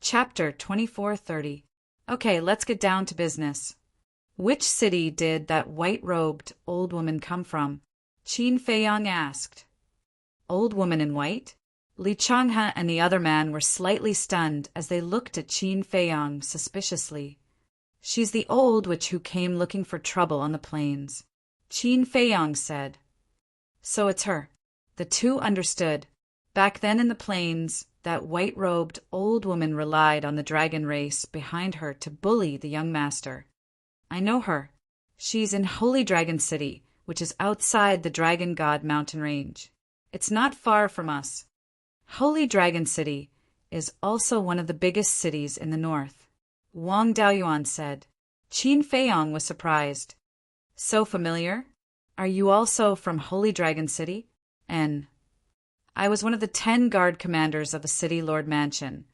Chapter 2430. Okay, let's get down to business. Which city did that white-robed old woman come from? Qin Feiyang asked. Old woman in white? Li Changhe and the other man were slightly stunned as they looked at Qin Feiyang suspiciously. She's the old witch who came looking for trouble on the plains, Qin Feiyang said. So it's her. The two understood. Back then in the plains, that white-robed old woman relied on the dragon race behind her to bully the young master. I know her. She's in Holy Dragon City, which is outside the Dragon God mountain range. It's not far from us. Holy Dragon City is also one of the biggest cities in the north, Wang Daoyuan said. Qin Feiyang was surprised. So familiar? Are you also from Holy Dragon City? I was one of the 10 guard commanders of the City Lord Mansion,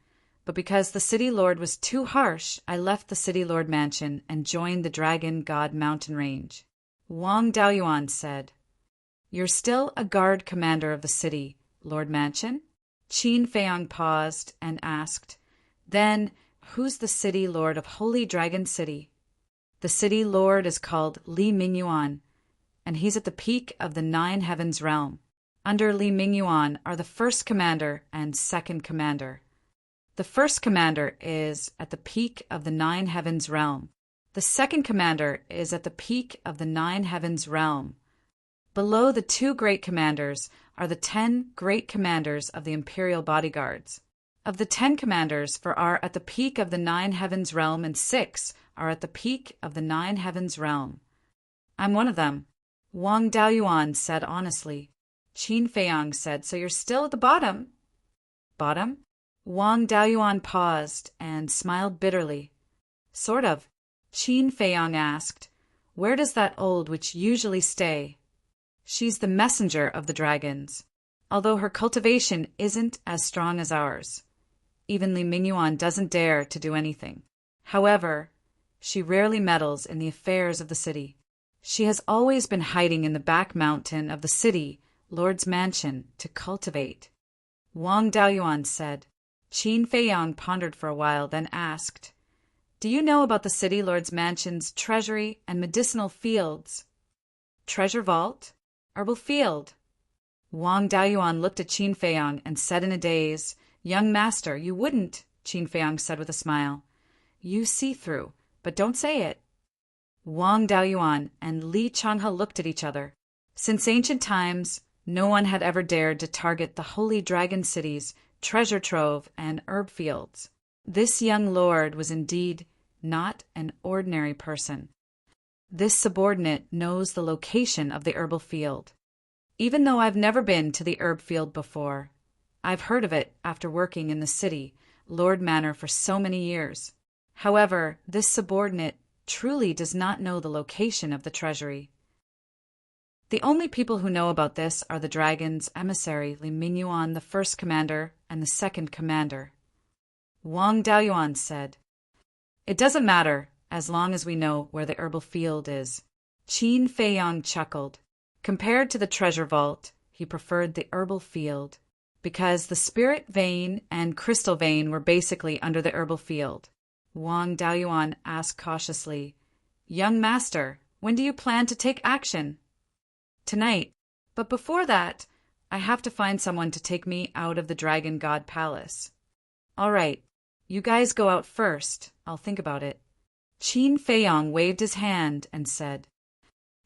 but because the City Lord was too harsh, I left the City Lord Mansion and joined the Dragon God mountain range, Wang Daoyuan said. You're still a guard commander of the City Lord Mansion? Qin Feiyang paused and asked, Then, who's the City Lord of Holy Dragon City? The City Lord is called Li Mingyuan, and he's at the peak of the Nine Heavens realm. Under Li Mingyuan are the first commander and second commander. The first commander is at the peak of the Nine Heavens realm. The second commander is at the peak of the Nine Heavens realm. Below the two great commanders are the 10 great commanders of the Imperial bodyguards. Of the 10 commanders, 4 are at the peak of the Nine Heavens realm and 6 are at the peak of the Nine Heavens realm. I'm one of them, Wang Daoyuan said honestly. Qin Feiyang said, So you're still at the bottom? Bottom? Wang Daoyuan paused and smiled bitterly. Sort of. Qin Feiyang asked, Where does that old witch usually stay? She's the messenger of the dragons, although her cultivation isn't as strong as ours. Even Li Mingyuan doesn't dare to do anything. However, she rarely meddles in the affairs of the city. She has always been hiding in the back mountain of the City Lord's Mansion to cultivate, Wang Daoyuan said. Qin Feiyang pondered for a while, then asked, Do you know about the City Lord's Mansion's treasury and medicinal fields? Treasure vault? Herbal field? Wang Daoyuan looked at Qin Feiyang and said in a daze, Young master, you wouldn't, Qin Feiyang said with a smile. You see through, but don't say it. Wang Daoyuan and Li Changhe looked at each other. Since ancient times, no one had ever dared to target the Holy Dragon City's treasure trove and herb fields. This young lord was indeed not an ordinary person. This subordinate knows the location of the herbal field. Even though I've never been to the herb field before, I've heard of it after working in the city Lord Manor for so many years. However, this subordinate truly does not know the location of the treasury. The only people who know about this are the dragon's emissary Li Mingyuan, the first commander, and the second commander. Wang Daoyuan said, It doesn't matter, as long as we know where the herbal field is. Qin Feiyang chuckled. Compared to the treasure vault, he preferred the herbal field, because the spirit vein and crystal vein were basically under the herbal field. Wang Daoyuan asked cautiously, Young master, when do you plan to take action? Tonight. But before that, I have to find someone to take me out of the Dragon God Palace. All right, you guys go out first. I'll think about it. Qin Feiyang waved his hand and said,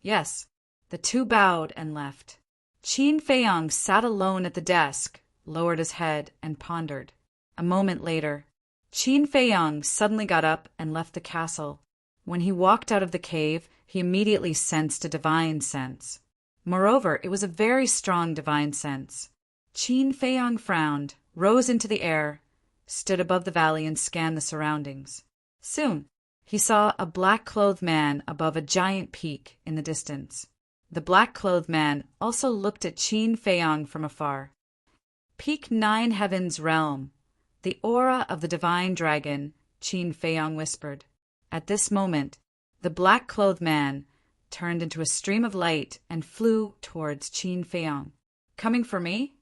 Yes. The two bowed and left. Qin Feiyang sat alone at the desk, lowered his head, and pondered. A moment later, Qin Feiyang suddenly got up and left the castle. When he walked out of the cave, he immediately sensed a divine sense. Moreover, it was a very strong divine sense. Qin Feiyang frowned, rose into the air, stood above the valley and scanned the surroundings. Soon, he saw a black-clothed man above a giant peak in the distance. The black-clothed man also looked at Qin Feiyang from afar. Peak Nine Heavens realm. The aura of the divine dragon, Qin Feiyang whispered. At this moment, the black-clothed man turned into a stream of light and flew towards Qin Feiyang. Coming for me?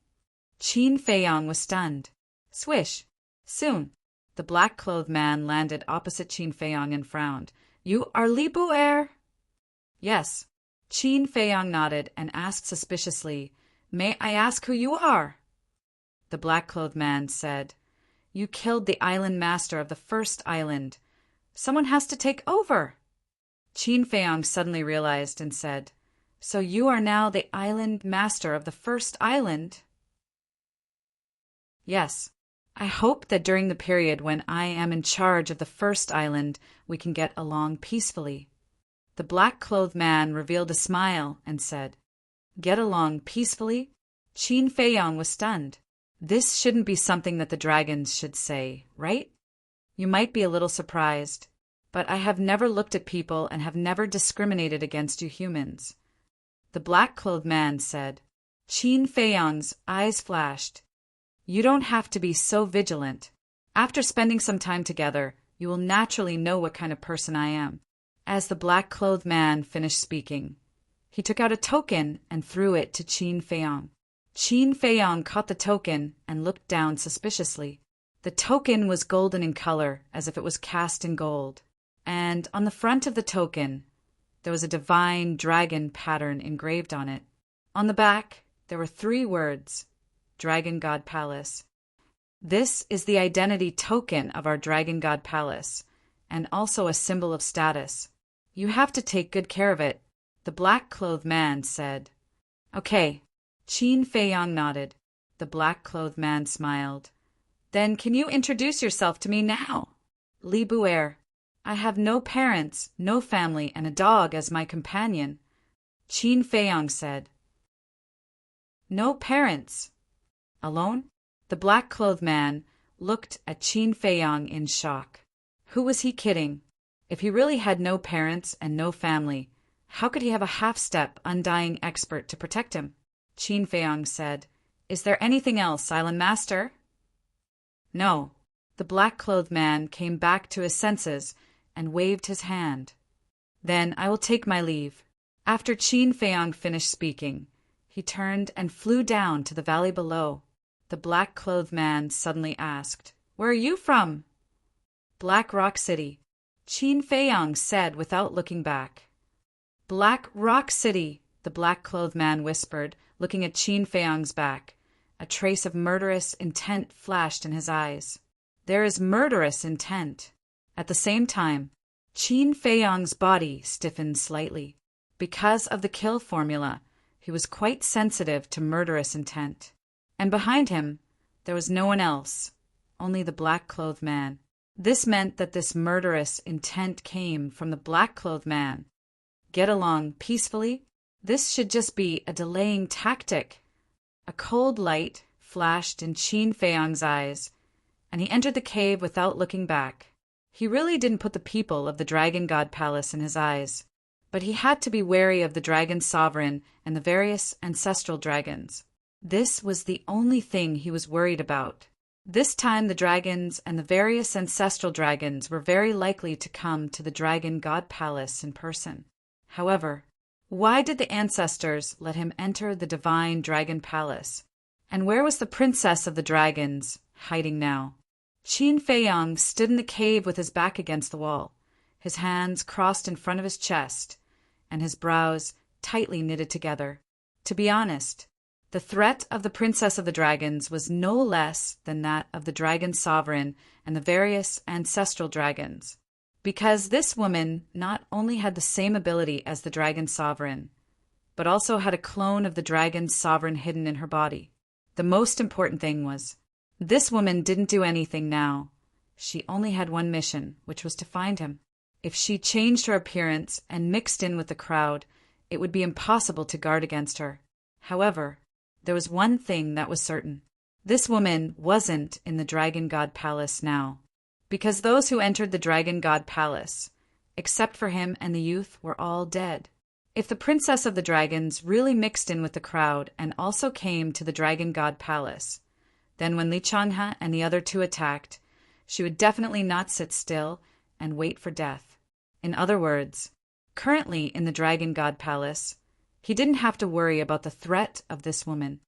Qin Feiyang was stunned. Swish! Soon, The black-clothed man landed opposite Qin Feiyang and frowned. You are Li Bu-er? Yes. Qin Feiyang nodded and asked suspiciously, May I ask who you are? The black-clothed man said, You killed the island master of the first island. Someone has to take over. Qin Feiyang suddenly realized and said, So you are now the island master of the first island? Yes. I hope that during the period when I am in charge of the first island, we can get along peacefully. The black-clothed man revealed a smile and said, Get along peacefully? Qin Feiyang was stunned. This shouldn't be something that the dragons should say, right? You might be a little surprised, but I have never looked at people and have never discriminated against you humans. The black-clothed man said. Qin Feiyang's eyes flashed. You don't have to be so vigilant. After spending some time together, you will naturally know what kind of person I am. As the black-clothed man finished speaking, he took out a token and threw it to Qin Feiyang. Qin Feiyang caught the token and looked down suspiciously. The token was golden in color, as if it was cast in gold, and on the front of the token, there was a divine dragon pattern engraved on it. On the back, there were 3 words, Dragon God Palace. This is the identity token of our Dragon God Palace, and also a symbol of status. You have to take good care of it, the black-clothed man said. Okay. Qin Feiyang nodded. The black-clothed man smiled. Then can you introduce yourself to me now? Li Bu-er. I have no parents, no family, and a dog as my companion. Qin Feiyang said. No parents. Alone? The black-clothed man looked at Qin Feiyang in shock. Who was he kidding? If he really had no parents and no family, how could he have a half-step, undying expert to protect him? Qin Feiyang said, Is there anything else, Island Master? No. The black-clothed man came back to his senses and waved his hand. Then I will take my leave. After Qin Feiyang finished speaking, he turned and flew down to the valley below. The black-clothed man suddenly asked, Where are you from? Black Rock City. Qin Feiyang said without looking back. Black Rock City, the black-clothed man whispered, looking at Qin Feiyang's back. A trace of murderous intent flashed in his eyes. There is murderous intent. At the same time, Qin Feiyang's body stiffened slightly. Because of the kill formula, he was quite sensitive to murderous intent. And behind him, there was no one else, only the black-clothed man. This meant that this murderous intent came from the black-clothed man. Get along peacefully? This should just be a delaying tactic. A cold light flashed in Qin Feiyang's eyes, and he entered the cave without looking back. He really didn't put the people of the Dragon God Palace in his eyes, but he had to be wary of the Dragon Sovereign and the various ancestral dragons. This was the only thing he was worried about. This time the dragons and the various ancestral dragons were very likely to come to the Dragon God Palace in person. However, why did the ancestors let him enter the divine Dragon Palace? And where was the princess of the dragons hiding now? Qin Feiyang stood in the cave with his back against the wall, his hands crossed in front of his chest, and his brows tightly knitted together. To be honest, the threat of the princess of the dragons was no less than that of the Dragon Sovereign and the various ancestral dragons, because this woman not only had the same ability as the Dragon Sovereign, but also had a clone of the Dragon Sovereign hidden in her body. The most important thing was, this woman didn't do anything now. She only had one mission, which was to find him. If she changed her appearance and mixed in with the crowd, it would be impossible to guard against her. However, there was one thing that was certain. This woman wasn't in the Dragon God Palace now, because those who entered the Dragon God Palace, except for him and the youth, were all dead. If the Princess of the Dragons really mixed in with the crowd and also came to the Dragon God Palace, then when Li Changhe and the other 2 attacked, she would definitely not sit still and wait for death. In other words, currently in the Dragon God Palace, he didn't have to worry about the threat of this woman.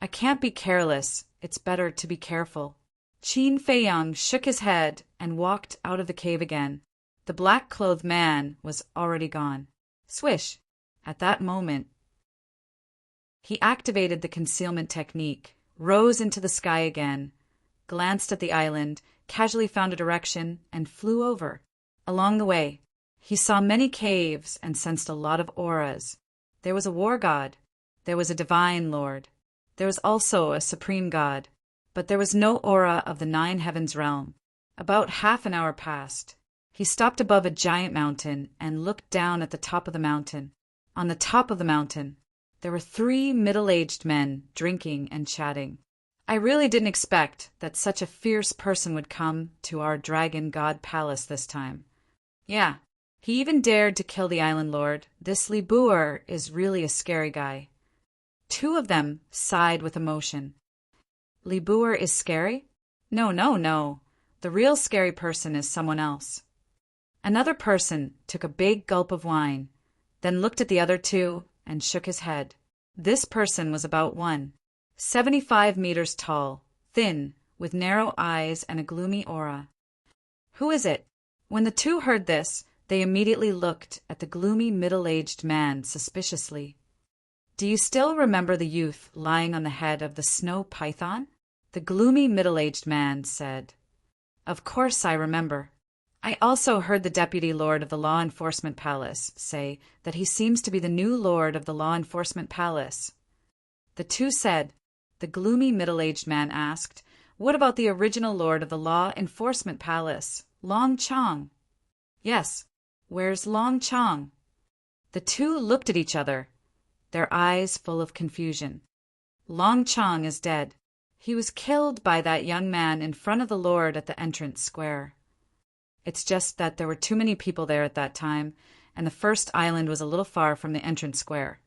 I can't be careless, it's better to be careful. Qin Feiyang shook his head and walked out of the cave again. The black-clothed man was already gone. Swish! At that moment, he activated the concealment technique, rose into the sky again, glanced at the island, casually found a direction, and flew over. Along the way, he saw many caves and sensed a lot of auras. There was a war god. There was a divine lord. There was also a supreme god. But there was no aura of the Nine Heavens realm. About half an hour passed. He stopped above a giant mountain and looked down at the top of the mountain. On the top of the mountain, there were 3 middle-aged men drinking and chatting. I really didn't expect that such a fierce person would come to our dragon god palace this time. Yeah, he even dared to kill the island lord. This Li Buer is really a scary guy. 2 of them sighed with emotion. Li Buer is scary? No, no, no. The real scary person is someone else. Another person took a big gulp of wine, then looked at the other 2 and shook his head. This person was about 1.75 meters tall, thin, with narrow eyes and a gloomy aura. Who is it? When the 2 heard this, they immediately looked at the gloomy middle-aged man suspiciously. Do you still remember the youth lying on the head of the snow python? The gloomy middle-aged man said. Of course I remember. I also heard the deputy lord of the law enforcement palace say that he seems to be the new lord of the law enforcement palace. The 2 said. The gloomy middle-aged man asked, what about the original lord of the law enforcement palace, Long Chong? Yes, where's Long Chong? The 2 looked at each other, their eyes full of confusion. Long Chong is dead. He was killed by that young man in front of the lord at the entrance square. It's just that there were too many people there at that time, and the first island was a little far from the entrance square.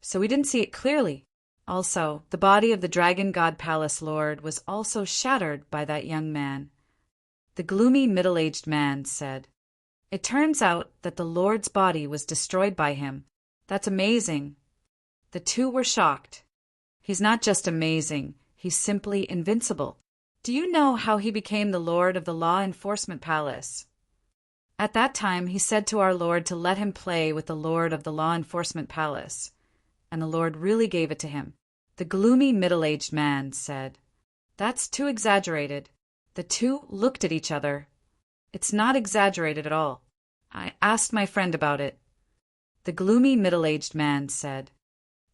So we didn't see it clearly. Also, the body of the Dragon God Palace Lord was also shattered by that young man. The gloomy middle-aged man said, It turns out that the Lord's body was destroyed by him. That's amazing. The 2 were shocked. He's not just amazing, he's simply invincible. Do you know how he became the Lord of the Law Enforcement Palace? At that time, he said to our Lord to let him play with the Lord of the Law Enforcement Palace, and the Lord really gave it to him. The gloomy middle-aged man said, That's too exaggerated. The 2 looked at each other. It's not exaggerated at all. I asked my friend about it. The gloomy middle-aged man said,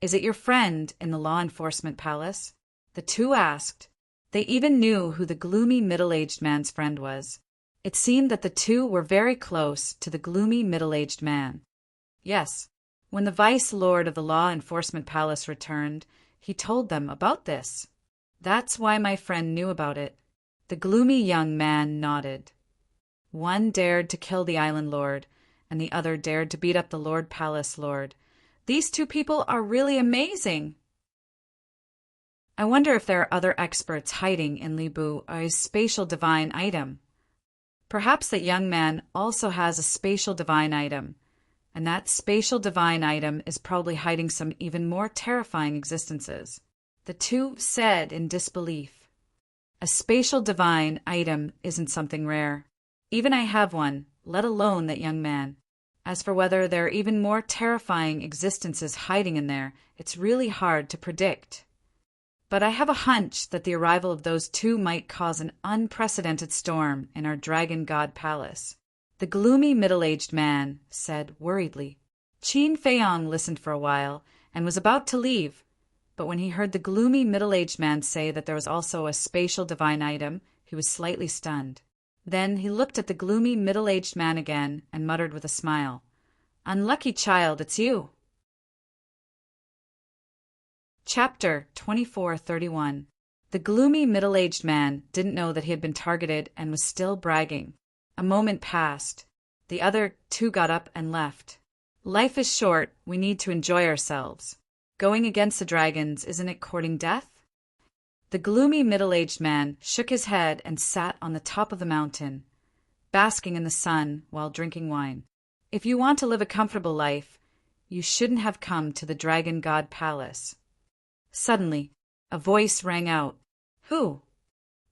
Is it your friend in the Law Enforcement Palace? The 2 asked. They even knew who the gloomy middle-aged man's friend was. It seemed that the 2 were very close to the gloomy middle-aged man. Yes, when the Vice Lord of the Law Enforcement Palace returned, he told them about this. That's why my friend knew about it. The gloomy young man nodded. One dared to kill the island lord, and the other dared to beat up the Lord Palace Lord. These 2 people are really amazing. I wonder if there are other experts hiding in Li Bu or a spatial divine item. Perhaps that young man also has a spatial divine item, and that spatial divine item is probably hiding some even more terrifying existences. The 2 said in disbelief. A spatial divine item isn't something rare. Even I have one, let alone that young man. As for whether there are even more terrifying existences hiding in there, it's really hard to predict. But I have a hunch that the arrival of those 2 might cause an unprecedented storm in our Dragon God Palace. The gloomy middle-aged man said worriedly. Qin Feiyang listened for a while and was about to leave, but when he heard the gloomy middle-aged man say that there was also a spatial divine item, he was slightly stunned. Then he looked at the gloomy middle-aged man again and muttered with a smile, Unlucky child, it's you. Chapter 2431. The gloomy middle-aged man didn't know that he had been targeted and was still bragging. A moment passed. The other 2 got up and left. Life is short, we need to enjoy ourselves. Going against the dragons, isn't it courting death? The gloomy middle-aged man shook his head and sat on the top of the mountain, basking in the sun while drinking wine. If you want to live a comfortable life, you shouldn't have come to the Dragon God Palace. Suddenly, a voice rang out. Who?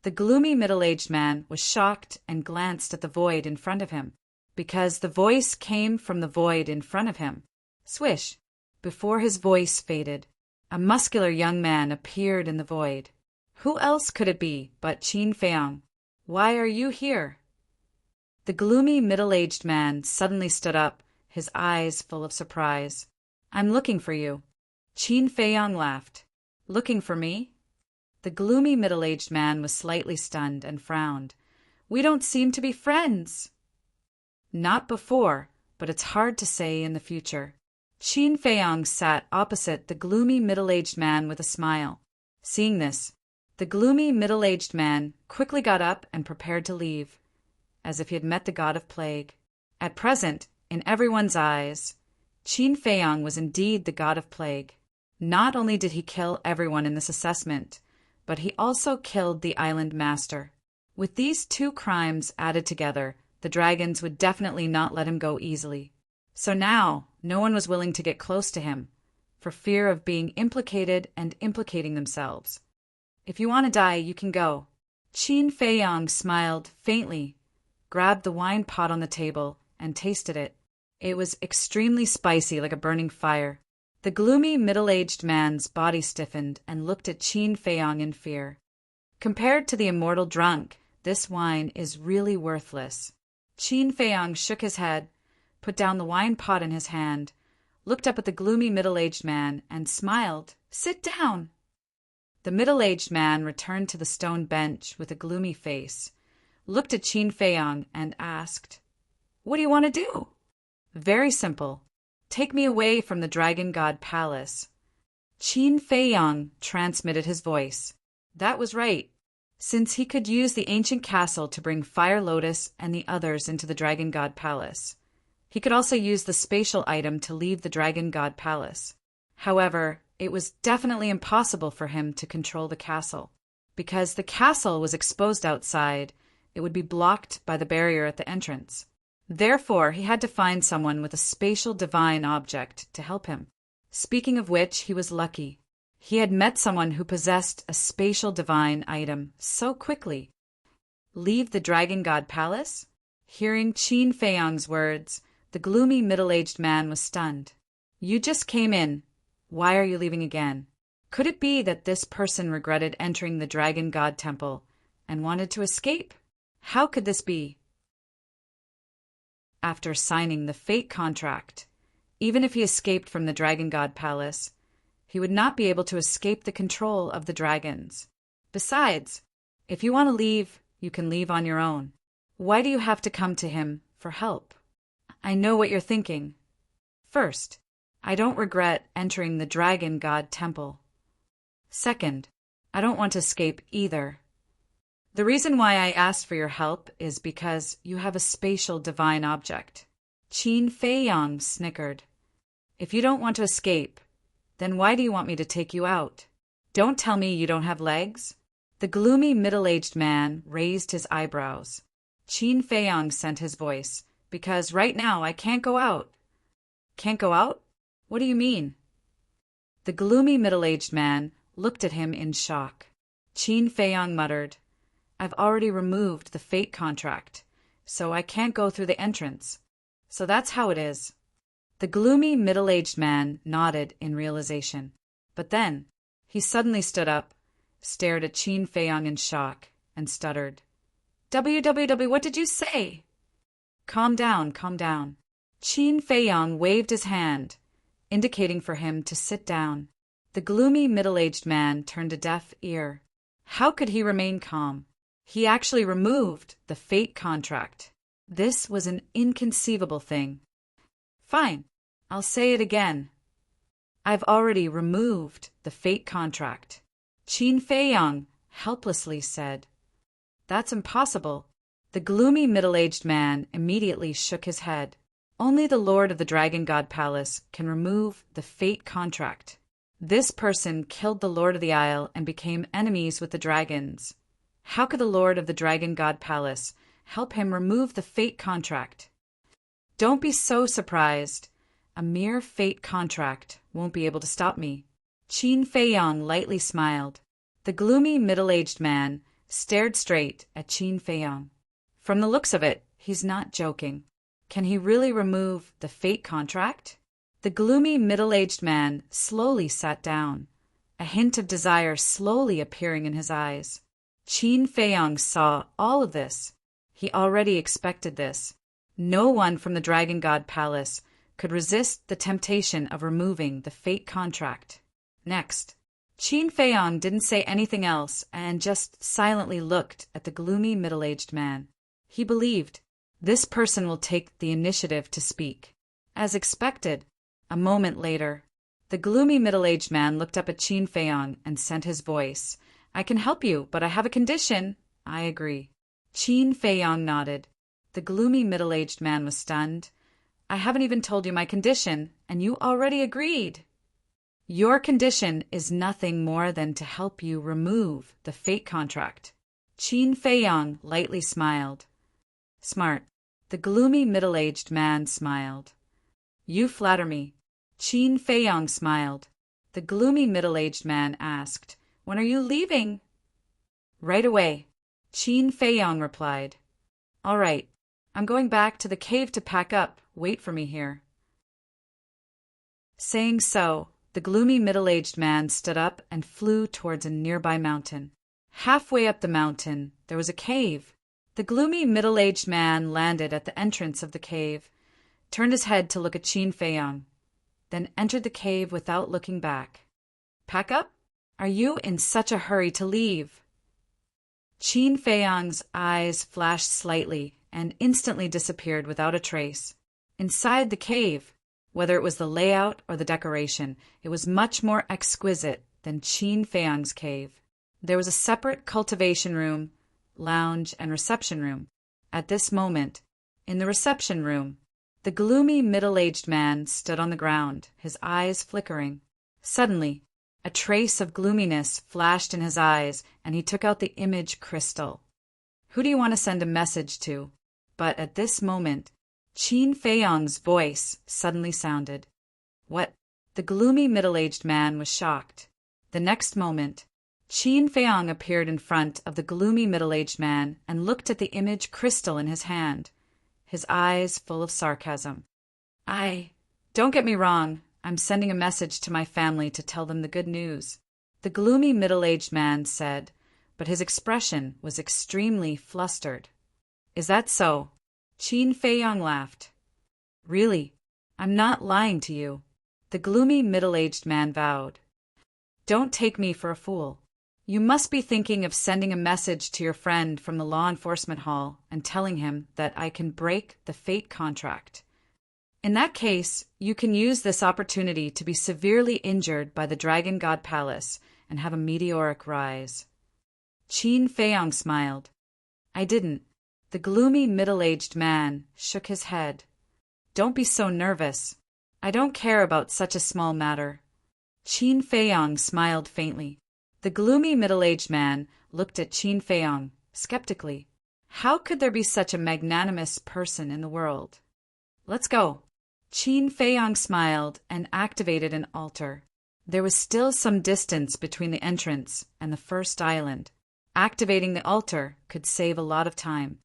The gloomy middle-aged man was shocked and glanced at the void in front of him, because the voice came from the void in front of him. Swish! Before his voice faded, a muscular young man appeared in the void. Who else could it be but Qin Feiyang? Why are you here? The gloomy middle-aged man suddenly stood up, his eyes full of surprise. I'm looking for you. Qin Feiyang laughed. Looking for me? The gloomy middle-aged man was slightly stunned and frowned. We don't seem to be friends. Not before, but it's hard to say in the future. Qin Feiyang sat opposite the gloomy middle-aged man with a smile. Seeing this, the gloomy middle-aged man quickly got up and prepared to leave, as if he had met the god of plague. At present, in everyone's eyes, Qin Feiyang was indeed the god of plague. Not only did he kill everyone in this assessment, but he also killed the island master. With these two crimes added together, the dragons would definitely not let him go easily. So now, no one was willing to get close to him, for fear of being implicated and implicating themselves. If you want to die, you can go. Qin Feiyang smiled faintly, grabbed the wine pot on the table, and tasted it. It was extremely spicy, like a burning fire. The gloomy middle-aged man's body stiffened and looked at Qin Feiyang in fear. Compared to the immortal drunk, this wine is really worthless. Qin Feiyang shook his head, put down the wine pot in his hand, looked up at the gloomy middle-aged man, and smiled. Sit down. The middle-aged man returned to the stone bench with a gloomy face, looked at Qin Feiyang, and asked, What do you want to do? Very simple. Take me away from the Dragon God Palace. Qin Feiyang transmitted his voice. That was right, since he could use the ancient castle to bring Fire Lotus and the others into the Dragon God Palace. He could also use the spatial item to leave the Dragon God Palace. However, it was definitely impossible for him to control the castle. Because the castle was exposed outside, it would be blocked by the barrier at the entrance. Therefore, he had to find someone with a spatial divine object to help him. Speaking of which, he was lucky. He had met someone who possessed a spatial divine item so quickly. Leave the Dragon God Palace? Hearing Qin Feiyang's words, the gloomy middle-aged man was stunned. You just came in. Why are you leaving again? Could it be that this person regretted entering the Dragon God Temple and wanted to escape? How could this be? After signing the fate contract, even if he escaped from the Dragon God Palace, he would not be able to escape the control of the dragons. Besides, if you want to leave, you can leave on your own. Why do you have to come to him for help? I know what you're thinking. First, I don't regret entering the Dragon God Temple. Second, I don't want to escape either. The reason why I asked for your help is because you have a spatial divine object. Qin Feiyang snickered. If you don't want to escape, then why do you want me to take you out? Don't tell me you don't have legs. The gloomy middle-aged man raised his eyebrows. Qin Feiyang sent his voice, because right now I can't go out. Can't go out? What do you mean? The gloomy middle-aged man looked at him in shock. Qin Feiyang muttered, I've already removed the fate contract, so I can't go through the entrance. So that's how it is. The gloomy middle-aged man nodded in realization. But then, he suddenly stood up, stared at Qin Feiyang in shock, and stuttered. WWW, what did you say? Calm down, calm down. Qin Feiyang waved his hand, indicating for him to sit down. The gloomy middle-aged man turned a deaf ear. How could he remain calm? He actually removed the fate contract. This was an inconceivable thing. Fine, I'll say it again. I've already removed the fate contract. Qin Feiyang helplessly said. That's impossible. The gloomy middle-aged man immediately shook his head. Only the Lord of the Dragon God Palace can remove the fate contract. This person killed the Lord of the Isle and became enemies with the dragons. How could the Lord of the Dragon God Palace help him remove the fate contract? Don't be so surprised. A mere fate contract won't be able to stop me. Qin Feiyang lightly smiled. The gloomy middle-aged man stared straight at Qin Feiyang. From the looks of it, he's not joking. Can he really remove the fate contract? The gloomy middle-aged man slowly sat down, a hint of desire slowly appearing in his eyes. Qin Feiyang saw all of this. He already expected this. No one from the Dragon God Palace could resist the temptation of removing the fate contract. Next, Qin Feiyang didn't say anything else and just silently looked at the gloomy middle-aged man. He believed, this person will take the initiative to speak. As expected, a moment later, the gloomy middle-aged man looked up at Qin Feiyang and sent his voice. I can help you, but I have a condition. I agree. Qin Feiyang nodded. The gloomy middle-aged man was stunned. I haven't even told you my condition, and you already agreed. Your condition is nothing more than to help you remove the fate contract. Qin Feiyang lightly smiled. Smart. The gloomy middle-aged man smiled. You flatter me. Qin Feiyang smiled. The gloomy middle-aged man asked, When are you leaving? Right away. Qin Feiyang replied. All right. I'm going back to the cave to pack up. Wait for me here. Saying so, the gloomy middle-aged man stood up and flew towards a nearby mountain. Halfway up the mountain, there was a cave. The gloomy middle-aged man landed at the entrance of the cave, turned his head to look at Qin Feiyang, then entered the cave without looking back. Pack up? Are you in such a hurry to leave? Qin Feiyang's eyes flashed slightly and instantly disappeared without a trace. Inside the cave, whether it was the layout or the decoration, it was much more exquisite than Qin Feiyang's cave. There was a separate cultivation room, lounge, and reception room. At this moment, in the reception room, the gloomy middle-aged man stood on the ground, his eyes flickering. Suddenly, a trace of gloominess flashed in his eyes, and he took out the image crystal. Who do you want to send a message to? But at this moment, Qin Feiyang's voice suddenly sounded. What? The gloomy middle-aged man was shocked. The next moment, Qin Feiyang appeared in front of the gloomy middle-aged man and looked at the image crystal in his hand, his eyes full of sarcasm. Don't get me wrong, I'm sending a message to my family to tell them the good news, the gloomy middle-aged man said, but his expression was extremely flustered. Is that so? Qin Feiyang laughed. Really, I'm not lying to you, the gloomy middle-aged man vowed. Don't take me for a fool. You must be thinking of sending a message to your friend from the law enforcement hall and telling him that I can break the fate contract. In that case, you can use this opportunity to be severely injured by the Dragon God Palace and have a meteoric rise. Qin Feiyang smiled. I didn't. The gloomy middle-aged man shook his head. Don't be so nervous. I don't care about such a small matter. Qin Feiyang smiled faintly. The gloomy middle-aged man looked at Qin Feiyang skeptically. How could there be such a magnanimous person in the world? Let's go. Qin Feiyang smiled and activated an altar. There was still some distance between the entrance and the first island. Activating the altar could save a lot of time.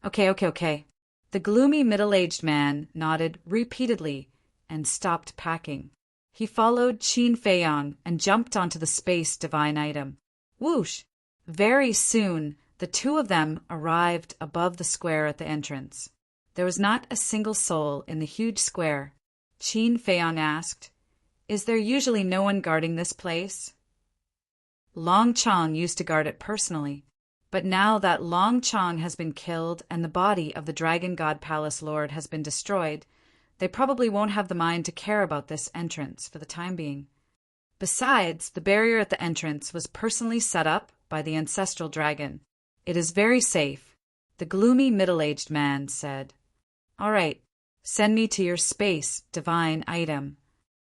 Okay. The gloomy middle-aged man nodded repeatedly and stopped packing. He followed Qin Feiyang and jumped onto the space divine item. Whoosh! Very soon, the two of them arrived above the square at the entrance. There was not a single soul in the huge square. Qin Feiyang asked, Is there usually no one guarding this place? Long Chong used to guard it personally, but now that Long Chong has been killed and the body of the Dragon God Palace Lord has been destroyed, they probably won't have the mind to care about this entrance for the time being. Besides, the barrier at the entrance was personally set up by the ancestral dragon. It is very safe, the gloomy middle-aged man said. All right, send me to your space divine item.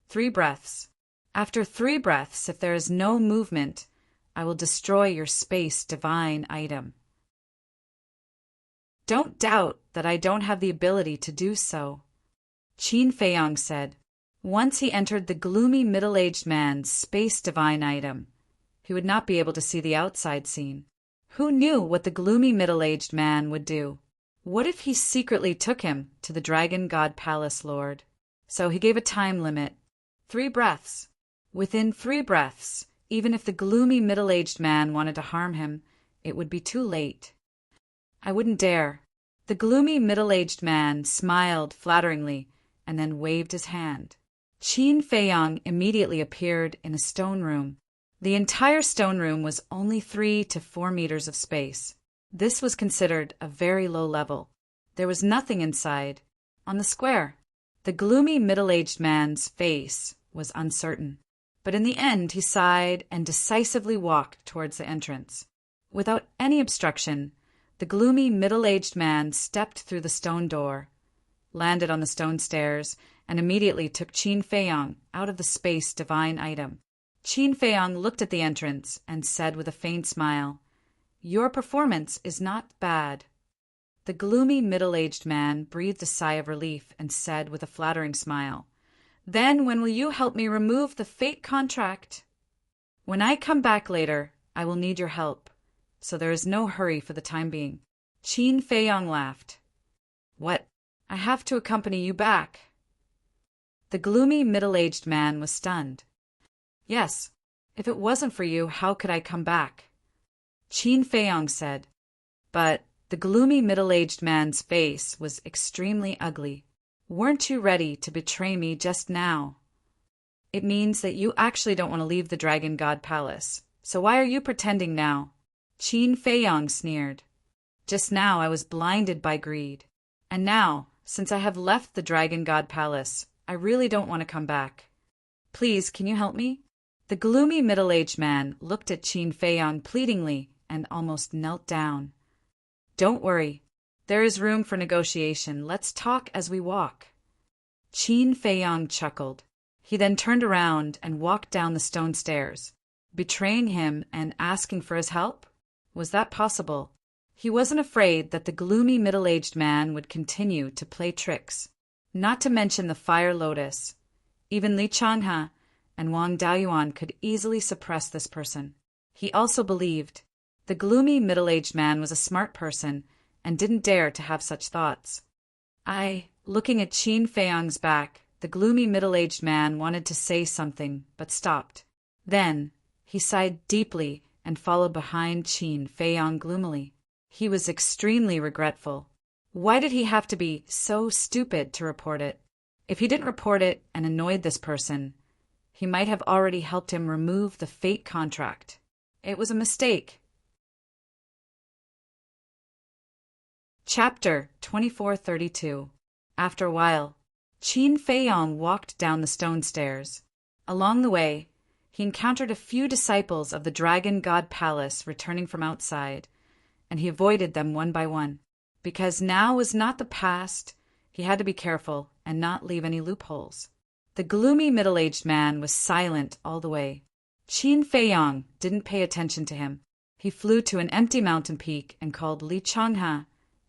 3 breaths. After 3 breaths, if there is no movement, I will destroy your space divine item. Don't doubt that I don't have the ability to do so, Qin Feiyang said. Once he entered the gloomy middle-aged man's space divine item, he would not be able to see the outside scene. Who knew what the gloomy middle-aged man would do? What if he secretly took him to the Dragon God Palace Lord? So he gave a time limit. 3 breaths. Within 3 breaths, even if the gloomy middle-aged man wanted to harm him, it would be too late. I wouldn't dare. The gloomy middle-aged man smiled flatteringly and then waved his hand. Qin Feiyang immediately appeared in a stone room. The entire stone room was only 3 to 4 meters of space. This was considered a very low level. There was nothing inside. On the square, the gloomy middle-aged man's face was uncertain, but in the end he sighed and decisively walked towards the entrance. Without any obstruction, the gloomy middle-aged man stepped through the stone door, landed on the stone stairs, and immediately took Qin Feiyang out of the space divine item. Qin Feiyang looked at the entrance and said with a faint smile, "Your performance is not bad." The gloomy middle-aged man breathed a sigh of relief and said with a flattering smile, "Then when will you help me remove the fate contract? When I come back later, I will need your help, so there is no hurry for the time being." Qin Feiyang laughed. "What? I have to accompany you back?" The gloomy middle-aged man was stunned. "Yes. If it wasn't for you, how could I come back?" Qin Feiyang said. But the gloomy middle-aged man's face was extremely ugly. "Weren't you ready to betray me just now? It means that you actually don't want to leave the Dragon God Palace. So why are you pretending now?" Qin Feiyang sneered. "Just now I was blinded by greed. And now, since I have left the Dragon God Palace, I really don't want to come back. Please, can you help me?" The gloomy middle-aged man looked at Qin Feiyang pleadingly and almost knelt down. "Don't worry. There is room for negotiation. Let's talk as we walk." Qin Feiyang chuckled. He then turned around and walked down the stone stairs. Betraying him and asking for his help? Was that possible? He wasn't afraid that the gloomy middle-aged man would continue to play tricks. Not to mention the Fire Lotus. Even Li Changhe and Wang Daoyuan could easily suppress this person. He also believed the gloomy middle-aged man was a smart person and didn't dare to have such thoughts. Looking at Qin Feiyang's back, the gloomy middle-aged man wanted to say something, but stopped. Then he sighed deeply and followed behind Qin Feiyang gloomily. He was extremely regretful. Why did he have to be so stupid to report it? If he didn't report it and annoyed this person, he might have already helped him remove the fate contract. It was a mistake. Chapter 2432. After a while, Qin Feiyang walked down the stone stairs. Along the way, he encountered a few disciples of the Dragon God Palace returning from outside, and he avoided them one by one. Because now was not the past, he had to be careful and not leave any loopholes. The gloomy middle-aged man was silent all the way. Qin Feiyang didn't pay attention to him. He flew to an empty mountain peak and called Li Changhe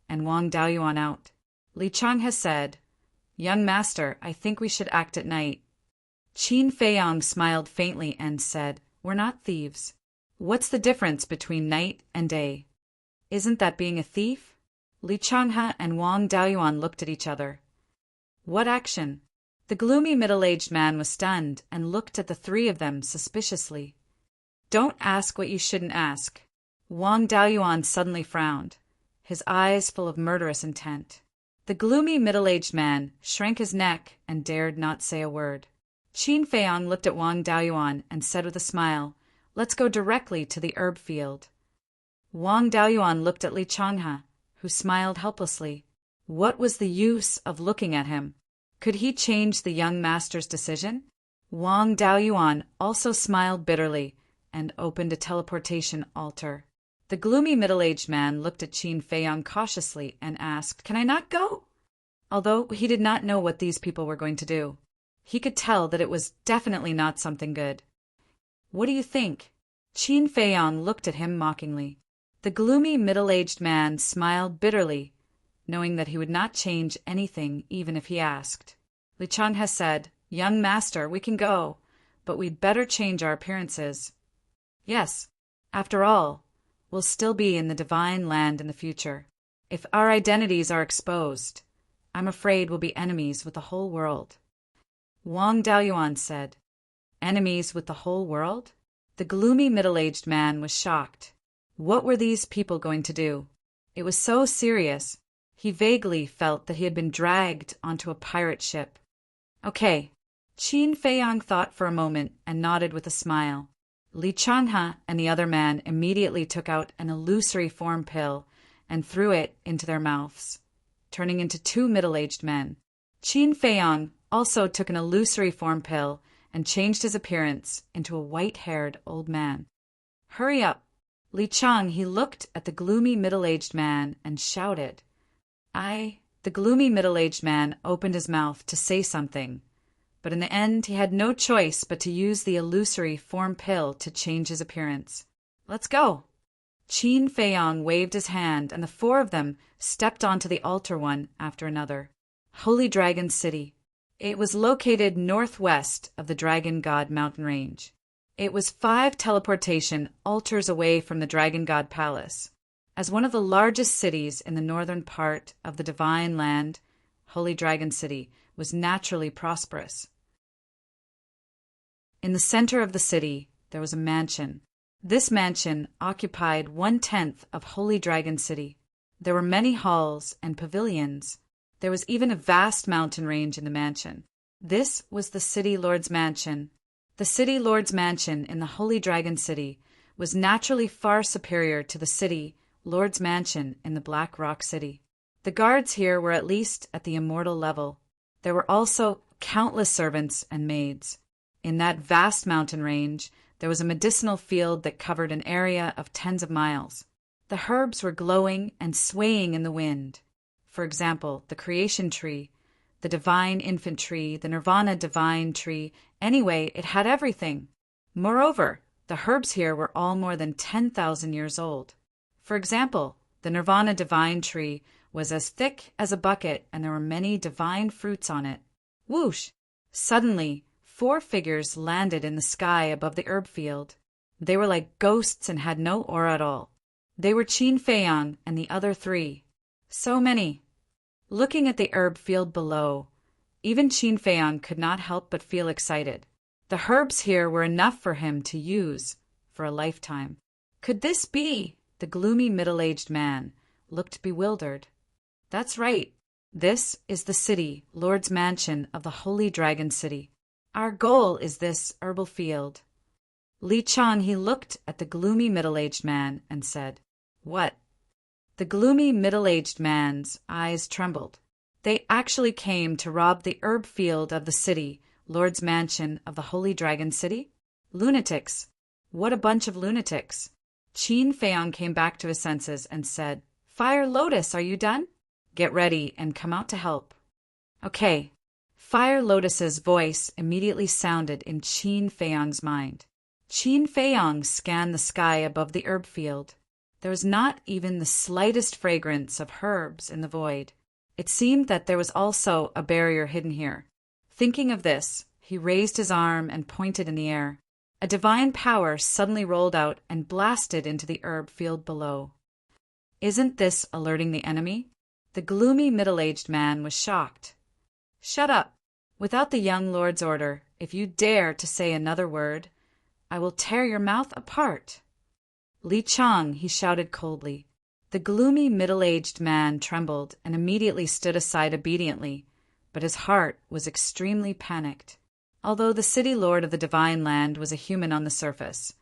and Wang Daoyuan out. Li Changhe said, "Young master, I think we should act at night." Qin Feiyang smiled faintly and said, "We're not thieves. What's the difference between night and day? Isn't that being a thief?" Li Changhe and Wang Daoyuan looked at each other. What action? The gloomy middle-aged man was stunned and looked at the 3 of them suspiciously. "Don't ask what you shouldn't ask." Wang Daoyuan suddenly frowned, his eyes full of murderous intent. The gloomy middle-aged man shrank his neck and dared not say a word. Qin Feiyang looked at Wang Daoyuan and said with a smile, "Let's go directly to the herb field." Wang Daoyuan looked at Li Changhe, who smiled helplessly. What was the use of looking at him? Could he change the young master's decision? Wang Daoyuan also smiled bitterly and opened a teleportation altar. The gloomy middle-aged man looked at Qin Feiyang cautiously and asked, "Can I not go?" Although he did not know what these people were going to do, he could tell that it was definitely not something good. "What do you think?" Qin Feiyang looked at him mockingly. The gloomy middle-aged man smiled bitterly, knowing that he would not change anything even if he asked. Li Changhe said, "Young master, we can go, but we'd better change our appearances." Yes, after all, we'll still be in the divine land in the future. If our identities are exposed, I'm afraid we'll be enemies with the whole world." Wang Daoyuan said, "Enemies with the whole world?" The gloomy middle-aged man was shocked. What were these people going to do? It was so serious, he vaguely felt that he had been dragged onto a pirate ship. "Okay." Qin Feiyang thought for a moment and nodded with a smile. Li Changhe and the other man immediately took out an illusory form pill and threw it into their mouths, turning into two middle-aged men. Qin Feiyang also took an illusory form pill and changed his appearance into a white-haired old man. "Hurry up!" Li Chang, he looked at the gloomy middle-aged man and shouted. The gloomy middle-aged man opened his mouth to say something, but in the end he had no choice but to use the illusory form pill to change his appearance. "Let's go!" Qin Feiyang waved his hand, and the four of them stepped onto the altar one after another. Holy Dragon City. It was located northwest of the Dragon God mountain range. It was 5 teleportation altars away from the Dragon God Palace. As one of the largest cities in the northern part of the Divine Land, Holy Dragon City was naturally prosperous. In the center of the city, there was a mansion. This mansion occupied 1/10 of Holy Dragon City. There were many halls and pavilions. There was even a vast mountain range in the mansion. This was the City Lord's Mansion. The City Lord's Mansion in the Holy Dragon City was naturally far superior to the City Lord's Mansion in the Black Rock City. The guards here were at least at the immortal level. There were also countless servants and maids. In that vast mountain range, there was a medicinal field that covered an area of tens of miles. The herbs were glowing and swaying in the wind. For example, the creation tree, the divine infant tree, the nirvana divine tree. Anyway, it had everything. Moreover, the herbs here were all more than 10,000 years old. For example, the nirvana divine tree was as thick as a bucket, and there were many divine fruits on it. Whoosh! Suddenly, 4 figures landed in the sky above the herb field. They were like ghosts and had no aura at all. They were Qin Feiyang and the other 3. So many. Looking at the herb field below, even Qin Feiyang could not help but feel excited. The herbs here were enough for him to use for a lifetime. Could this be? The gloomy middle-aged man looked bewildered. That's right. This is the City Lord's Mansion of the Holy Dragon City. Our goal is this herbal field. Li Chang, he looked at the gloomy middle-aged man and said, "What?" The gloomy middle-aged man's eyes trembled. They actually came to rob the herb field of the City Lord's Mansion of the Holy Dragon City? Lunatics. What a bunch of lunatics. Qin Feiyang came back to his senses and said, "Fire Lotus, are you done? Get ready and come out to help." Okay. Fire Lotus's voice immediately sounded in Qin Feiyang's mind. Qin Feiyang scanned the sky above the herb field. There was not even the slightest fragrance of herbs in the void. It seemed that there was also a barrier hidden here. Thinking of this, he raised his arm and pointed in the air. A divine power suddenly rolled out and blasted into the herb field below. Isn't this alerting the enemy? The gloomy middle-aged man was shocked. "Shut up! Without the young lord's order, if you dare to say another word, I will tear your mouth apart." "Li Chang," he shouted coldly. The gloomy middle-aged man trembled and immediately stood aside obediently, but his heart was extremely panicked. Although the city lord of the Divine Land was a human on the surface,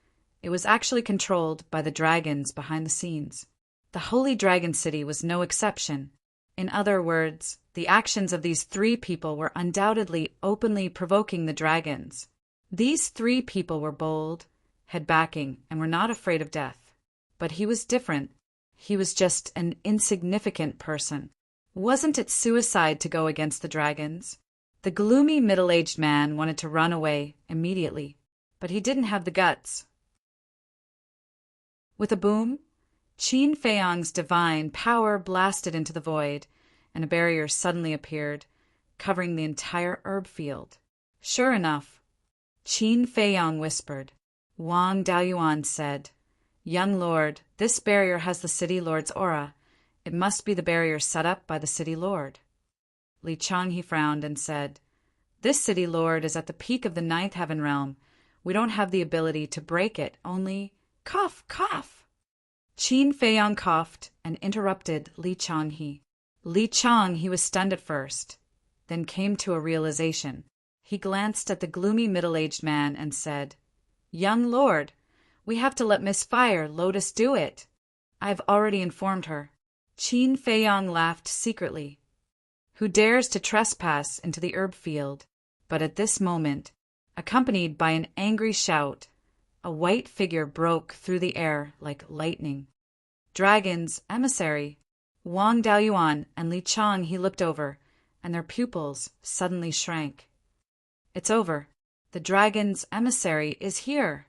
it was actually controlled by the dragons behind the scenes. The Holy Dragon City was no exception. In other words, the actions of these 3 people were undoubtedly openly provoking the dragons. These 3 people were bold, had backing, and were not afraid of death. But he was different. He was just an insignificant person. Wasn't it suicide to go against the dragons? The gloomy middle-aged man wanted to run away immediately, but he didn't have the guts. With a boom, Qin Feiyang's divine power blasted into the void, and a barrier suddenly appeared, covering the entire herb field. Sure enough, Qin Feiyang whispered. Wang Daoyuan said, Young lord, this barrier has the city lord's aura. It must be the barrier set up by the city lord. Li Changhe frowned and said, This city lord is at the peak of the ninth heaven realm. We don't have the ability to break it, only cough, cough. Qin Feiyang coughed and interrupted Li Changhe. Li Changhe was stunned at first, then came to a realization. He glanced at the gloomy middle-aged man and said, Young lord, we have to let Miss Fire Lotus do it. I've already informed her. Qin Feiyang laughed secretly. Who dares to trespass into the herb field? But at this moment, accompanied by an angry shout, a white figure broke through the air like lightning. Dragon's emissary, Wang Daoyuan and Li Changhe looked over, and their pupils suddenly shrank. It's over. The dragon's emissary is here.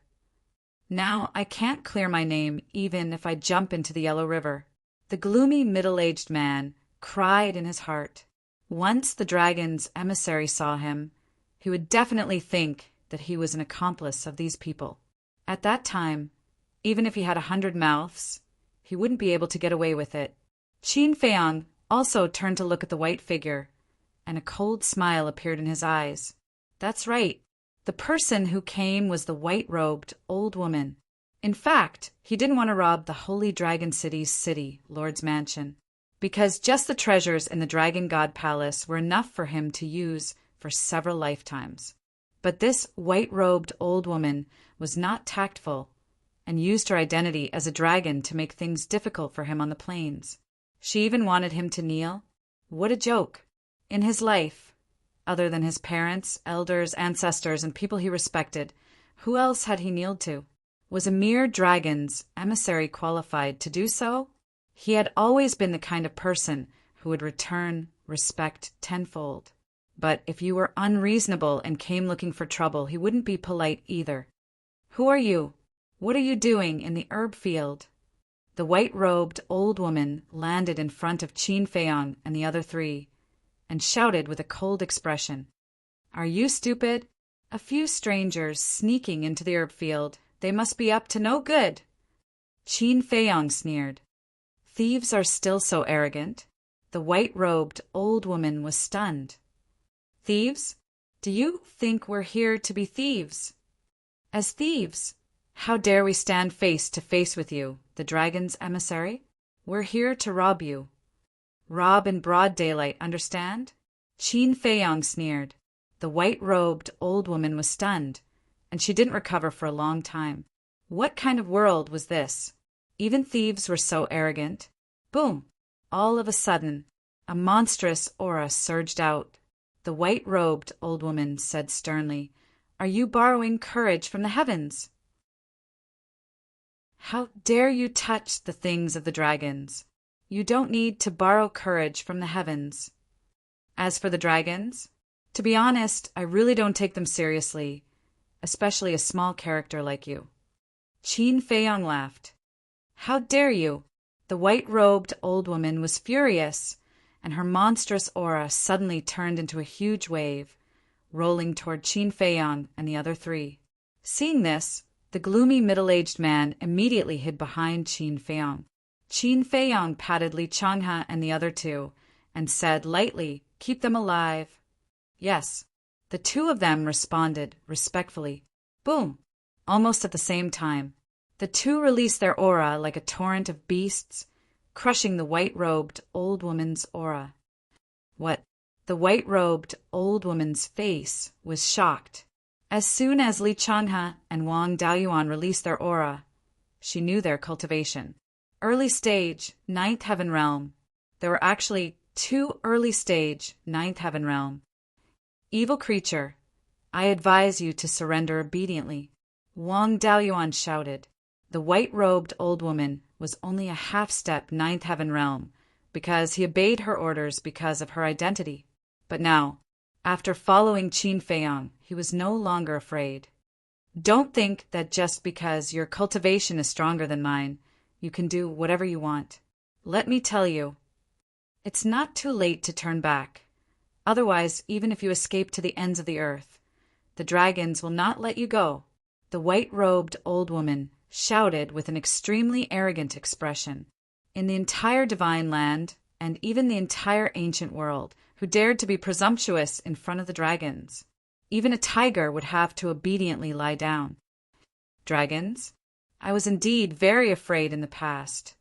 Now I can't clear my name even if I jump into the Yellow River. The gloomy middle-aged man cried in his heart. Once the dragon's emissary saw him, he would definitely think that he was an accomplice of these people. At that time, even if he had 100 mouths, he wouldn't be able to get away with it. Qin Feiyang also turned to look at the white figure, and a cold smile appeared in his eyes. That's right. The person who came was the white-robed old woman. In fact, he didn't want to rob the Holy Dragon City's city, Lord's Mansion, because just the treasures in the Dragon God Palace were enough for him to use for several lifetimes. But this white-robed old woman was not tactful and used her identity as a dragon to make things difficult for him on the plains. She even wanted him to kneel. What a joke! In his life, other than his parents, elders, ancestors, and people he respected, who else had he kneeled to? Was a mere dragon's emissary qualified to do so? He had always been the kind of person who would return respect tenfold. But if you were unreasonable and came looking for trouble, he wouldn't be polite either. Who are you? What are you doing in the herb field? The white-robed old woman landed in front of Qin Feiyang and the other three, and shouted with a cold expression, Are you stupid? A few strangers sneaking into the herb field. They must be up to no good. Qin Feiyang sneered. Thieves are still so arrogant. The white-robed old woman was stunned. Thieves? Do you think we're here to be thieves? As thieves, how dare we stand face to face with you, the dragon's emissary? We're here to rob you. Rob in broad daylight, understand? Qin Feiyang sneered. The white-robed old woman was stunned, and she didn't recover for a long time. What kind of world was this? Even thieves were so arrogant. Boom! All of a sudden, a monstrous aura surged out. The white-robed old woman said sternly, Are you borrowing courage from the heavens? How dare you touch the things of the dragons? You don't need to borrow courage from the heavens. As for the dragons, to be honest, I really don't take them seriously, especially a small character like you. Qin Feiyang laughed. How dare you? The white-robed old woman was furious, and her monstrous aura suddenly turned into a huge wave, rolling toward Qin Feiyang and the other three. Seeing this, the gloomy middle-aged man immediately hid behind Qin Feiyang. Qin Feiyang patted Li Changhe and the other two, and said lightly, Keep them alive. Yes, the two of them responded respectfully. Boom! Almost at the same time, the two released their aura like a torrent of beasts, crushing the white-robed old woman's aura. What? The white-robed old woman's face was shocked. As soon as Li Changhe and Wang Daoyuan released their aura, she knew their cultivation. Early stage, ninth heaven realm. There were actually 2 early stage, ninth heaven realm. Evil creature, I advise you to surrender obediently. Wang Daoyuan shouted. The white-robed old woman was only a half-step ninth heaven realm, because he obeyed her orders because of her identity. But now, after following Qin Feiyang, he was no longer afraid. Don't think that just because your cultivation is stronger than mine, you can do whatever you want. Let me tell you, it's not too late to turn back. Otherwise, even if you escape to the ends of the earth, the dragons will not let you go. The white-robed old woman shouted with an extremely arrogant expression. In the entire divine land, and even the entire ancient world, who dared to be presumptuous in front of the dragons? Even a tiger would have to obediently lie down. Dragons? I was indeed very afraid in the past.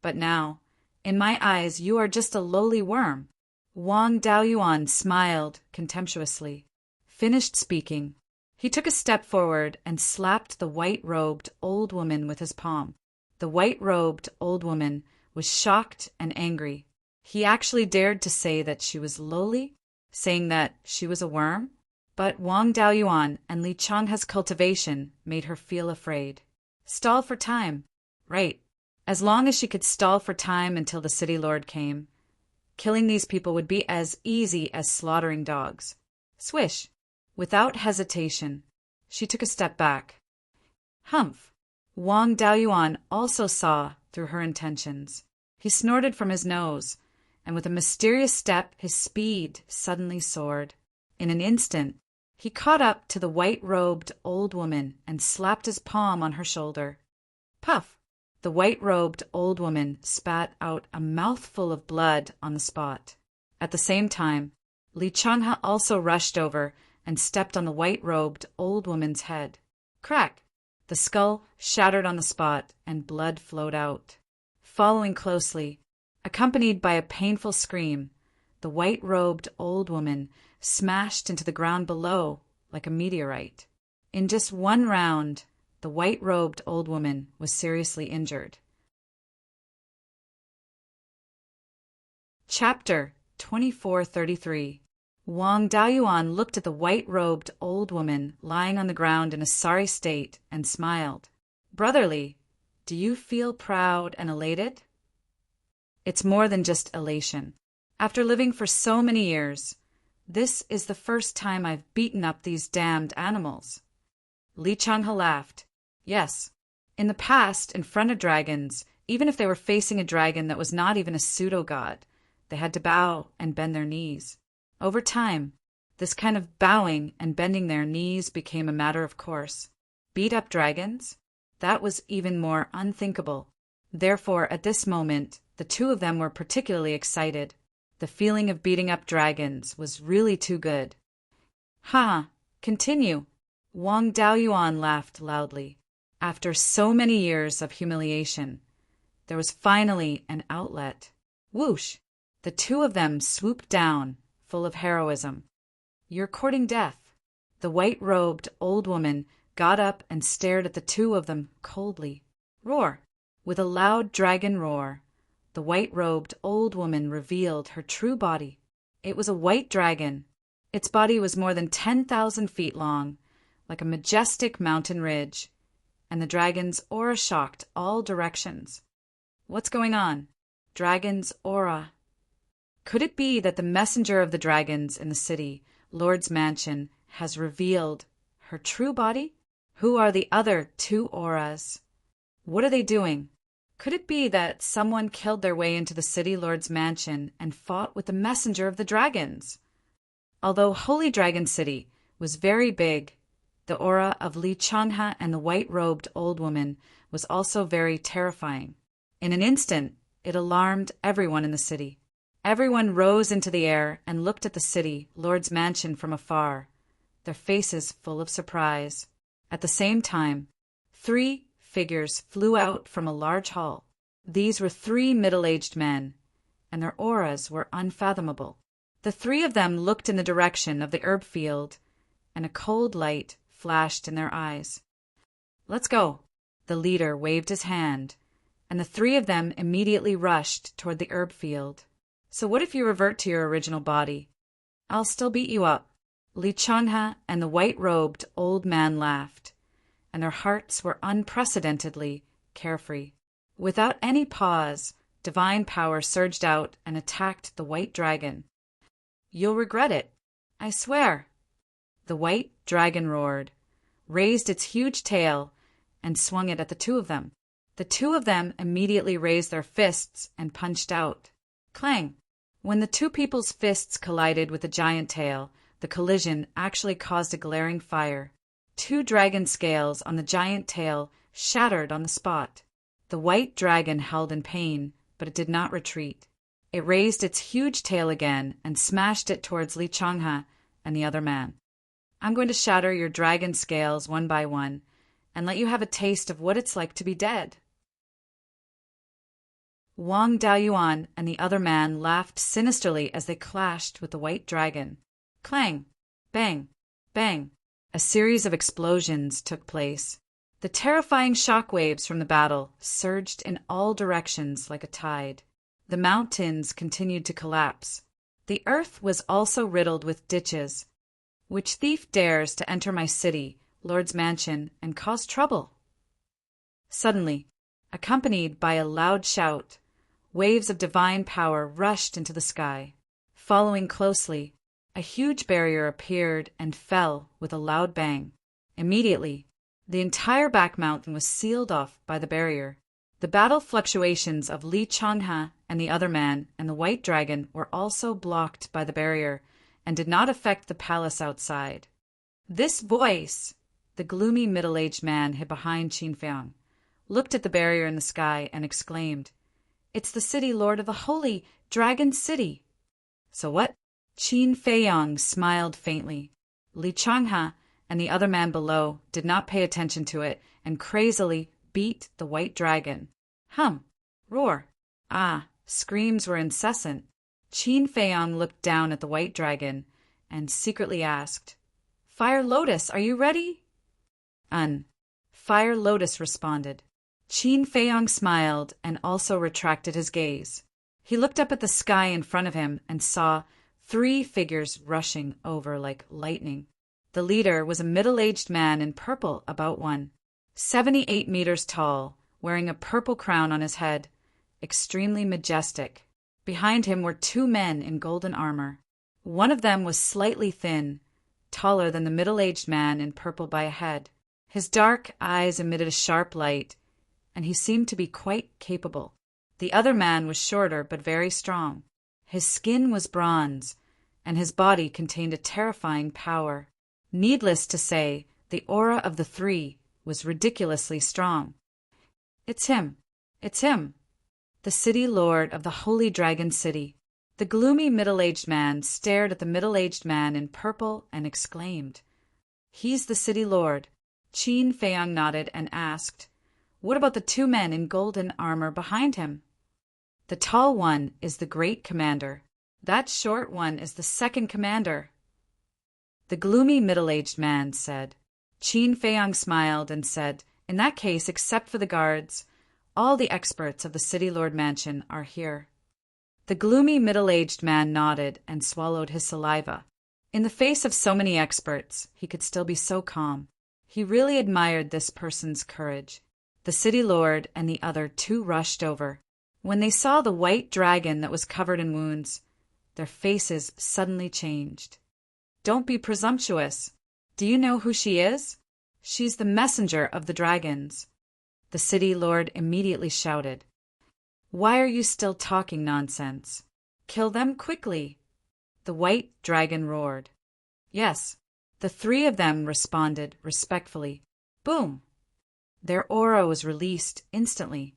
But now, in my eyes, you are just a lowly worm. Wang Daoyuan smiled contemptuously, finished speaking. He took a step forward and slapped the white-robed old woman with his palm. The white-robed old woman was shocked and angry. He actually dared to say that she was lowly, saying that she was a worm? But Wang Daoyuan and Li Changhe's cultivation made her feel afraid. Stall for time. Right. As long as she could stall for time until the city lord came, killing these people would be as easy as slaughtering dogs. Swish. Without hesitation, she took a step back. Humph! Wang Daoyuan also saw through her intentions. He snorted from his nose, and with a mysterious step his speed suddenly soared. In an instant, he caught up to the white-robed old woman and slapped his palm on her shoulder. Puff! The white-robed old woman spat out a mouthful of blood on the spot. At the same time, Li Changhe also rushed over and stepped on the white-robed old woman's head. Crack! The skull shattered on the spot and blood flowed out. Following closely, accompanied by a painful scream, the white-robed old woman smashed into the ground below like a meteorite. In just one round, the white-robed old woman was seriously injured. Chapter 2433. Wang Daoyuan looked at the white-robed old woman lying on the ground in a sorry state and smiled. Brotherly, do you feel proud and elated? It's more than just elation. After living for so many years, this is the first time I've beaten up these damned animals. Li Changhe laughed. Yes, in the past, in front of dragons, even if they were facing a dragon that was not even a pseudo-god, they had to bow and bend their knees. Over time, this kind of bowing and bending their knees became a matter of course. Beat up dragons? That was even more unthinkable. Therefore, at this moment, the two of them were particularly excited. The feeling of beating up dragons was really too good. Ha! Continue! Wang Daoyuan laughed loudly. After so many years of humiliation, there was finally an outlet. Whoosh! The two of them swooped down, full of heroism. You're courting death. The white-robed old woman got up and stared at the two of them coldly. Roar! With a loud dragon roar, the white-robed old woman revealed her true body. It was a white dragon. Its body was more than 10,000 feet long, like a majestic mountain ridge, and the dragon's aura shocked all directions. What's going on? Dragon's aura. Could it be that the messenger of the dragons in the city, Lord's mansion, has revealed her true body? Who are the other two auras? What are they doing? Could it be that someone killed their way into the city Lord's mansion and fought with the messenger of the dragons? Although Holy Dragon City was very big, the aura of Li Changhe and the white-robed old woman was also very terrifying. In an instant, it alarmed everyone in the city. Everyone rose into the air and looked at the city, Lord's mansion, from afar, their faces full of surprise. At the same time, 3 figures flew out from a large hall. These were 3 middle-aged men, and their auras were unfathomable. The 3 of them looked in the direction of the herb field, and a cold light flashed in their eyes. Let's go. The leader waved his hand, and the 3 of them immediately rushed toward the herb field. So what if you revert to your original body? I'll still beat you up. Li Changhe and the white-robed old man laughed, and their hearts were unprecedentedly carefree. Without any pause, divine power surged out and attacked the white dragon. You'll regret it, I swear. The white dragon roared, raised its huge tail, and swung it at the 2 of them. The 2 of them immediately raised their fists and punched out. Clang! When the 2 people's fists collided with the giant tail, the collision actually caused a glaring fire. 2 dragon scales on the giant tail shattered on the spot. The white dragon held in pain, but it did not retreat. It raised its huge tail again and smashed it towards Li Changhe and the other man. I'm going to shatter your dragon scales one by one and let you have a taste of what it's like to be dead. Wang Daoyuan and the other man laughed sinisterly as they clashed with the white dragon. Clang! Bang! Bang! A series of explosions took place. The terrifying shock waves from the battle surged in all directions like a tide. The mountains continued to collapse. The earth was also riddled with ditches. Which thief dares to enter my city, Lord's mansion, and cause trouble? Suddenly, accompanied by a loud shout, waves of divine power rushed into the sky. Following closely, a huge barrier appeared and fell with a loud bang. Immediately, the entire back mountain was sealed off by the barrier. The battle fluctuations of Li Changhe and the other man and the white dragon were also blocked by the barrier and did not affect the palace outside. This voice, the gloomy middle-aged man hid behind Qin Feiyang, looked at the barrier in the sky and exclaimed, "It's the city lord of the holy Dragon City." "So what?" Qin Feiyang smiled faintly. Li Changhe and the other man below did not pay attention to it and crazily beat the white dragon. Hum! Roar! Ah! Screams were incessant. Qin Feiyang looked down at the white dragon and secretly asked, "Fire Lotus, are you ready?" Fire Lotus responded. Qin Feiyang smiled and also retracted his gaze. He looked up at the sky in front of him and saw 3 figures rushing over like lightning. The leader was a middle-aged man in purple, about 1.78 meters tall, wearing a purple crown on his head, extremely majestic. Behind him were 2 men in golden armor. One of them was slightly thin, taller than the middle-aged man in purple by a head. His dark eyes emitted a sharp light, and he seemed to be quite capable. The other man was shorter but very strong. His skin was bronze, and his body contained a terrifying power. Needless to say, the aura of the 3 was ridiculously strong. "It's him! It's him! The city lord of the Holy Dragon City." The gloomy middle-aged man stared at the middle-aged man in purple and exclaimed, "He's the city lord." Qin Feiyang nodded and asked, "What about the 2 men in golden armor behind him?" "The tall one is the great commander. That short one is the second commander," the gloomy middle-aged man said. Qin Feiyang smiled and said, "In that case, except for the guards, all the experts of the City Lord Mansion are here." The gloomy middle-aged man nodded and swallowed his saliva. In the face of so many experts, he could still be so calm. He really admired this person's courage. The City Lord and the other 2 rushed over. When they saw the white dragon that was covered in wounds, their faces suddenly changed. "Don't be presumptuous. Do you know who she is? She's the messenger of the dragons." The city lord immediately shouted, "Why are you still talking nonsense? Kill them quickly." The white dragon roared. "Yes." The 3 of them responded respectfully. Boom! Their aura was released instantly.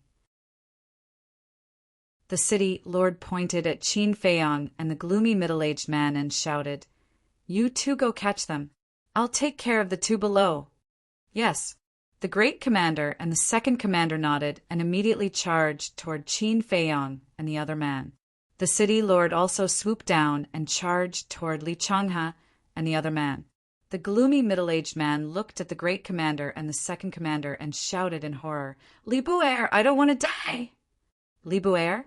The city lord pointed at Qin Feiyang and the gloomy middle-aged man and shouted, "You 2 go catch them. I'll take care of the 2 below." "Yes." The great commander and the second commander nodded and immediately charged toward Qin Feiyang and the other man. The city lord also swooped down and charged toward Li Changhe and the other man. The gloomy middle-aged man looked at the great commander and the second commander and shouted in horror, "Li Buer, I don't want to die!" "Li Buer?"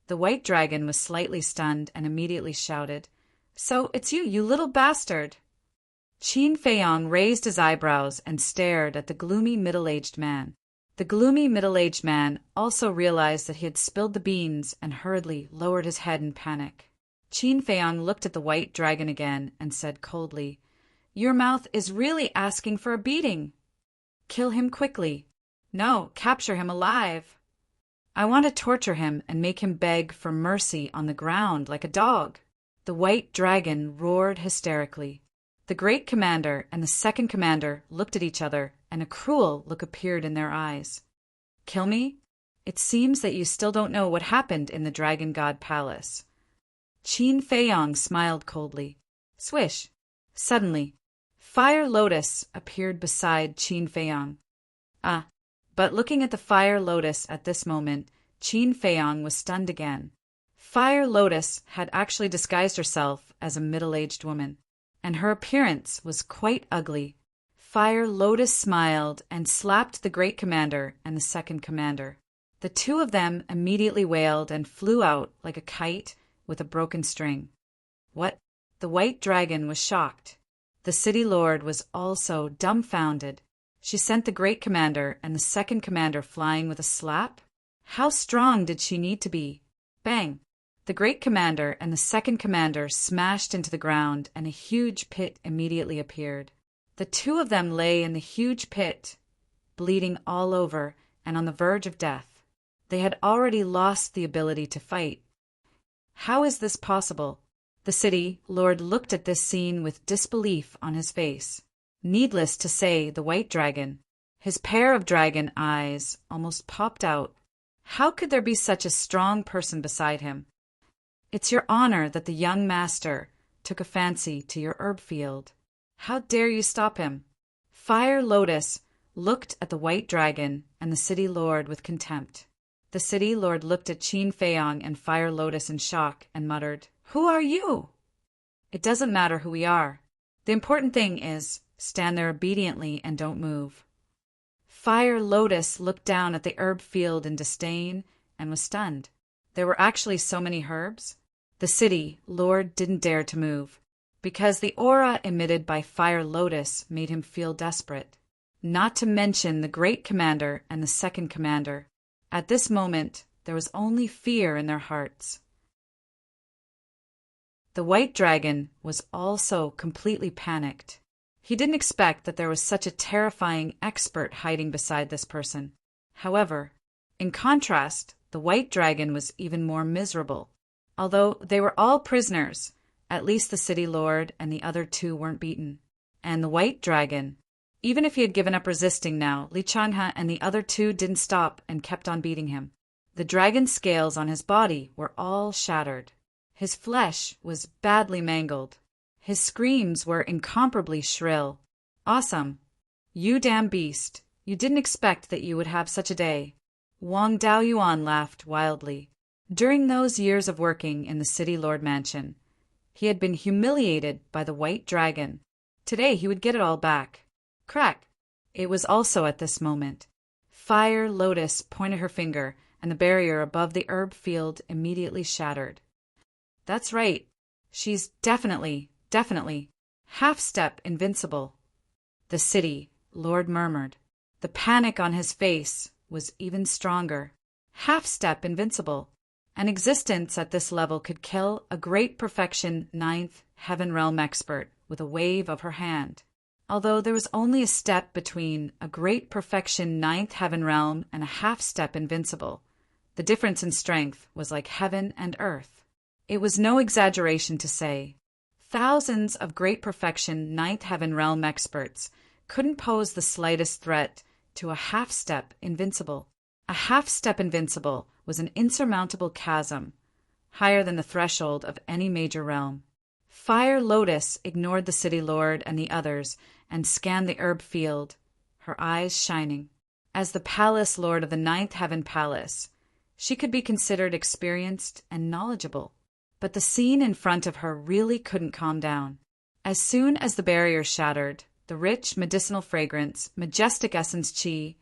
The white dragon was slightly stunned and immediately shouted, "So it's you, you little bastard!" Qin Feiyang raised his eyebrows and stared at the gloomy middle-aged man. The gloomy middle-aged man also realized that he had spilled the beans and hurriedly lowered his head in panic. Qin Feiyang looked at the white dragon again and said coldly, "Your mouth is really asking for a beating. Kill him quickly. No, capture him alive. I want to torture him and make him beg for mercy on the ground like a dog." The white dragon roared hysterically. The great commander and the second commander looked at each other and a cruel look appeared in their eyes. Kill me? It seems that you still don't know what happened in the Dragon God Palace. Qin Feiyong smiled coldly. Swish! Suddenly, Fire Lotus appeared beside Qin Feiyong. But looking at the Fire Lotus at this moment, Qin Feiyong was stunned again. Fire Lotus had actually disguised herself as a middle-aged woman, and her appearance was quite ugly. Fire Lotus smiled and slapped the Great Commander and the Second Commander. The two of them immediately wailed and flew out like a kite with a broken string. What? The White Dragon was shocked. The City Lord was also dumbfounded. She sent the Great Commander and the Second Commander flying with a slap? How strong did she need to be? Bang! The Great Commander and the Second Commander smashed into the ground, and a huge pit immediately appeared. The two of them lay in the huge pit, bleeding all over and on the verge of death. They had already lost the ability to fight. How is this possible? The City Lord looked at this scene with disbelief on his face. Needless to say, the White Dragon, his pair of dragon eyes, almost popped out. How could there be such a strong person beside him? It's your honor that the young master took a fancy to your herb field. How dare you stop him? Fire Lotus looked at the White Dragon and the City Lord with contempt. The City Lord looked at Qin Feiyong and Fire Lotus in shock and muttered, "Who are you?" "It doesn't matter who we are. The important thing is, stand there obediently and don't move." Fire Lotus looked down at the herb field in disdain and was stunned. There were actually so many herbs? The City Lord didn't dare to move, because the aura emitted by Fire Lotus made him feel desperate. Not to mention the Great Commander and the Second Commander. At this moment, there was only fear in their hearts. The White Dragon was also completely panicked. He didn't expect that there was such a terrifying expert hiding beside this person. However, in contrast, the White Dragon was even more miserable. Although they were all prisoners, at least the City Lord and the other two weren't beaten. And the White Dragon, even if he had given up resisting now, Li Changhe and the other two didn't stop and kept on beating him. The dragon scales on his body were all shattered. His flesh was badly mangled. His screams were incomparably shrill. "Awesome! You damn beast! You didn't expect that you would have such a day." Wang Daoyuan laughed wildly. During those years of working in the City Lord Mansion, he had been humiliated by the White Dragon. Today he would get it all back. Crack! It was also at this moment. Fire Lotus pointed her finger, and the barrier above the herb field immediately shattered. "That's right. She's definitely, half-step invincible." The City Lord murmured. The panic on his face was even stronger. Half-step invincible. An existence at this level could kill a great perfection 9th Heaven Realm expert with a wave of her hand. Although there was only a step between a great perfection 9th Heaven Realm and a half-step invincible, the difference in strength was like heaven and earth. It was no exaggeration to say, thousands of great perfection 9th Heaven Realm experts couldn't pose the slightest threat to a half-step invincible. A half-step invincible was an insurmountable chasm, higher than the threshold of any major realm. Fire Lotus ignored the City Lord and the others and scanned the herb field, her eyes shining. As the Palace Lord of the 9th Heaven Palace, she could be considered experienced and knowledgeable. But the scene in front of her really couldn't calm down. As soon as the barrier shattered, the rich medicinal fragrance, majestic essence qi,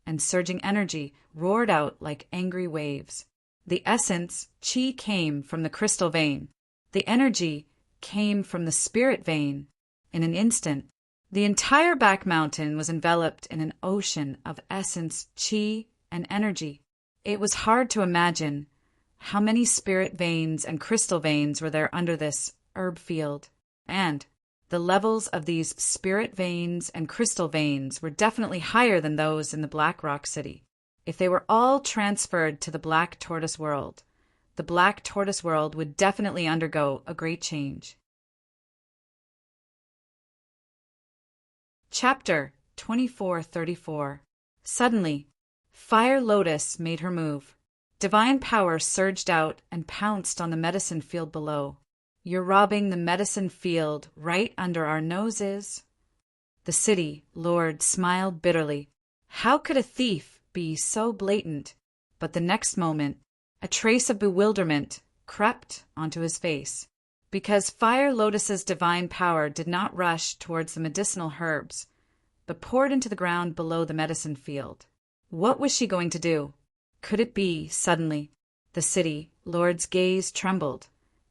and surging energy roared out like angry waves. The essence qi came from the crystal vein. The energy came from the spirit vein. In an instant, the entire back mountain was enveloped in an ocean of essence, qi, and energy. It was hard to imagine how many spirit veins and crystal veins were there under this herb field. And the levels of these spirit veins and crystal veins were definitely higher than those in the Black Rock City. If they were all transferred to the Black Tortoise World, the Black Tortoise World would definitely undergo a great change. Chapter 24:34. Suddenly, Fire Lotus made her move. Divine power surged out and pounced on the medicine field below. You're robbing the medicine field right under our noses. The city lord smiled bitterly. How could a thief be so blatant? But the next moment, a trace of bewilderment crept onto his face. Because Fire Lotus's divine power did not rush towards the medicinal herbs, but poured into the ground below the medicine field. What was she going to do? Could it be, suddenly, the city lord's gaze trembled,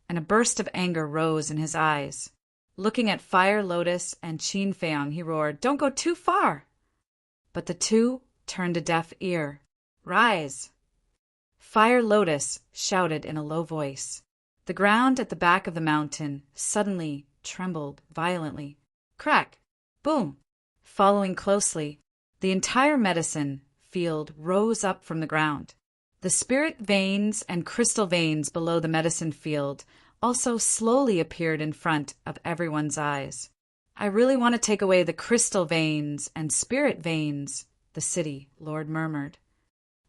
and a burst of anger rose in his eyes. Looking at Fire Lotus and Qin Feiyang, he roared, "Don't go too far!" But the two turned a deaf ear. "Rise!" Fire Lotus shouted in a low voice. The ground at the back of the mountain suddenly trembled violently. Crack! Boom! Following closely, the entire medicine field rose up from the ground. The spirit veins and crystal veins below the medicine field also slowly appeared in front of everyone's eyes. "I really want to take away the crystal veins and spirit veins," the city lord murmured.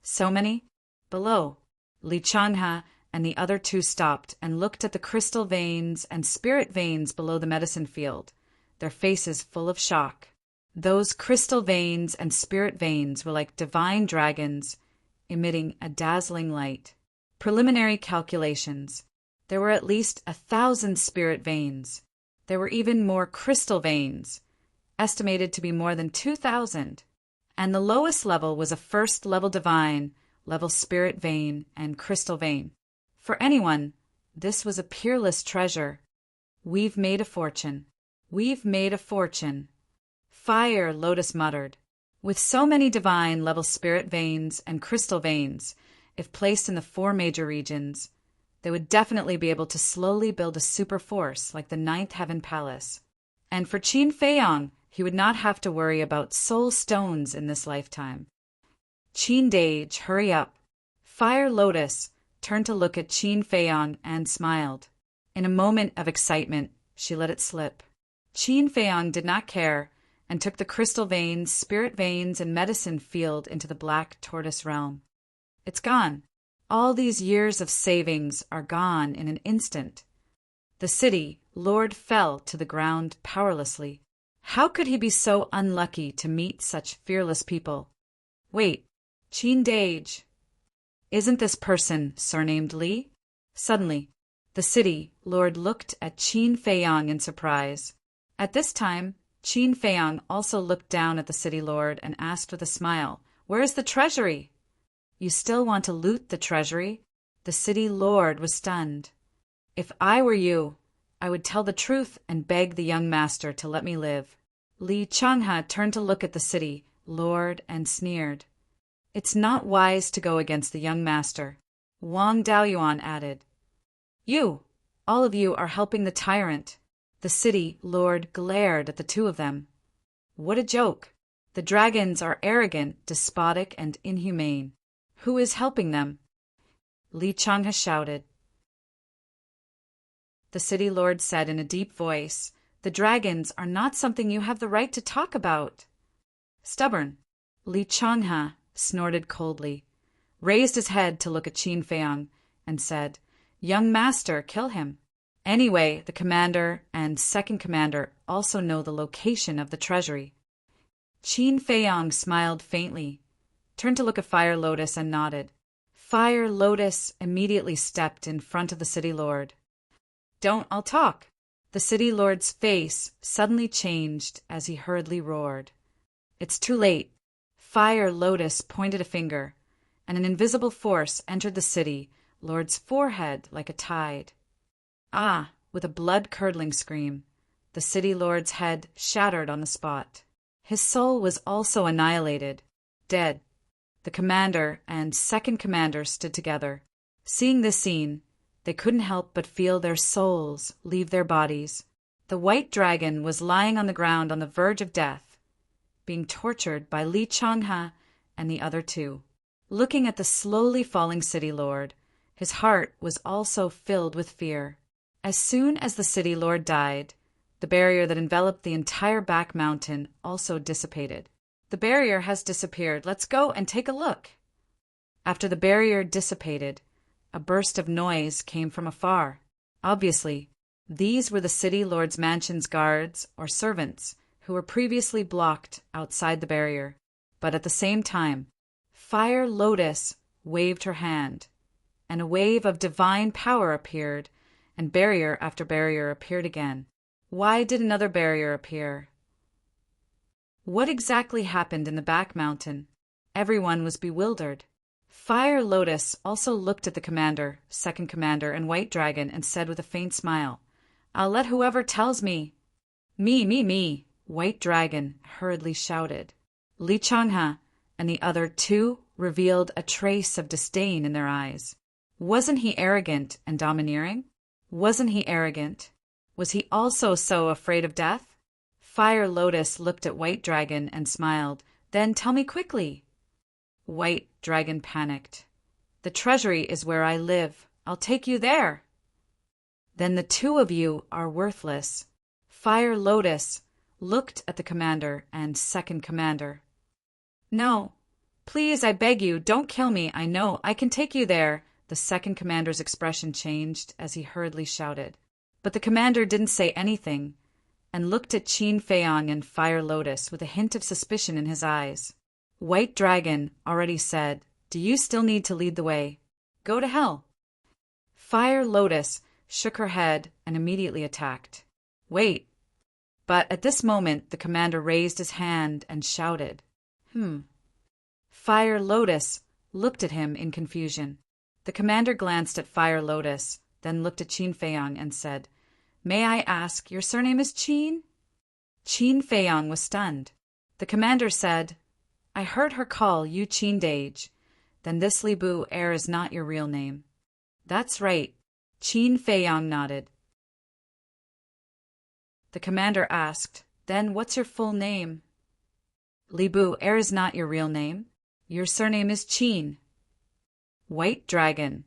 "So many?" Below, Li Changhe and the other two stopped and looked at the crystal veins and spirit veins below the medicine field, their faces full of shock. Those crystal veins and spirit veins were like divine dragons, emitting a dazzling light. Preliminary calculations. There were at least 1,000 spirit veins. There were even more crystal veins, estimated to be more than 2,000. And the lowest level was a first-level divine, level spirit vein, and crystal vein. For anyone, this was a peerless treasure. "We've made a fortune. We've made a fortune." Fire Lotus muttered. With so many divine level spirit veins and crystal veins, if placed in the 4 major regions, they would definitely be able to slowly build a super force like the 9th Heaven Palace. And for Qin Feiyang, he would not have to worry about soul stones in this lifetime. "Qin Dage, hurry up." Fire Lotus turned to look at Qin Feiyang and smiled. In a moment of excitement, she let it slip. Qin Feiyang did not care and took the crystal veins, spirit veins, and medicine field into the black tortoise realm. It's gone. All these years of savings are gone in an instant. The city lord fell to the ground powerlessly. How could he be so unlucky to meet such fearless people? Wait, Qin Dage. Isn't this person surnamed Li? Suddenly, the city lord looked at Qin Feiyang in surprise. At this time, Qin Feiyang also looked down at the city lord and asked with a smile, "Where is the treasury?" "You still want to loot the treasury?" The city lord was stunned. "If I were you, I would tell the truth and beg the young master to let me live." Li Changhe turned to look at the city lord and sneered. "It's not wise to go against the young master," Wang Daoyuan added. "You, all of you are helping the tyrant." The city lord glared at the two of them. What a joke! The dragons are arrogant, despotic, and inhumane. Who is helping them? Li Changhe shouted. The city lord said in a deep voice, "The dragons are not something you have the right to talk about." Stubborn. Li Changhe snorted coldly, raised his head to look at Qin Feiyang, and said, "Young master, kill him. Anyway, the commander and second commander also know the location of the treasury." Qin Feiyang smiled faintly, turned to look at Fire Lotus and nodded. Fire Lotus immediately stepped in front of the city lord. "Don't, I'll talk." The city lord's face suddenly changed as he hurriedly roared. "It's too late." Fire Lotus pointed a finger, and an invisible force entered the city lord's forehead like a tide. Ah! With a blood-curdling scream, the city lord's head shattered on the spot. His soul was also annihilated, dead. The commander and second commander stood together. Seeing this scene, they couldn't help but feel their souls leave their bodies. The white dragon was lying on the ground on the verge of death, being tortured by Li Changhe and the other two. Looking at the slowly falling city lord, his heart was also filled with fear. As soon as the city lord died, The barrier that enveloped the entire back mountain also dissipated. The barrier has disappeared. Let's go and take a look. After the barrier dissipated, a burst of noise came from afar. Obviously, these were the city lord's mansion's guards or servants who were previously blocked outside the barrier. But at the same time, Fire Lotus waved her hand, and a wave of divine power appeared, and barrier after barrier appeared again. Why did another barrier appear? What exactly happened in the back mountain? Everyone was bewildered. Fire Lotus also looked at the commander, second commander, and White Dragon and said with a faint smile, "I'll let whoever tells me." Me, White Dragon hurriedly shouted. Li Changhe and the other two revealed a trace of disdain in their eyes. Wasn't he arrogant and domineering? Wasn't he arrogant? Was he also so afraid of death? Fire Lotus looked at White Dragon and smiled. "Then tell me quickly." White Dragon panicked. "The treasury is where I live. I'll take you there." "Then the two of you are worthless." Fire Lotus looked at the commander and second commander. "No, please, I beg you, don't kill me. I know I can take you there." The second commander's expression changed as he hurriedly shouted. But the commander didn't say anything and looked at Qin Feiyang and Fire Lotus with a hint of suspicion in his eyes. White Dragon already said, "Do you still need to lead the way? Go to hell." Fire Lotus shook her head and immediately attacked. "Wait." But at this moment the commander raised his hand and shouted, Fire Lotus looked at him in confusion. The commander glanced at Fire Lotus, then looked at Qin Feiyang and said, "May I ask, your surname is Qin?" Qin Feiyang was stunned. The commander said, "I heard her call you Qin Dage. Then this Li Bu Air is not your real name." "That's right." Qin Feiyang nodded. The commander asked, "Then what's your full name?" "Li Bu Air is not your real name. Your surname is Qin." White Dragon,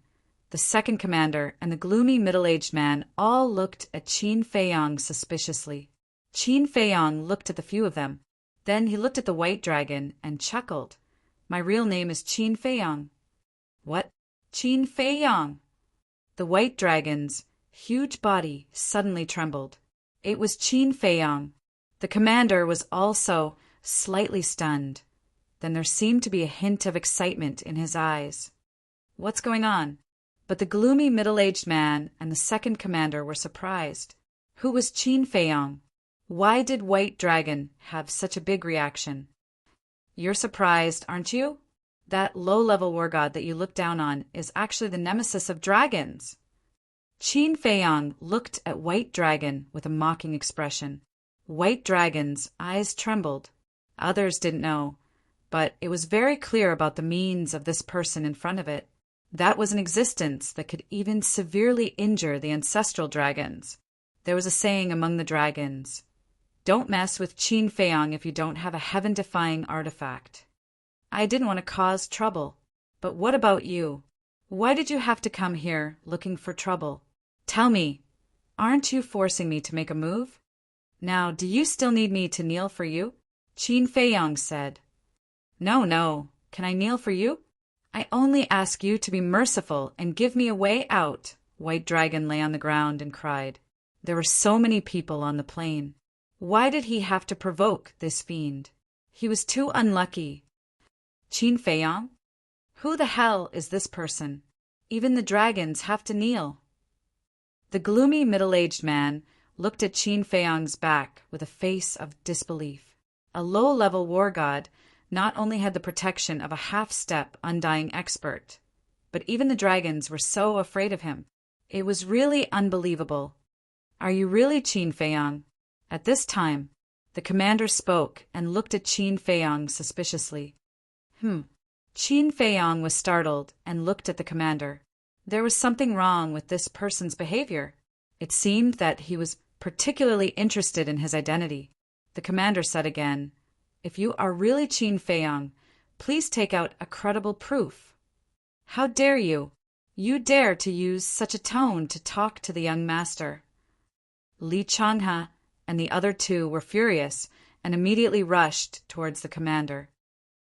the second commander, and the gloomy middle-aged man all looked at Qin Feiyang suspiciously. Qin Feiyang looked at the few of them. Then he looked at the White Dragon and chuckled. "My real name is Qin Feiyang." "What? Qin Feiyang?" The White Dragon's huge body suddenly trembled. It was Qin Feiyang. The commander was also slightly stunned. Then there seemed to be a hint of excitement in his eyes. "What's going on?" But the gloomy middle-aged man and the second commander were surprised. Who was Qin Feiyang? Why did White Dragon have such a big reaction? "You're surprised, aren't you? That low-level war god that you look down on is actually the nemesis of dragons." Qin Feiyang looked at White Dragon with a mocking expression. White Dragon's eyes trembled. Others didn't know, but it was very clear about the means of this person in front of it. That was an existence that could even severely injure the ancestral dragons. There was a saying among the dragons, "Don't mess with Qin Feiyang if you don't have a heaven-defying artifact." I didn't want to cause trouble. But what about you? Why did you have to come here looking for trouble? Tell me, aren't you forcing me to make a move? Now, do you still need me to kneel for you? Qin Feiyang said. No. Can I kneel for you? I only ask you to be merciful and give me a way out. White Dragon lay on the ground and cried. There were so many people on the plain. Why did he have to provoke this fiend? He was too unlucky. Qin Feiyang? Who the hell is this person? Even the dragons have to kneel. The gloomy middle-aged man looked at Qin Feiyang's back with a face of disbelief. A low-level war god not only had the protection of a half-step undying expert, but even the dragons were so afraid of him. It was really unbelievable. Are you really Qin Feiyang? At this time, the commander spoke and looked at Qin Feiyang suspiciously. Qin Feiyang was startled and looked at the commander. There was something wrong with this person's behavior. It seemed that he was particularly interested in his identity. The commander said again, If you are really Qin Feiyang, please take out a credible proof. How dare you? You dare to use such a tone to talk to the young master. Li Changhe and the other two were furious and immediately rushed towards the commander.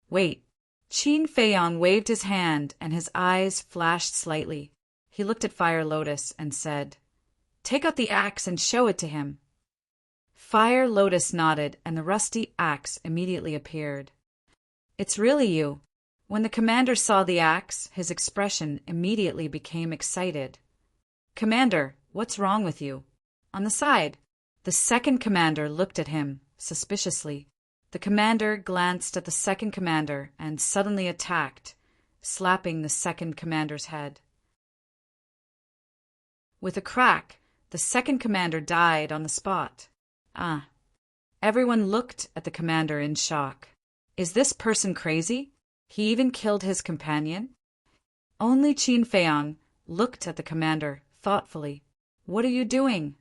Wait. Qin Feiyang waved his hand and his eyes flashed slightly. He looked at Fire Lotus and said, "Take out the axe and show it to him." Fire Lotus nodded and the rusty axe immediately appeared. "It's really you." When the commander saw the axe, his expression immediately became excited. "Commander, what's wrong with you?" "On the side." The second commander looked at him suspiciously. The commander glanced at the second commander and suddenly attacked, slapping the second commander's head. With a crack, the second commander died on the spot. Everyone looked at the commander in shock. Is this person crazy? He even killed his companion? Only Qin Feiyang looked at the commander thoughtfully. "What are you doing?"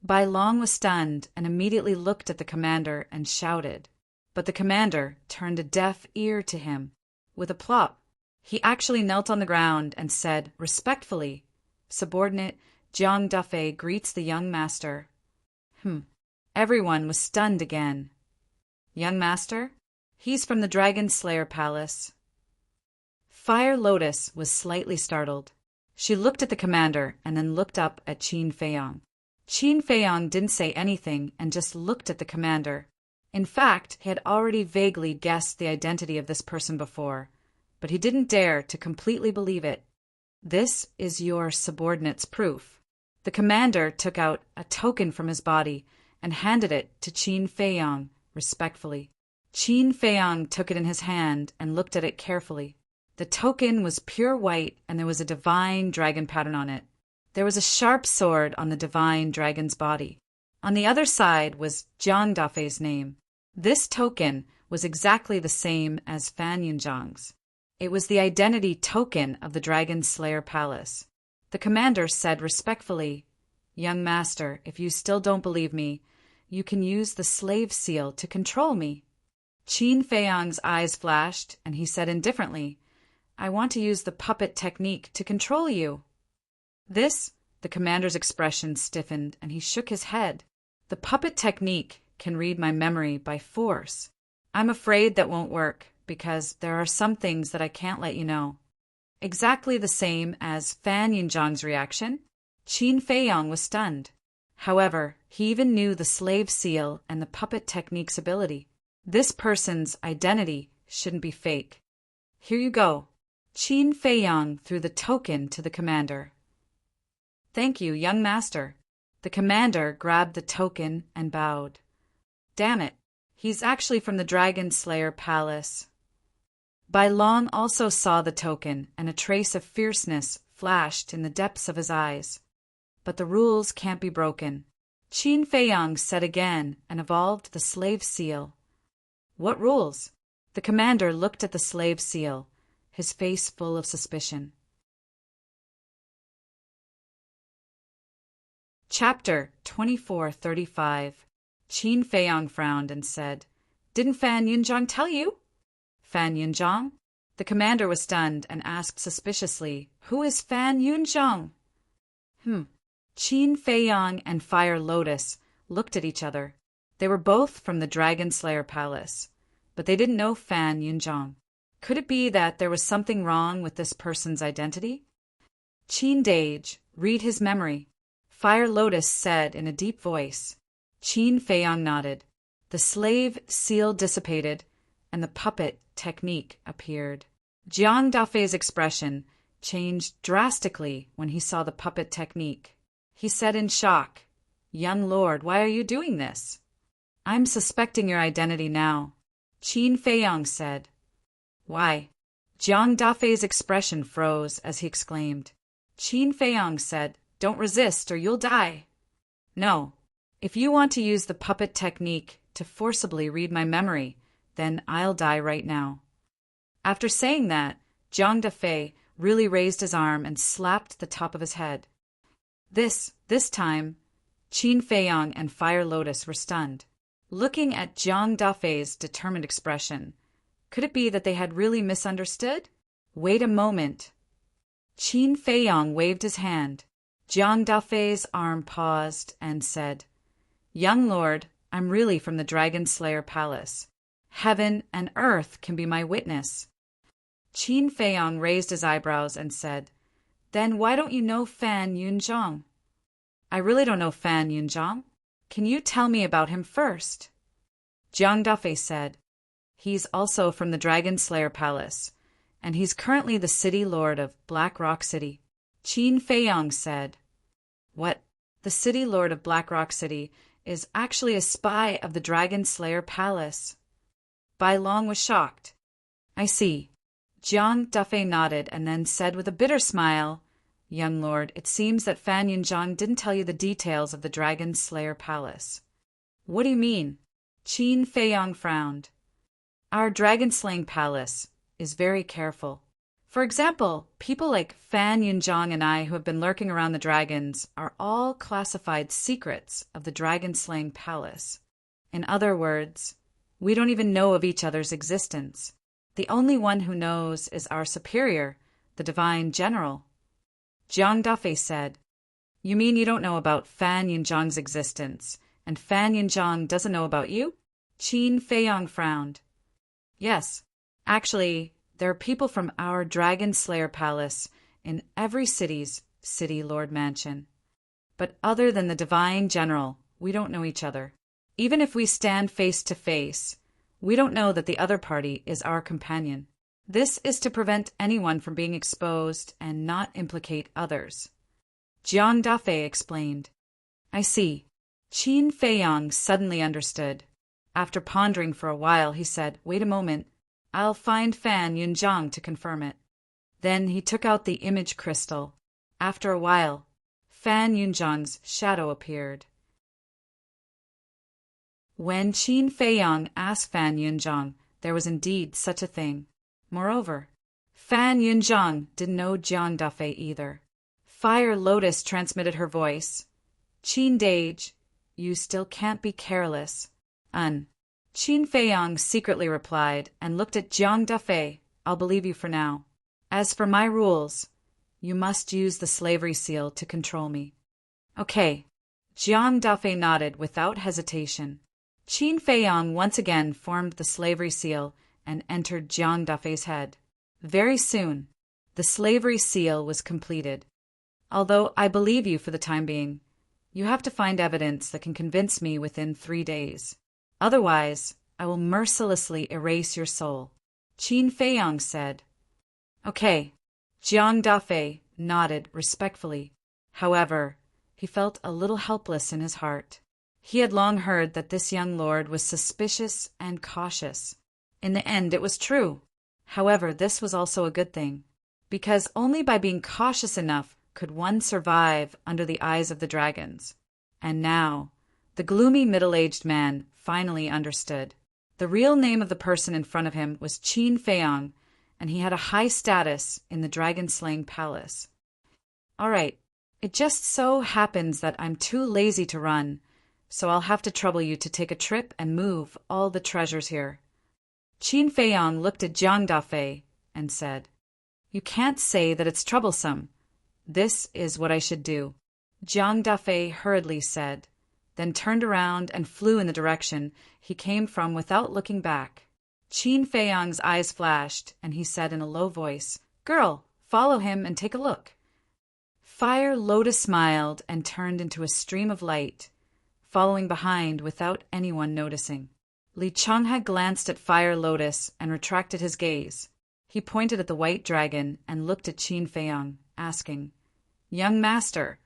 Bai Long was stunned and immediately looked at the commander and shouted. But the commander turned a deaf ear to him. With a plop, he actually knelt on the ground and said respectfully, "Subordinate Jiang Dafei greets the young master." Everyone was stunned again. "Young master? He's from the Dragon Slayer Palace." Fire Lotus was slightly startled. She looked at the commander and then looked up at Qin Feiyang. Qin Feiyang didn't say anything and just looked at the commander. In fact, he had already vaguely guessed the identity of this person before, but he didn't dare to completely believe it. "This is your subordinate's proof." The commander took out a token from his body and handed it to Qin Feiyang respectfully. Qin Feiyang took it in his hand and looked at it carefully. The token was pure white and there was a divine dragon pattern on it. There was a sharp sword on the divine dragon's body. On the other side was Jiang Dafei's name. This token was exactly the same as Fan Yunjiang's. It was the identity token of the Dragon Slayer Palace. The commander said respectfully, "Young master, if you still don't believe me, you can use the slave seal to control me." Qin Feiyang's eyes flashed, and he said indifferently, "I want to use the puppet technique to control you." The commander's expression stiffened, and he shook his head. "The puppet technique can read my memory by force. I'm afraid that won't work, because there are some things that I can't let you know." Exactly the same as Fan Yunjiang's reaction, Qin Feiyang was stunned. However, he even knew the slave seal and the puppet technique's ability. This person's identity shouldn't be fake. "Here you go." Qin Feiyang threw the token to the commander. "Thank you, young master." The commander grabbed the token and bowed. "Damn it, he's actually from the Dragon Slayer Palace." Bai Long also saw the token, and a trace of fierceness flashed in the depths of his eyes. "But the rules can't be broken." Qin Feiyang said again and evolved the slave seal. "What rules?" The commander looked at the slave seal, his face full of suspicion. Chapter 2435. Qin Feiyang frowned and said, "Didn't Fan Yunjiang tell you?" "Fan Yunjiang?" The commander was stunned and asked suspiciously, "Who is Fan Yunjiang?" Qin Feiyang and Fire Lotus looked at each other. They were both from the Dragon Slayer Palace, but they didn't know Fan Yunjiang. Could it be that there was something wrong with this person's identity? "Qin Dage, read his memory," Fire Lotus said in a deep voice. Qin Feiyang nodded. The slave seal dissipated, and the puppet technique appeared. Jiang Dafei's expression changed drastically when he saw the puppet technique. He said in shock, "Young lord, why are you doing this?" "I'm suspecting your identity now," Qin Feiyang said. "Why?" Jiang Dafei's expression froze as he exclaimed. Qin Feiyang said, "Don't resist or you'll die." "No. If you want to use the puppet technique to forcibly read my memory, then I'll die right now." After saying that, Jiang Dafei really raised his arm and slapped the top of his head. This time, Qin Feiyang and Fire Lotus were stunned. Looking at Jiang Dafei's determined expression, could it be that they had really misunderstood? Wait a moment. Qin Feiyang waved his hand. Jiang Dafei's arm paused and said, Young lord, I'm really from the Dragon Slayer Palace. Heaven and earth can be my witness. Qin Feiyong raised his eyebrows and said, Then why don't you know Fan Yunzhong? I really don't know Fan Yunzhong. Can you tell me about him first? Jiang Dafei said, He's also from the Dragon Slayer Palace, and he's currently the city lord of Black Rock City. Qin Feiyong said, What? The city lord of Black Rock City is actually a spy of the Dragon Slayer Palace. Bai Long was shocked. I see. Jiang Dafei nodded and then said with a bitter smile, Young lord, it seems that Fan Yunzhang didn't tell you the details of the Dragon Slayer Palace. What do you mean? Qin Feiyong frowned. Our dragon-slaying palace is very careful. For example, people like Fan Yunzhang and I who have been lurking around the dragons are all classified secrets of the dragon-slaying palace. In other words, we don't even know of each other's existence. The only one who knows is our superior, the divine general. Jiang Dafei said, You mean you don't know about Fan Yunzhang's existence, and Fan Yunzhang doesn't know about you? Qin Feiyong frowned. Yes, actually, there are people from our Dragon Slayer Palace in every city's City Lord Mansion. But other than the Divine General, we don't know each other. Even if we stand face to face, we don't know that the other party is our companion. This is to prevent anyone from being exposed and not implicate others. Jiang Dafei explained. I see. Qin Feiyong suddenly understood. After pondering for a while, he said, Wait a moment. I'll find Fan Yunzhang to confirm it. Then he took out the image crystal. After a while, Fan Yunzhang's shadow appeared. When Qin Feiyong asked Fan Yunzhang, there was indeed such a thing. Moreover, Fan Yunzhang didn't know Jiang Dafei either. Fire Lotus transmitted her voice. Qin Dage, you still can't be careless. Qin Feiyong secretly replied and looked at Jiang Dafei. I'll believe you for now. As for my rules, you must use the slavery seal to control me. Okay. Jiang Dafei nodded without hesitation. Qin Feiyong once again formed the slavery seal and entered Jiang Dafei's head. Very soon, the slavery seal was completed. Although I believe you for the time being, you have to find evidence that can convince me within 3 days. Otherwise, I will mercilessly erase your soul. Qin Feiyong said. Okay. Jiang Dafei nodded respectfully. However, he felt a little helpless in his heart. He had long heard that this young lord was suspicious and cautious. In the end, it was true. However, this was also a good thing, because only by being cautious enough could one survive under the eyes of the dragons. And now, the gloomy middle-aged man finally understood. The real name of the person in front of him was Qin Feiyong, and he had a high status in the dragon-slaying palace. All right, it just so happens that I'm too lazy to run, so I'll have to trouble you to take a trip and move all the treasures here. Qin Feiyong looked at Jiang Dafei and said, You can't say that it's troublesome. This is what I should do. Jiang Dafei hurriedly said, then turned around and flew in the direction he came from without looking back. Qin Feiyong's eyes flashed, and he said in a low voice, Girl, follow him and take a look. Fire Lotus smiled and turned into a stream of light, following behind without anyone noticing. Li Changhe glanced at Fire Lotus and retracted his gaze. He pointed at the white dragon and looked at Qin Feiyong, asking, Young master,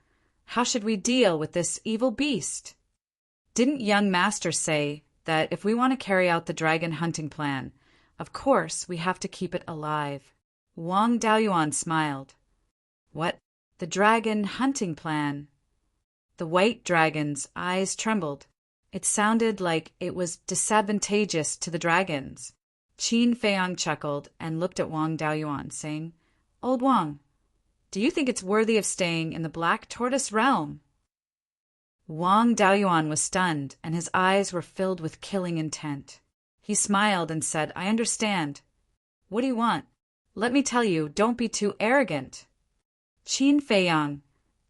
how should we deal with this evil beast? Didn't young master say that if we want to carry out the dragon hunting plan, of course we have to keep it alive? Wang Daoyuan smiled. What? The dragon hunting plan? The white dragon's eyes trembled. It sounded like it was disadvantageous to the dragons. Qin Feiyong chuckled and looked at Wang Daoyuan, saying, Old Wang, do you think it's worthy of staying in the Black Tortoise realm? Wang Daoyuan was stunned, and his eyes were filled with killing intent. He smiled and said, I understand. What do you want? Let me tell you, don't be too arrogant. Qin Feiyong,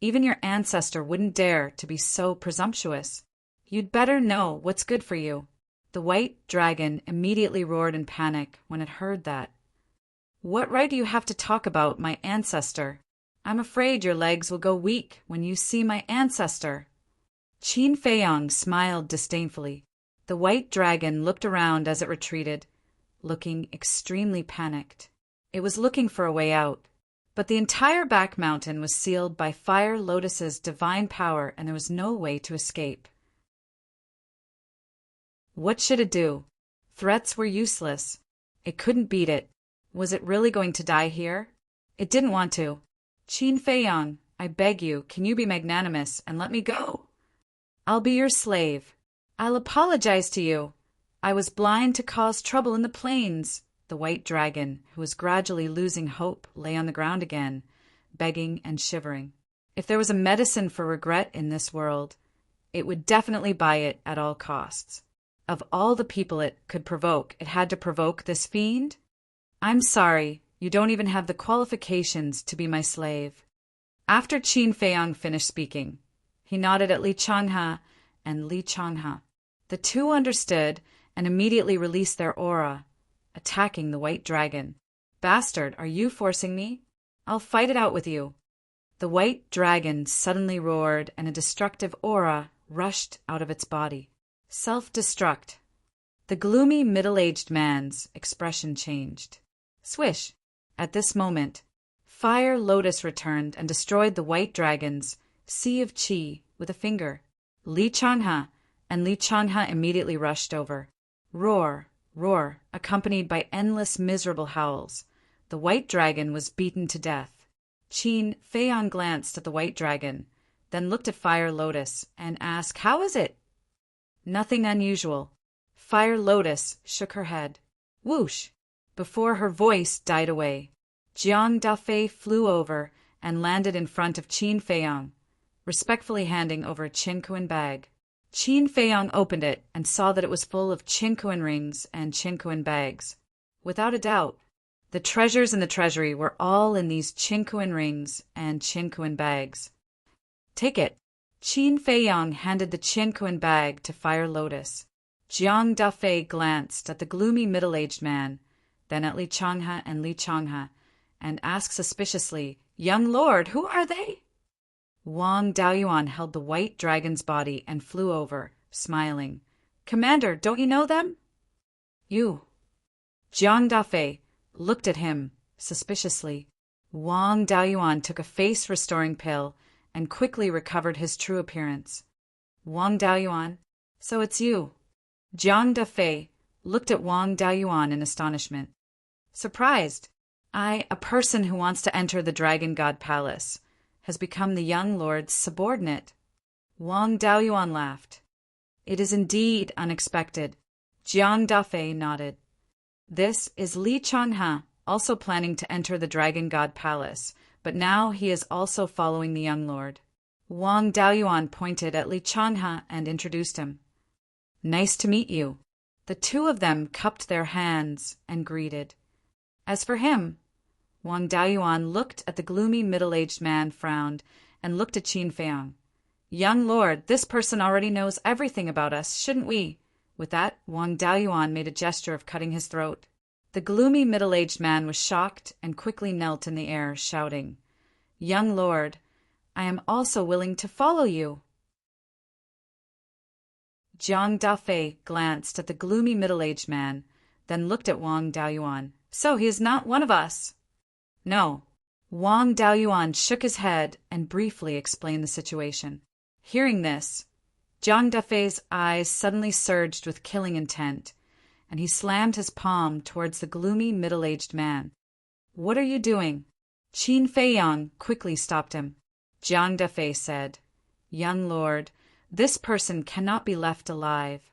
even your ancestor wouldn't dare to be so presumptuous. You'd better know what's good for you. The white dragon immediately roared in panic when it heard that. What right do you have to talk about my ancestor? I'm afraid your legs will go weak when you see my ancestor. Qin Feiyang smiled disdainfully. The white dragon looked around as it retreated, looking extremely panicked. It was looking for a way out, but the entire back mountain was sealed by Fire Lotus's divine power and there was no way to escape. What should it do? Threats were useless. It couldn't beat it. Was it really going to die here? It didn't want to. Qin Feiyang, I beg you, can you be magnanimous and let me go? I'll be your slave. I'll apologize to you. I was blind to cause trouble in the plains. The white dragon, who was gradually losing hope, lay on the ground again, begging and shivering. If there was a medicine for regret in this world, it would definitely buy it at all costs. Of all the people it could provoke, it had to provoke this fiend? I'm sorry, you don't even have the qualifications to be my slave. After Qin Feiyang finished speaking, he nodded at Li Changhe and Li Changhe. The two understood and immediately released their aura, attacking the white dragon. Bastard, are you forcing me? I'll fight it out with you. The white dragon suddenly roared and a destructive aura rushed out of its body. Self-destruct. The gloomy middle-aged man's expression changed. Swish! At this moment, Fire Lotus returned and destroyed the white dragon's sea of qi with a finger. Li Changhe and Li Changhe immediately rushed over. Roar, roar, accompanied by endless miserable howls. The white dragon was beaten to death. Qin Feiyang glanced at the white dragon, then looked at Fire Lotus and asked, "How is it?" "Nothing unusual." Fire Lotus shook her head. Whoosh! Before her voice died away, Jiang Dafei flew over and landed in front of Qin Feiyang, respectfully handing over a Qinquan bag. Qin Feiyang opened it and saw that it was full of Qinquan rings and Qinquan bags. Without a doubt, the treasures in the treasury were all in these Qinquan rings and Qinquan bags. Take it. Qin Feiyang handed the Qinquan bag to Fire Lotus. Jiang Dafei glanced at the gloomy middle-aged man, then at Li Changhe and Li Changhe, and asked suspiciously, "Young lord, who are they?" Wang Daoyuan held the white dragon's body and flew over, smiling. "Commander, don't you know them?" "You." Jiang Dafei looked at him suspiciously. Wang Daoyuan took a face-restoring pill and quickly recovered his true appearance. "Wang Daoyuan, so it's you." Jiang Dafei looked at Wang Daoyuan in astonishment. Surprised, a person who wants to enter the Dragon God Palace, has become the young lord's subordinate. Wang Daoyuan laughed. "It is indeed unexpected." Jiang Dafei nodded. "This is Li Changhe, also planning to enter the Dragon God Palace, but now he is also following the young lord." Wang Daoyuan pointed at Li Changhe and introduced him. "Nice to meet you." The two of them cupped their hands and greeted. As for him, Wang Daoyuan looked at the gloomy middle-aged man, frowned, and looked at Qin Feiyang. "Young lord, this person already knows everything about us, shouldn't we?" With that, Wang Daoyuan made a gesture of cutting his throat. The gloomy middle-aged man was shocked and quickly knelt in the air, shouting, "Young lord, I am also willing to follow you." Jiang Dafei glanced at the gloomy middle-aged man, then looked at Wang Daoyuan. "So he is not one of us?" "No." Wang Daoyuan shook his head and briefly explained the situation. Hearing this, Jiang Dafei's eyes suddenly surged with killing intent, and he slammed his palm towards the gloomy middle-aged man. "What are you doing?" Qin Feiyang quickly stopped him. Jiang Dafei said, "Young lord, this person cannot be left alive."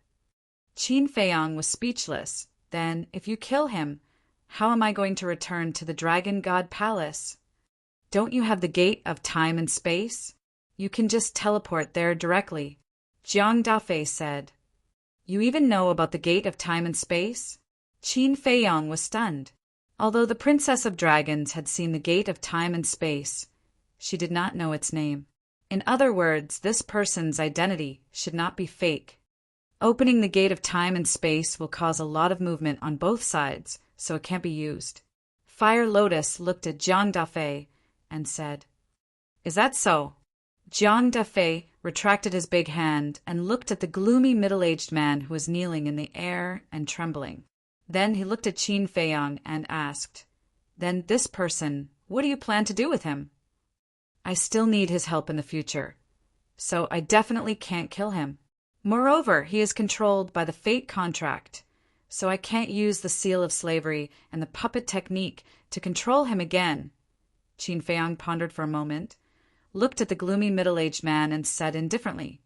Qin Feiyang was speechless. "Then, if you kill him, how am I going to return to the Dragon God Palace?" "Don't you have the gate of time and space? You can just teleport there directly," Jiang Dafei said. "You even know about the gate of time and space?" Qin Feiyang was stunned. Although the Princess of Dragons had seen the gate of time and space, she did not know its name. In other words, this person's identity should not be fake. Opening the gate of time and space will cause a lot of movement on both sides, so it can't be used. Fire Lotus looked at Jiang Dafei and said, "Is that so?" Jiang Dafei retracted his big hand and looked at the gloomy middle-aged man who was kneeling in the air and trembling. Then he looked at Qin Feiyang and asked, "Then this person, what do you plan to do with him?" "I still need his help in the future, so I definitely can't kill him. Moreover, he is controlled by the fate contract, so I can't use the seal of slavery and the puppet technique to control him again." Qin Feiyang pondered for a moment, looked at the gloomy middle-aged man and said indifferently,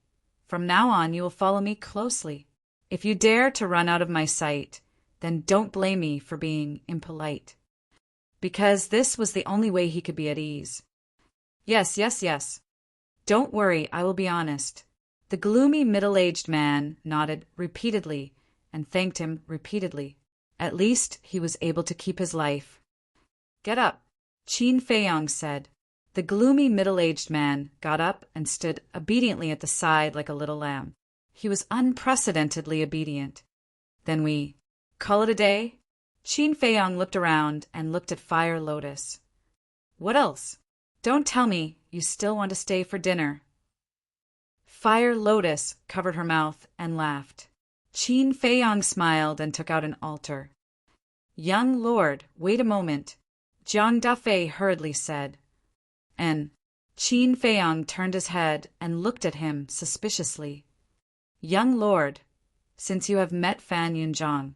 "From now on you will follow me closely. If you dare to run out of my sight, then don't blame me for being impolite." Because this was the only way he could be at ease. Yes. Don't worry, I will be honest." The gloomy middle-aged man nodded repeatedly and thanked him repeatedly. At least he was able to keep his life. "Get up," Qin Feiyang said. The gloomy middle-aged man got up and stood obediently at the side like a little lamb. He was unprecedentedly obedient. "Then we call it a day?" Qin Feiyang looked around and looked at Fire Lotus. "What else? Don't tell me you still want to stay for dinner." Fire Lotus covered her mouth and laughed. Qin Feiyang smiled and took out an altar. "Young lord, wait a moment," Jiang Dafei hurriedly said. And Qin Feiyang turned his head and looked at him suspiciously. "Young lord, since you have met Fan Yunzhang,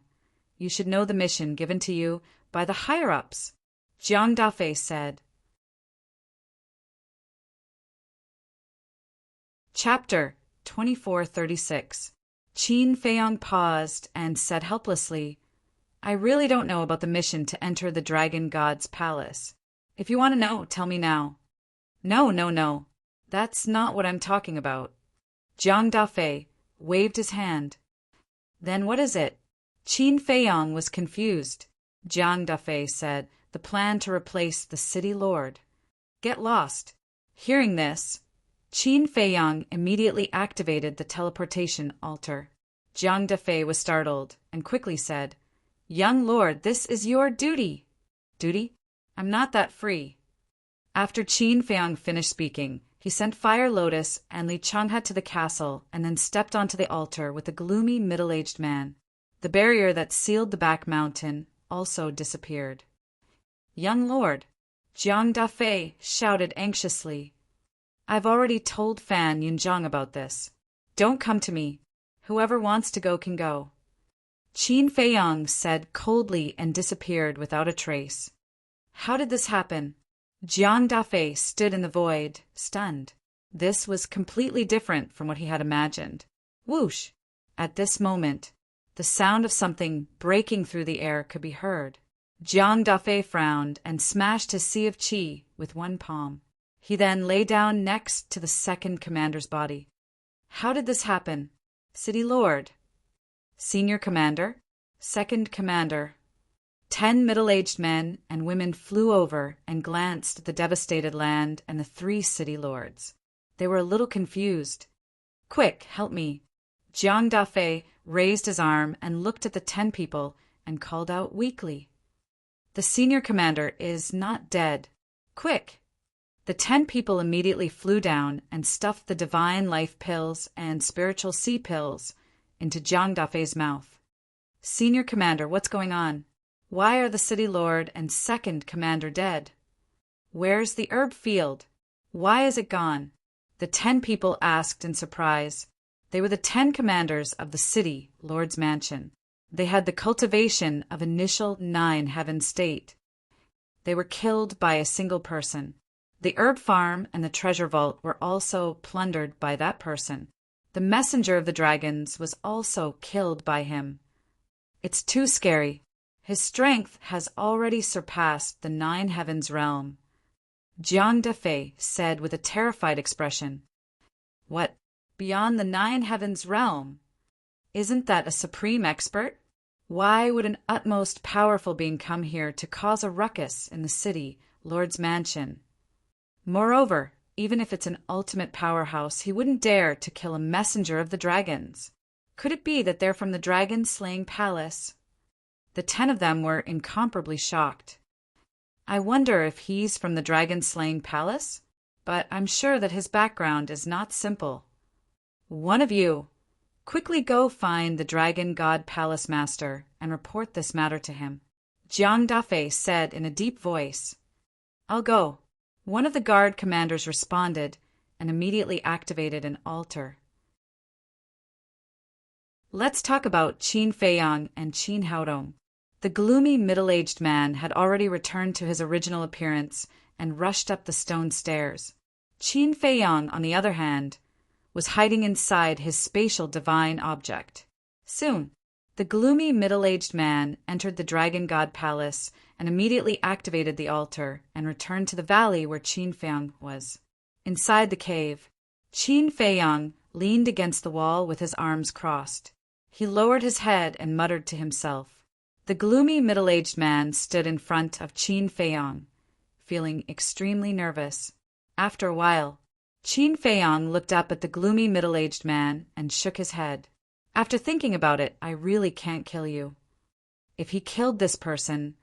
you should know the mission given to you by the higher-ups," Jiang Dafei said. Chapter 2436. Qin Feiyang paused and said helplessly, "I really don't know about the mission to enter the Dragon God's palace. If you want to know, tell me now." No. That's not what I'm talking about." Jiang Dafei waved his hand. "Then what is it?" Qin Feiyang was confused. Jiang Dafei said, "The plan to replace the city lord." "Get lost." Hearing this, Qin Feiyang immediately activated the teleportation altar. Jiang Dafei was startled and quickly said, "Young lord, this is your duty." "Duty? I'm not that free." After Qin Feiyang finished speaking, he sent Fire Lotus and Li Changhe to the castle and then stepped onto the altar with the gloomy middle-aged man. The barrier that sealed the back mountain also disappeared. "Young lord," Jiang Dafei shouted anxiously, "I've already told Fan Yunzhang about this. Don't come to me. Whoever wants to go can go." Qin Feiyang said coldly and disappeared without a trace. How did this happen? Jiang Dafei stood in the void, stunned. This was completely different from what he had imagined. Whoosh! At this moment, the sound of something breaking through the air could be heard. Jiang Dafei frowned and smashed his sea of qi with one palm. He then lay down next to the second commander's body. How did this happen? City Lord. Senior Commander. Second Commander. 10 middle-aged men and women flew over and glanced at the devastated land and the 3 city lords. They were a little confused. "Quick, help me." Jiang Dafei raised his arm and looked at the 10 people and called out weakly, "The senior commander is not dead. Quick!" The 10 people immediately flew down and stuffed the divine life pills and spiritual sea pills into Jiang Dafei's mouth. "Senior commander, what's going on? Why are the city lord and second commander dead? Where's the herb field? Why is it gone?" The 10 people asked in surprise. They were the 10 commanders of the city lord's mansion. They had the cultivation of initial 9 heaven state. They were killed by a single person. The herb farm and the treasure vault were also plundered by that person. The messenger of the dragons was also killed by him. It's too scary. His strength has already surpassed the 9 heavens realm. Jiang Dafei said with a terrified expression. What? Beyond the 9 heavens realm? Isn't that a supreme expert? Why would an utmost powerful being come here to cause a ruckus in the city, Lord's mansion? Moreover, Even if it's an ultimate powerhouse, he wouldn't dare to kill a messenger of the dragons. Could it be that they're from the dragon-slaying palace? The 10 of them were incomparably shocked. I wonder if he's from the dragon-slaying palace? But I'm sure that his background is not simple. One of you, quickly go find the dragon god palace master and report this matter to him, Jiang Dafei said in a deep voice. I'll go. One of the guard commanders responded and immediately activated an altar. Let's talk about Qin Feiyang and Qin Haodong. The gloomy middle-aged man had already returned to his original appearance and rushed up the stone stairs. Qin Feiyang, on the other hand, was hiding inside his spatial divine object. Soon, the gloomy middle-aged man entered the dragon god palace and immediately activated the altar and returned to the valley where Qin Feiyang was. Inside the cave, Qin Feiyang leaned against the wall with his arms crossed. He lowered his head and muttered to himself. The gloomy middle-aged man stood in front of Qin Feiyang, feeling extremely nervous. After a while, Qin Feiyang looked up at the gloomy middle-aged man and shook his head. After thinking about it, I really can't kill you. If he killed this person,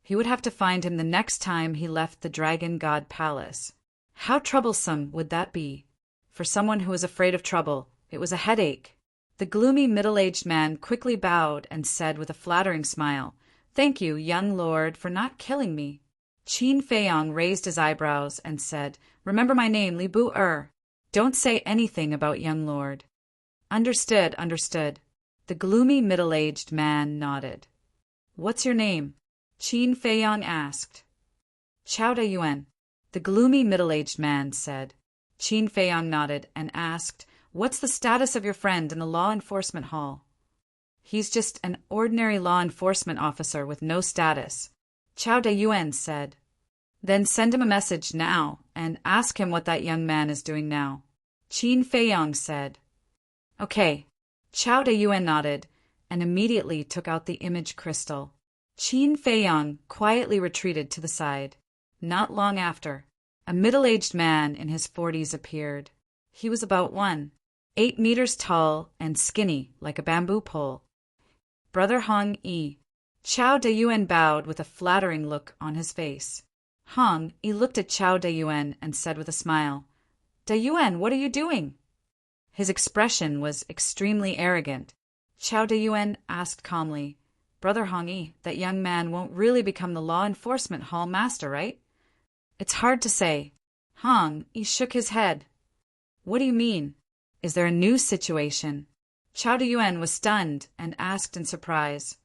he would have to find him the next time he left the Dragon God Palace. How troublesome would that be? For someone who was afraid of trouble, it was a headache. The gloomy middle-aged man quickly bowed and said with a flattering smile, "Thank you, young lord, for not killing me." Qin Feiyang raised his eyebrows and said, "Remember my name, Li Bu-er. Don't say anything about young lord." Understood, understood. The gloomy middle-aged man nodded. What's your name? Qin Feiyang asked. Chao De Yuan, the gloomy middle-aged man said. Qin Feiyang nodded and asked, "What's the status of your friend in the law enforcement hall?" "He's just an ordinary law enforcement officer with no status," Chao De Yuan said. "Then send him a message now and ask him what that young man is doing now," Qin Feiyang said. "Okay." Chao De Yuan nodded and immediately took out the image crystal. Qin Feiyang quietly retreated to the side. Not long after, a middle-aged man in his 40s appeared. He was about 8 meters tall and skinny like a bamboo pole. Brother Hong Yi. Chao De Yuan bowed with a flattering look on his face. Hong Yi looked at Chao De Yuan and said with a smile, "De Yuan, what are you doing?" His expression was extremely arrogant. Chao De Yuan asked calmly, "Brother Hong Yi, that young man won't really become the law enforcement hall master, right?" "It's hard to say." Hong Yi shook his head. "What do you mean? Is there a new situation?" Chao De Yuan was stunned and asked in surprise.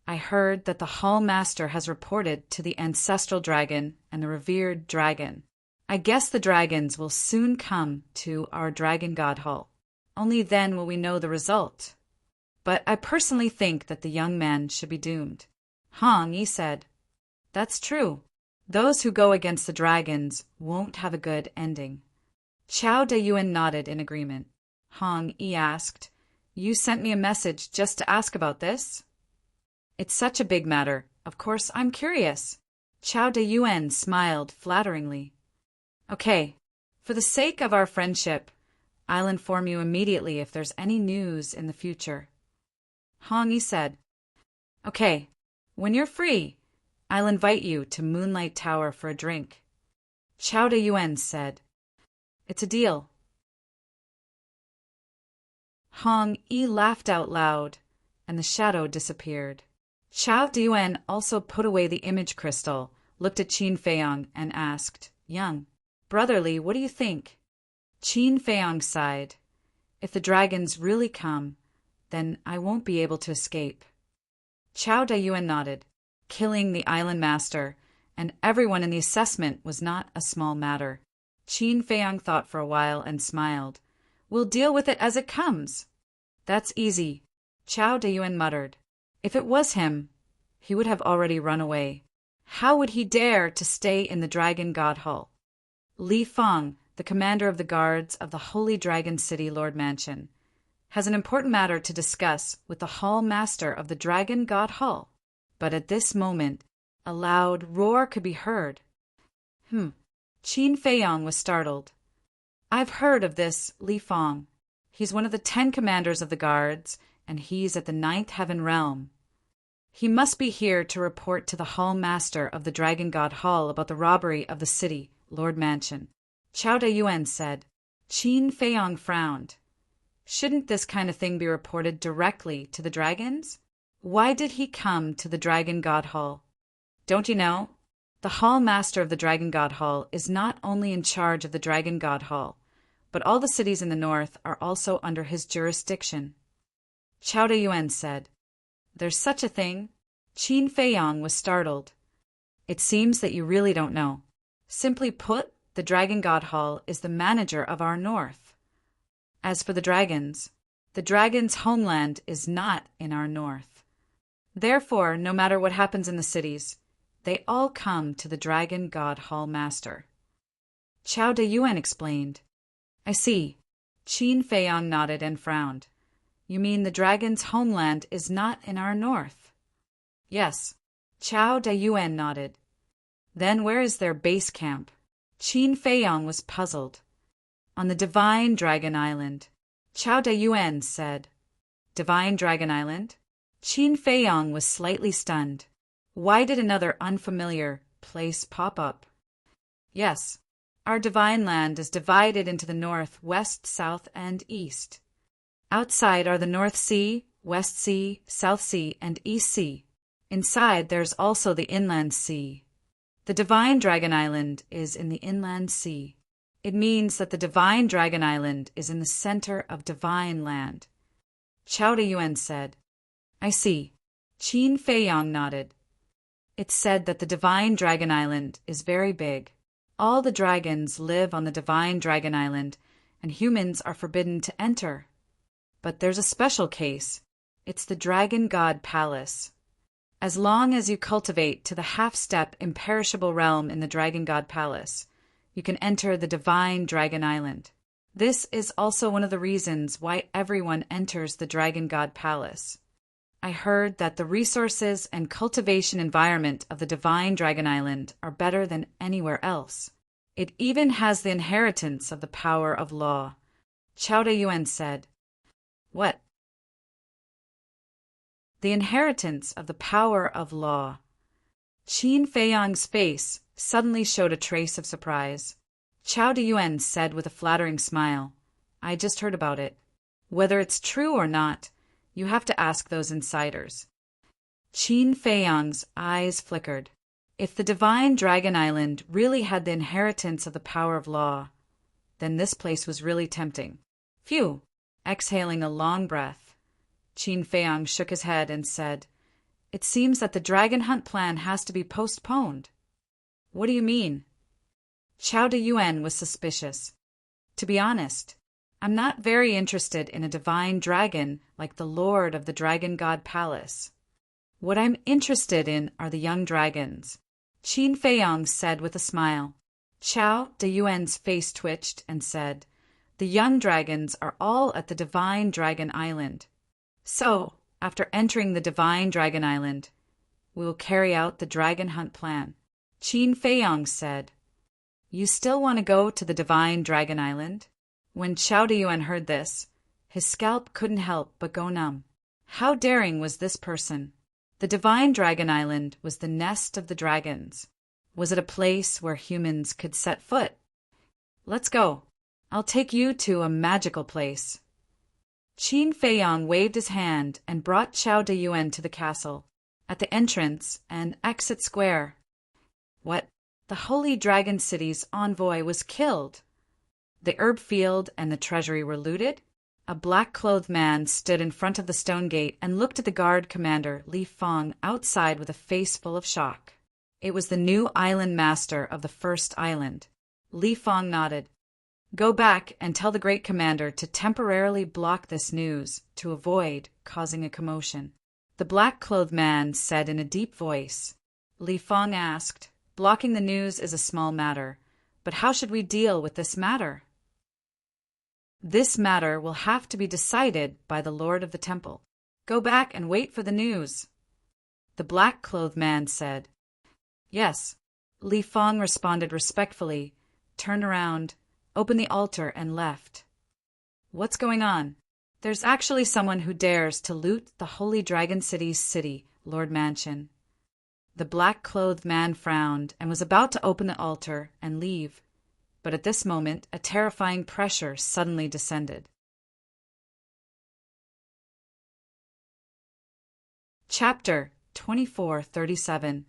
"I heard that the hall master has reported to the ancestral dragon and the revered dragon. I guess the dragons will soon come to our dragon god hall. Only then will we know the result. But I personally think that the young man should be doomed." Hong Yi said, "That's true. Those who go against the dragons won't have a good ending." Chao De Yuan nodded in agreement. Hong Yi asked, "You sent me a message just to ask about this?" "It's such a big matter. Of course, I'm curious." Chao De Yuan smiled flatteringly. "Okay, for the sake of our friendship, I'll inform you immediately if there's any news in the future." Hong Yi said, "Okay, when you're free, I'll invite you to Moonlight Tower for a drink." Chao De Yuan said, "It's a deal." Hong Yi laughed out loud, and the shadow disappeared. Chao De Yuan also put away the image crystal, looked at Qin Feiyang, and asked, "Young brotherly, what do you think?" Qin Feiyang sighed. "If the dragons really come, then I won't be able to escape." Chao De Yuan nodded. Killing the island master and everyone in the assessment was not a small matter. Qin Feiyang thought for a while and smiled. "We'll deal with it as it comes." "That's easy," Chao De Yuan muttered. If it was him, he would have already run away. How would he dare to stay in the Dragon God Hall? Li Feng, the commander of the guards of the Holy Dragon City Lord Mansion, has an important matter to discuss with the Hall Master of the Dragon God Hall. But at this moment, a loud roar could be heard. Qin Feiyang was startled. I've heard of this Li Fong. He's one of the 10 commanders of the guards, and he's at the 9th heaven realm. He must be here to report to the Hall Master of the Dragon God Hall about the robbery of the city, Lord Mansion. Chao Dayuan said. Qin Feiyong frowned. Shouldn't this kind of thing be reported directly to the dragons? Why did he come to the Dragon God Hall? Don't you know? The Hall Master of the Dragon God Hall is not only in charge of the Dragon God Hall, but all the cities in the north are also under his jurisdiction. Chao Dayuan said. There's such a thing? Qin Feiyong was startled. It seems that you really don't know. Simply put, the Dragon God Hall is the manager of our north. As for the dragons homeland is not in our north. Therefore, no matter what happens in the cities, they all come to the Dragon God Hall Master. Chao Dayuan explained. I see. Qin Feiyong nodded and frowned. You mean the dragon's homeland is not in our north? Yes. Chao Dayuan nodded. Then where is their base camp? Qin Feiyong was puzzled. On the Divine Dragon Island. Chao Dayuan said. Divine Dragon Island? Qin Feiyong was slightly stunned. Why did another unfamiliar place pop up? Yes. Our divine land is divided into the north, west, south, and east. Outside are the North Sea, West Sea, South Sea, and East Sea. Inside there's also the Inland Sea. The Divine Dragon Island is in the Inland Sea. It means that the Divine Dragon Island is in the center of Divine Land. Chao Dayuan said. I see. Qin Feiyong nodded. It's said that the Divine Dragon Island is very big. All the dragons live on the Divine Dragon Island, and humans are forbidden to enter. But there's a special case. It's the Dragon God Palace. As long as you cultivate to the half-step imperishable realm in the Dragon God Palace, you can enter the Divine Dragon Island. This is also one of the reasons why everyone enters the Dragon God Palace. I heard that the resources and cultivation environment of the Divine Dragon Island are better than anywhere else. It even has the inheritance of the power of law. Chao Dayuan said. What? The inheritance of the power of law. Qin Feiyong's face suddenly showed a trace of surprise. Chao Dayuan said with a flattering smile, I just heard about it. Whether it's true or not, you have to ask those insiders. Qin Feiyong's eyes flickered. If the Divine Dragon Island really had the inheritance of the power of law, then this place was really tempting. Phew! Exhaling a long breath, Qin Feiyong shook his head and said, It seems that the dragon hunt plan has to be postponed. What do you mean? Chao Dayuan was suspicious. To be honest, I'm not very interested in a divine dragon like the Lord of the Dragon God Palace. What I'm interested in are the young dragons, Qin Feiyong said with a smile. Chao Dayuan's face twitched and said, The young dragons are all at the Divine Dragon Island. So, after entering the Divine Dragon Island, we will carry out the dragon hunt plan. Qin Feiyong said, You still want to go to the Divine Dragon Island? When Chao Dayuan heard this, his scalp couldn't help but go numb. How daring was this person? The Divine Dragon Island was the nest of the dragons. Was it a place where humans could set foot? Let's go. I'll take you to a magical place. Qin Feiyong waved his hand and brought Chao Dayuan to the castle. At the entrance, an exit square. What? The Holy Dragon City's envoy was killed. The herb field and the treasury were looted. A black-clothed man stood in front of the stone gate and looked at the guard commander, Li Fong, outside with a face full of shock. It was the new island master of the first island. Li Fong nodded. Go back and tell the great commander to temporarily block this news to avoid causing a commotion. The black-clothed man said in a deep voice. Li Fong asked, Blocking the news is a small matter, but how should we deal with this matter? This matter will have to be decided by the Lord of the Temple. Go back and wait for the news. The black-clothed man said. Yes. Li Fong responded respectfully, turned around, opened the altar and left. What's going on? There's actually someone who dares to loot the Holy Dragon City's city, Lord Mansion. The black-clothed man frowned and was about to open the altar and leave, but at this moment a terrifying pressure suddenly descended. Chapter 24:37.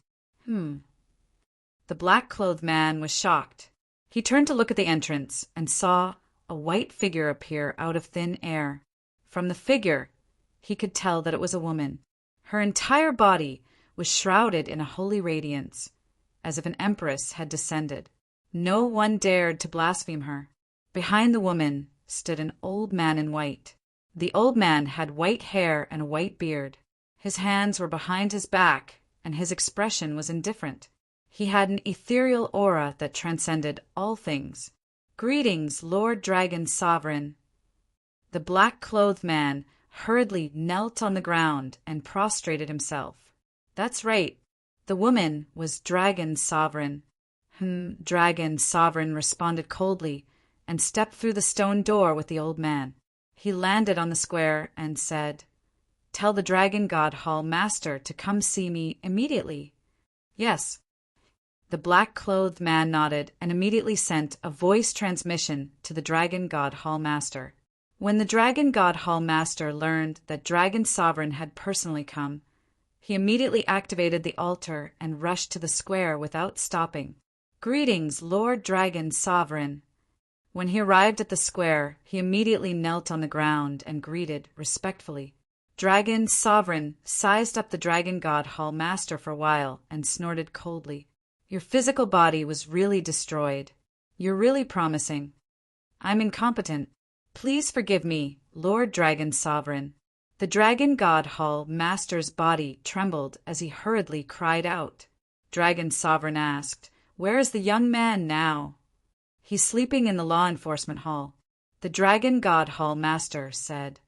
The black-clothed man was shocked. He turned to look at the entrance and saw a white figure appear out of thin air. From the figure, he could tell that it was a woman. Her entire body was shrouded in a holy radiance, as if an empress had descended. No one dared to blaspheme her. Behind the woman stood an old man in white. The old man had white hair and a white beard. His hands were behind his back, and his expression was indifferent. He had an ethereal aura that transcended all things. "Greetings, Lord Dragon Sovereign." The black-clothed man hurriedly knelt on the ground and prostrated himself. That's right. The woman was Dragon Sovereign. Dragon Sovereign responded coldly and stepped through the stone door with the old man. He landed on the square and said, "Tell the Dragon God Hall Master to come see me immediately." "Yes." The black-clothed man nodded and immediately sent a voice transmission to the Dragon God Hall Master. When the Dragon God Hall Master learned that Dragon Sovereign had personally come, he immediately activated the altar and rushed to the square without stopping. "Greetings, Lord Dragon Sovereign." When he arrived at the square, he immediately knelt on the ground and greeted respectfully. Dragon Sovereign sized up the Dragon God Hall Master for a while and snorted coldly. "Your physical body was really destroyed. You're really promising. I'm incompetent. Please forgive me, Lord Dragon Sovereign." The Dragon God Hall Master's body trembled as he hurriedly cried out. Dragon Sovereign asked, "Where is the young man now?" "He's sleeping in the law enforcement hall." The Dragon God Hall Master said.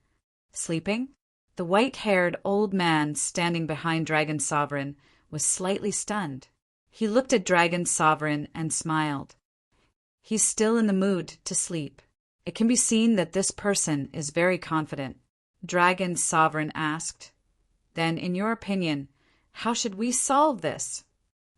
"Sleeping?" The white-haired old man standing behind Dragon Sovereign was slightly stunned. He looked at Dragon Sovereign and smiled. "He's still in the mood to sleep. It can be seen that this person is very confident." Dragon Sovereign asked, "Then, in your opinion, how should we solve this?"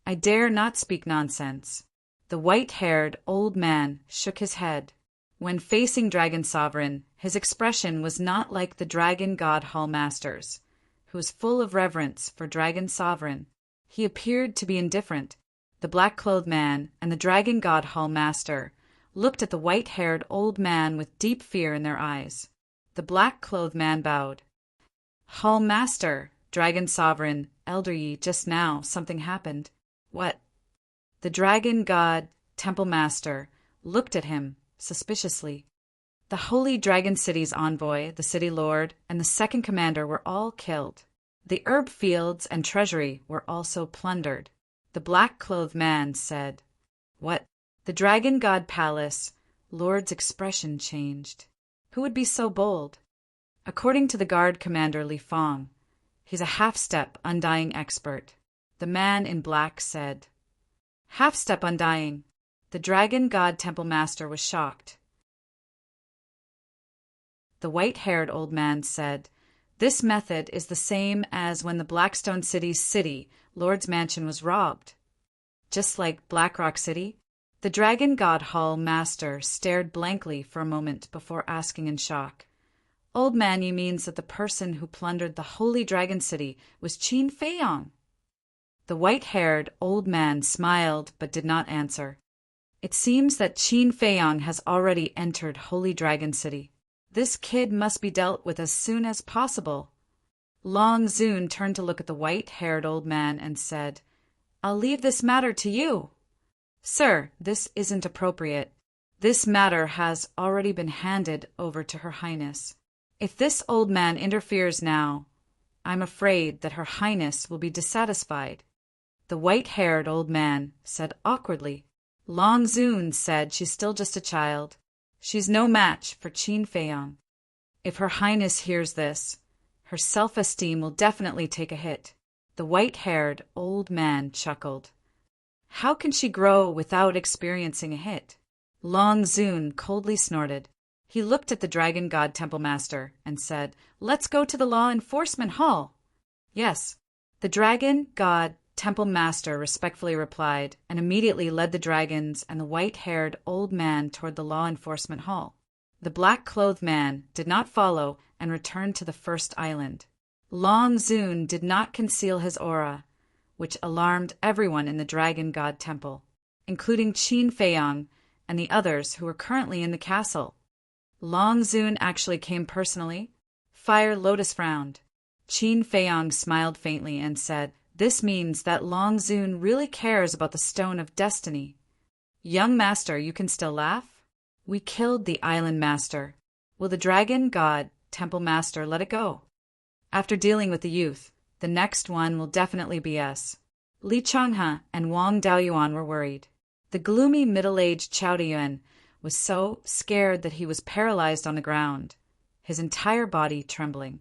"I dare not speak nonsense." The white-haired old man shook his head. When facing Dragon Sovereign, his expression was not like the Dragon God Hall Master's, who was full of reverence for Dragon Sovereign. He appeared to be indifferent. The black-clothed man and the Dragon God Hall Master looked at the white-haired old man with deep fear in their eyes. The black-clothed man bowed. "Hall Master, Dragon Sovereign, elder ye, just now something happened." "What?" The Dragon God Temple Master looked at him suspiciously. "The Holy Dragon City's envoy, the City Lord, and the second commander were all killed. The herb fields and treasury were also plundered." The black-clothed man said, "What?" The Dragon God Palace Lord's expression changed. Who would be so bold? According to the guard commander Li Fong, he's a half-step undying expert. The man in black said, "Half-step undying." The Dragon God Temple Master was shocked. The white-haired old man said, "This method is the same as when the Blackstone City's city, Lord's Mansion, was robbed." "Just like Black Rock City?" The Dragon God Hall Master stared blankly for a moment before asking in shock, "Old man, you means that the person who plundered the Holy Dragon City was Qin Feiyang?" The white-haired old man smiled but did not answer. "It seems that Qin Feiyang has already entered Holy Dragon City. This kid must be dealt with as soon as possible." Long Zun turned to look at the white-haired old man and said, "I'll leave this matter to you." "Sir, this isn't appropriate. This matter has already been handed over to Her Highness. If this old man interferes now, I'm afraid that Her Highness will be dissatisfied." The white-haired old man said awkwardly. Long Zun said she's still just a child. She's no match for Qin Feiyang. If Her Highness hears this, her self-esteem will definitely take a hit. The white-haired old man chuckled. How can she grow without experiencing a hit? Long Zun coldly snorted. He looked at the Dragon God Temple Master and said, "Let's go to the Law Enforcement Hall." "Yes." The Dragon God Temple Master respectfully replied, and immediately led the dragons and the white-haired old man toward the Law Enforcement Hall. The black-clothed man did not follow and returned to the first island. Long Zun did not conceal his aura, which alarmed everyone in the Dragon God Temple, including Qin Feiyang and the others who were currently in the castle. Long Zun actually came personally. Fire Lotus frowned. Qin Feiyang smiled faintly and said, "This means that Long Zun really cares about the Stone of Destiny." "Young master, you can still laugh? We killed the island master. Will the Dragon God Temple Master let it go? After dealing with the youth, the next one will definitely be us." Li Changhe and Wang Daoyuan were worried. The gloomy middle-aged Chao Dayuan was so scared that he was paralyzed on the ground, his entire body trembling.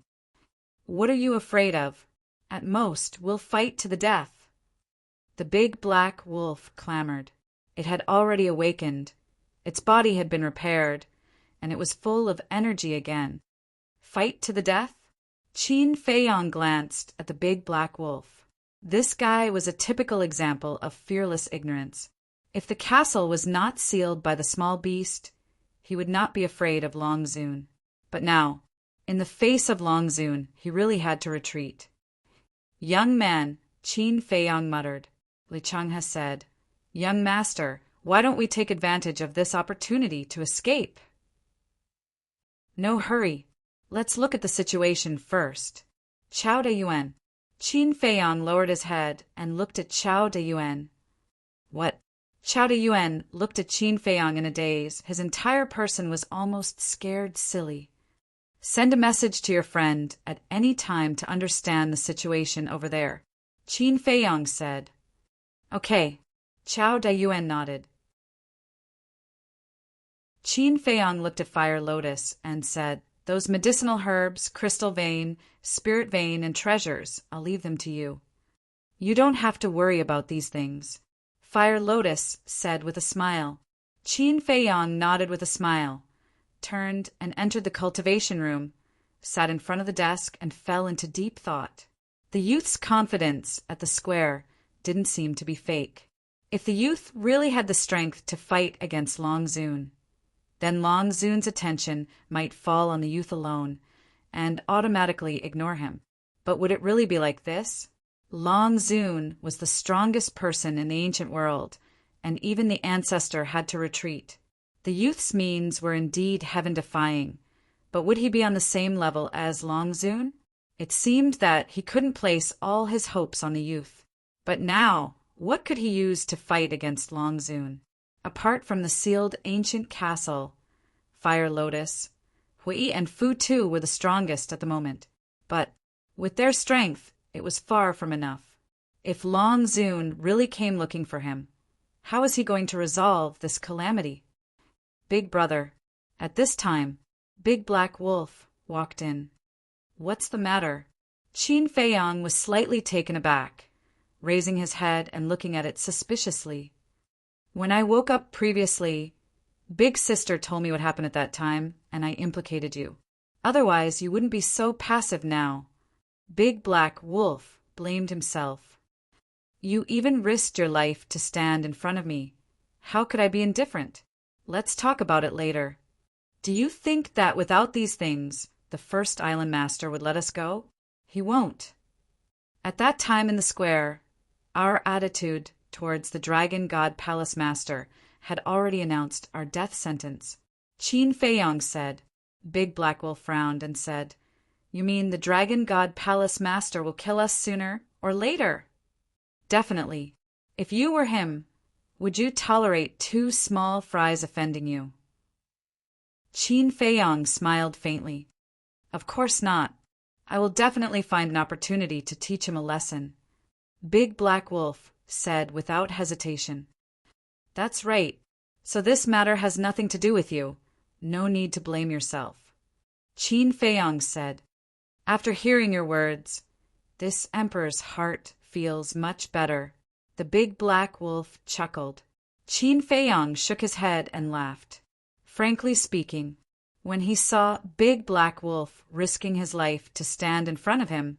"What are you afraid of? At most, we'll fight to the death." The big black wolf clamored. It had already awakened. Its body had been repaired, and it was full of energy again. Fight to the death? Qin Feiyang glanced at the big black wolf. This guy was a typical example of fearless ignorance. If the castle was not sealed by the small beast, he would not be afraid of Long Zun. But now, in the face of Long Zun, he really had to retreat. "Young man," Qin Feiyang muttered. Li Changhe said, "Young master, why don't we take advantage of this opportunity to escape?" "No hurry. Let's look at the situation first." "Chao Dayuan." Qin Feiyang lowered his head and looked at Chao Dayuan. "What?" Chao Dayuan looked at Qin Feiyang in a daze. His entire person was almost scared silly. "Send a message to your friend at any time to understand the situation over there," Qin Feiyang said. "Okay." Chao Dayuan nodded. Qin Feiyang looked at Fire Lotus and said, "Those medicinal herbs, crystal vein, spirit vein, and treasures, I'll leave them to you. You don't have to worry about these things." Fire Lotus said with a smile. Qin Feiyang nodded with a smile, turned and entered the cultivation room, sat in front of the desk, and fell into deep thought. The youth's confidence at the square didn't seem to be fake. If the youth really had the strength to fight against Long Zun, then Long Zun's attention might fall on the youth alone and automatically ignore him. But would it really be like this? Long Zun was the strongest person in the ancient world, and even the ancestor had to retreat. The youth's means were indeed heaven-defying, but would he be on the same level as Long Zun? It seemed that he couldn't place all his hopes on the youth. But now, what could he use to fight against Long Zun? Apart from the sealed ancient castle, Fire Lotus, Hui and Fu too were the strongest at the moment. But with their strength, it was far from enough. If Long Zun really came looking for him, how was he going to resolve this calamity? "Big brother." At this time, Big Black Wolf walked in. "What's the matter?" Qin Feiyang was slightly taken aback, raising his head and looking at it suspiciously. "When I woke up previously, Big Sister told me what happened at that time, and I implicated you. Otherwise, you wouldn't be so passive now." Big Black Wolf blamed himself. "You even risked your life to stand in front of me. How could I be indifferent? Let's talk about it later. Do you think that without these things, the first island master would let us go? He won't. At that time in the square, our attitude towards the Dragon God Palace Master had already announced our death sentence." Qin Feiyang said. Big Black Wolf frowned and said, "You mean the Dragon God Palace Master will kill us sooner or later?" "Definitely. If you were him, would you tolerate 2 small fries offending you?" Qin Feiyang smiled faintly. "Of course not. I will definitely find an opportunity to teach him a lesson," Big Black Wolf said without hesitation. "That's right. So this matter has nothing to do with you. No need to blame yourself," Qin Feiyang said. "After hearing your words, this Emperor's heart feels much better." The Big Black Wolf chuckled. Qin Feiyang shook his head and laughed. Frankly speaking, when he saw Big Black Wolf risking his life to stand in front of him,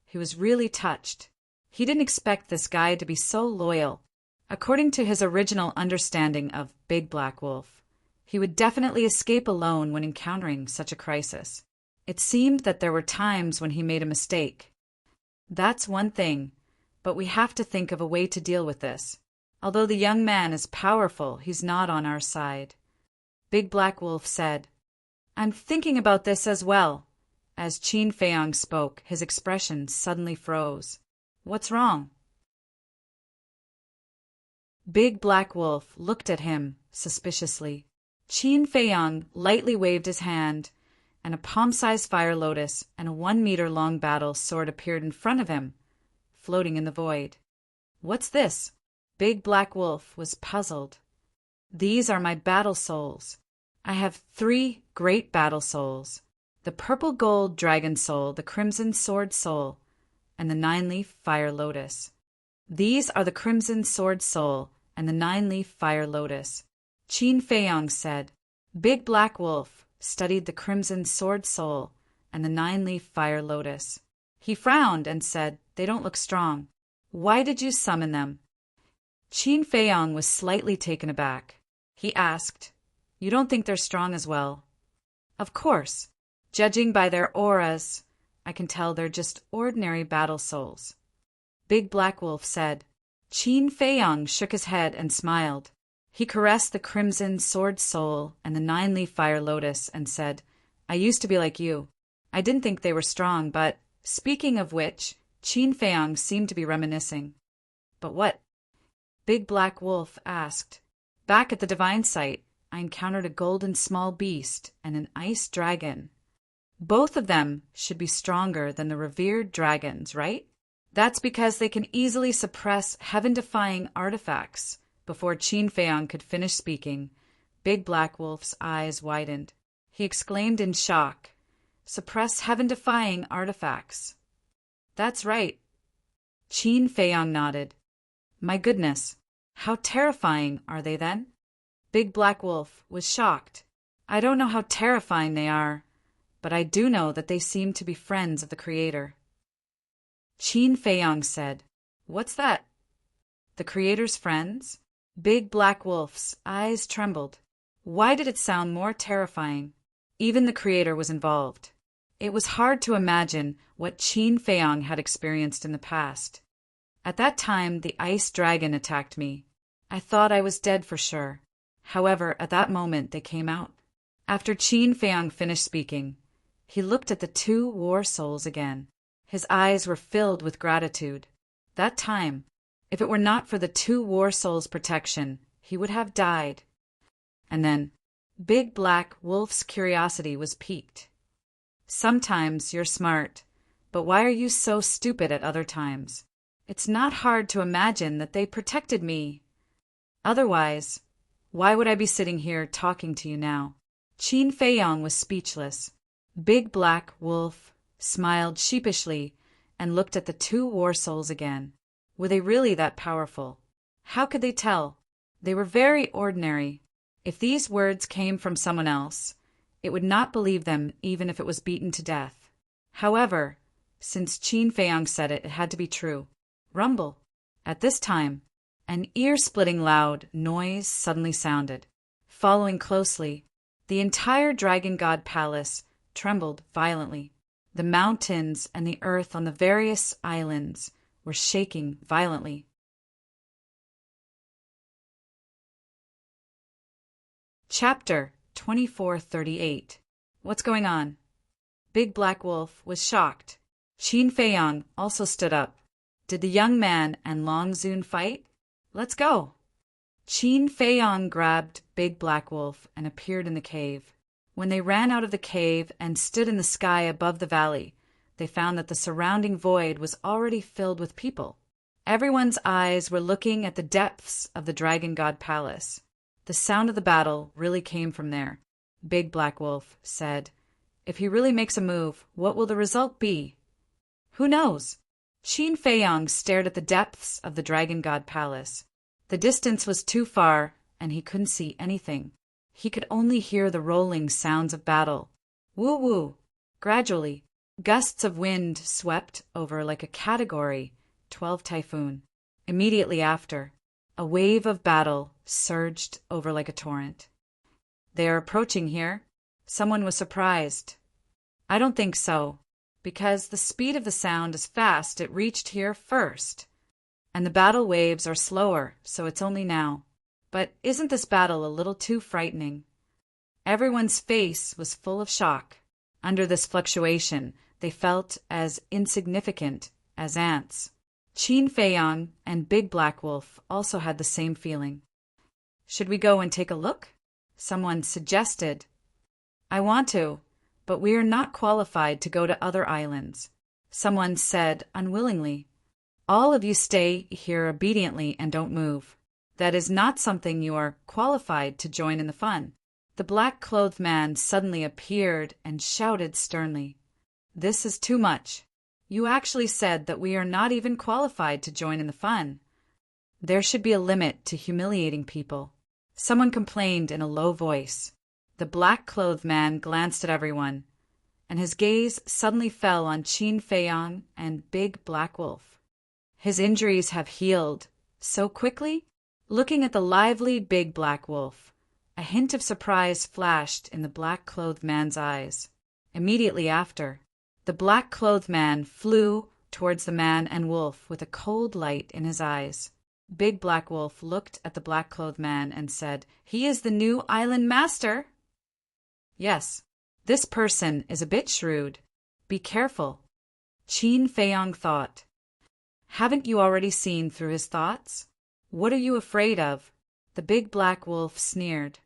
he was really touched. He didn't expect this guy to be so loyal. According to his original understanding of Big Black Wolf, he would definitely escape alone when encountering such a crisis. It seemed that there were times when he made a mistake. That's one thing, but we have to think of a way to deal with this. Although the young man is powerful, he's not on our side. Big Black Wolf said, I'm thinking about this as well. As Qin Feiyang spoke, his expression suddenly froze. What's wrong? Big Black Wolf looked at him suspiciously. Qin Feiyang lightly waved his hand, and a palm-sized fire lotus and a 1-meter-long battle sword appeared in front of him, floating in the void. What's this? Big Black Wolf was puzzled. These are my battle souls. I have 3 great battle souls. The purple gold dragon soul, the crimson sword soul, and the 9-leaf fire lotus. These are the crimson sword soul and the 9-leaf fire lotus. Qin Feiyang said. Big Black Wolf studied the crimson sword soul and the 9-leaf fire lotus. He frowned and said, They don't look strong. Why did you summon them? Qin Feiyang was slightly taken aback. He asked, You don't think they're strong as well? Of course. Judging by their auras, I can tell they're just ordinary battle souls. Big Black Wolf said. Qin Feiyang shook his head and smiled. He caressed the crimson sword soul and the 9-leaf fire lotus and said, I used to be like you. I didn't think they were strong, but, speaking of which, Qin Feiyang seemed to be reminiscing. But what? Big Black Wolf asked. Back at the divine site, I encountered a golden small beast and an ice dragon. Both of them should be stronger than the revered dragons, right? That's because they can easily suppress heaven-defying artifacts. Before Qin Feiyang could finish speaking, Big Black Wolf's eyes widened. He exclaimed in shock, Suppress heaven-defying artifacts. That's right. Qin Feiyang nodded. My goodness, how terrifying are they then? Big Black Wolf was shocked. I don't know how terrifying they are, but I do know that they seem to be friends of the Creator. Qin Feiyang said, What's that? The Creator's friends? Big Black Wolf's eyes trembled. Why did it sound more terrifying? Even the Creator was involved. It was hard to imagine what Qin Feiyang had experienced in the past. At that time, the ice dragon attacked me. I thought I was dead for sure. However, at that moment, they came out. After Qin Feiyang finished speaking, he looked at the 2 war souls again. His eyes were filled with gratitude. That time, if it were not for the 2 war souls' protection, he would have died. And then, Big Black Wolf's curiosity was piqued. Sometimes you're smart, but why are you so stupid at other times? It's not hard to imagine that they protected me. Otherwise, why would I be sitting here talking to you now? Qin Feiyang was speechless. Big Black Wolf smiled sheepishly and looked at the 2 war souls again. Were they really that powerful? How could they tell? They were very ordinary. If these words came from someone else, it would not believe them even if it was beaten to death. However, since Qin Feiyang said it, it had to be true. Rumble. At this time, an ear-splitting loud noise suddenly sounded. Following closely, the entire Dragon God Palace trembled violently. The mountains and the earth on the various islands were shaking violently. Chapter 2438. What's going on? Big Black Wolf was shocked. Qin Feiyang also stood up. Did the young man and Long Zun fight? Let's go. Qin Feiyang grabbed Big Black Wolf and appeared in the cave. When they ran out of the cave and stood in the sky above the valley, they found that the surrounding void was already filled with people. Everyone's eyes were looking at the depths of the Dragon God Palace. The sound of the battle really came from there. Big Black Wolf said, If he really makes a move, what will the result be? Who knows? Qin Feiyang stared at the depths of the Dragon God Palace. The distance was too far, and he couldn't see anything. He could only hear the rolling sounds of battle. Woo-woo! Gradually, gusts of wind swept over like a Category 12 typhoon. Immediately after, a wave of battle surged over like a torrent. "They are approaching here." Someone was surprised. "I don't think so, because the speed of the sound is fast. It reached here first. And the battle waves are slower, so it's only now. But isn't this battle a little too frightening?" Everyone's face was full of shock. Under this fluctuation, they felt as insignificant as ants. Qin Feiyang and Big Black Wolf also had the same feeling. "Should we go and take a look?" someone suggested. "I want to, but we are not qualified to go to other islands," someone said unwillingly. "All of you stay here obediently and don't move. That is not something you are qualified to join in the fun." The black-clothed man suddenly appeared and shouted sternly, "This is too much. You actually said that we are not even qualified to join in the fun. There should be a limit to humiliating people." Someone complained in a low voice. The black-clothed man glanced at everyone, and his gaze suddenly fell on Qin Feiyang and Big Black Wolf. "His injuries have healed so quickly?" Looking at the lively Big Black Wolf, a hint of surprise flashed in the black-clothed man's eyes. Immediately after, the black-clothed man flew towards the man and wolf with a cold light in his eyes. Big Black Wolf looked at the black-clothed man and said, "He is the new island master." "Yes, this person is a bit shrewd. Be careful," Qin Feiyang thought. "Haven't you already seen through his thoughts? What are you afraid of?" The Big Black Wolf sneered.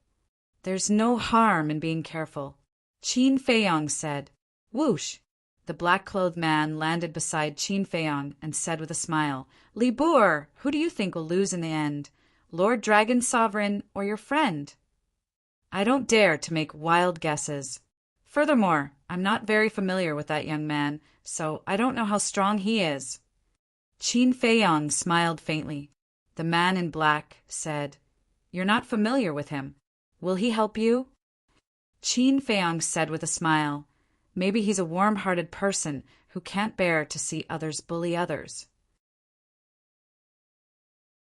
"There's no harm in being careful," Qin Feiyang said. Whoosh! The black-clothed man landed beside Qin Feiyang and said with a smile, "Li Boer, who do you think will lose in the end, Lord Dragon Sovereign or your friend?" "I don't dare to make wild guesses. Furthermore, I'm not very familiar with that young man, so I don't know how strong he is." Qin Feiyang smiled faintly. The man in black said, "You're not familiar with him. Will he help you?" Qin Feiyang said with a smile, "Maybe he's a warm-hearted person who can't bear to see others bully others."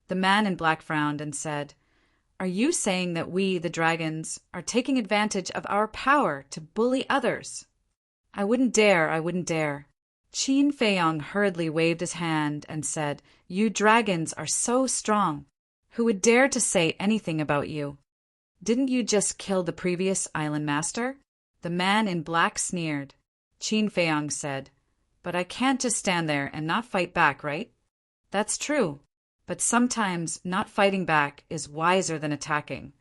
The man in black frowned and said, "Are you saying that we, the dragons, are taking advantage of our power to bully others?" I wouldn't dare. Qin Feiyang hurriedly waved his hand and said, "You dragons are so strong. Who would dare to say anything about you? Didn't you just kill the previous island master?" The man in black sneered. Qin Feiyang said, "But I can't just stand there and not fight back, right?" "That's true, but sometimes not fighting back is wiser than attacking.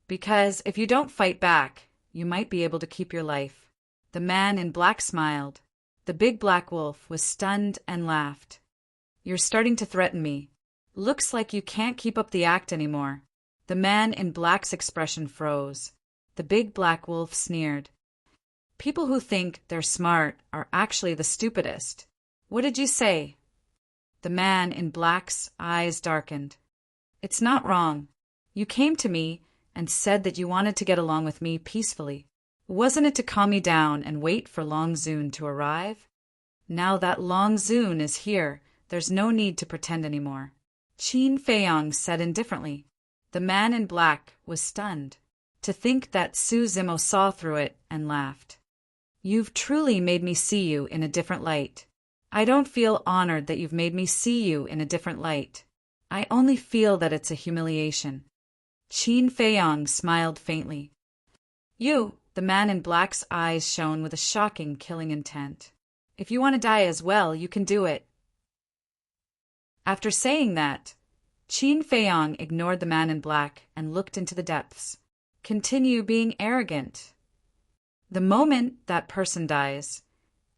Because if you don't fight back, you might be able to keep your life." The man in black smiled. The Big Black Wolf was stunned and laughed. "You're starting to threaten me. Looks like you can't keep up the act anymore." The man in black's expression froze. The Big Black Wolf sneered. "People who think they're smart are actually the stupidest. What did you say?" The man in black's eyes darkened. "It's not wrong. You came to me and said that you wanted to get along with me peacefully. Wasn't it to calm me down and wait for Long Zun to arrive? Now that Long Zun is here, there's no need to pretend anymore." Qin Feiyang said indifferently. The man in black was stunned. To think that Su Zimo saw through it and laughed. "You've truly made me see you in a different light. I don't feel honored that you've made me see you in a different light. I only feel that it's a humiliation." Qin Feiyang smiled faintly. "You," the man in black's eyes shone with a shocking, killing intent. "If you want to die as well, you can do it." After saying that, Qin Feiyang ignored the man in black and looked into the depths. "Continue being arrogant. The moment that person dies,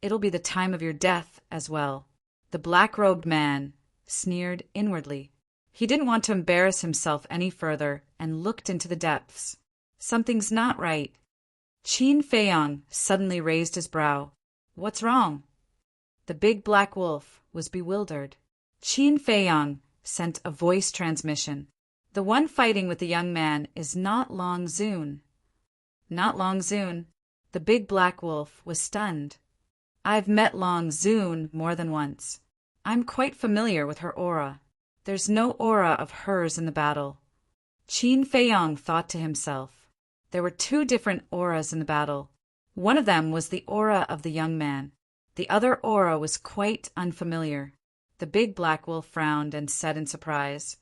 it'll be the time of your death as well." The black-robed man sneered inwardly. He didn't want to embarrass himself any further and looked into the depths. Something's not right. Qin Feiyang suddenly raised his brow. "What's wrong?" The Big Black Wolf was bewildered. Qin Feiyang sent a voice transmission. The one fighting with the young man is not Long Zun. Not Long Zun. The big black wolf was stunned. I've met Long Zun more than once. I'm quite familiar with her aura. There's no aura of hers in the battle. Qin Feiyong thought to himself. There were two different auras in the battle. One of them was the aura of the young man. The other aura was quite unfamiliar. The big black wolf frowned and said in surprise,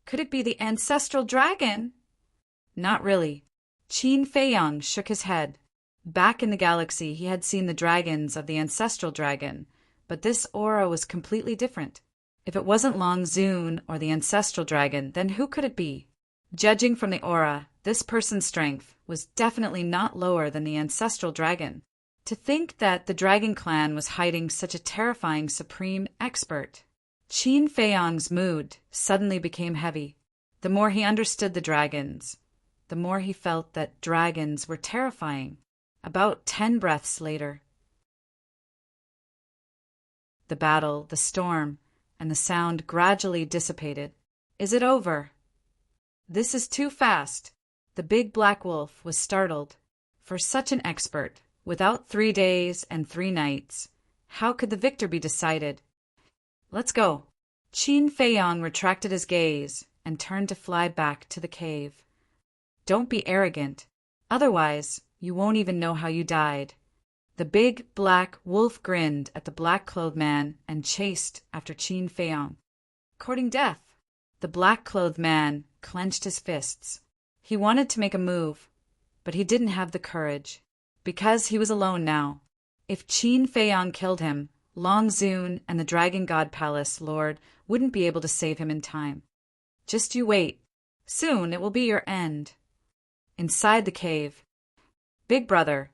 "Could it be the ancestral dragon?" Not really. Qin Feiyong shook his head. Back in the galaxy, he had seen the dragons of the ancestral dragon, but this aura was completely different. If it wasn't Long Zun or the ancestral dragon, then who could it be? Judging from the aura, this person's strength was definitely not lower than the ancestral dragon. To think that the dragon clan was hiding such a terrifying supreme expert. Qin Feiyong's mood suddenly became heavy. The more he understood the dragons, the more he felt that dragons were terrifying. About 10 breaths later, the battle, the storm, and the sound gradually dissipated. Is it over? This is too fast. The big black wolf was startled. For such an expert, without 3 days and 3 nights, how could the victor be decided? Let's go. Qin Feiyong retracted his gaze and turned to fly back to the cave. Don't be arrogant. Otherwise, you won't even know how you died. The big black wolf grinned at the black-clothed man and chased after Qin Feiyong. Courting death. The black-clothed man clenched his fists. He wanted to make a move, but he didn't have the courage, because he was alone now. If Qin Feiyong killed him, Long Zun and the Dragon God Palace Lord wouldn't be able to save him in time. Just you wait. Soon it will be your end. Inside the cave. Big brother,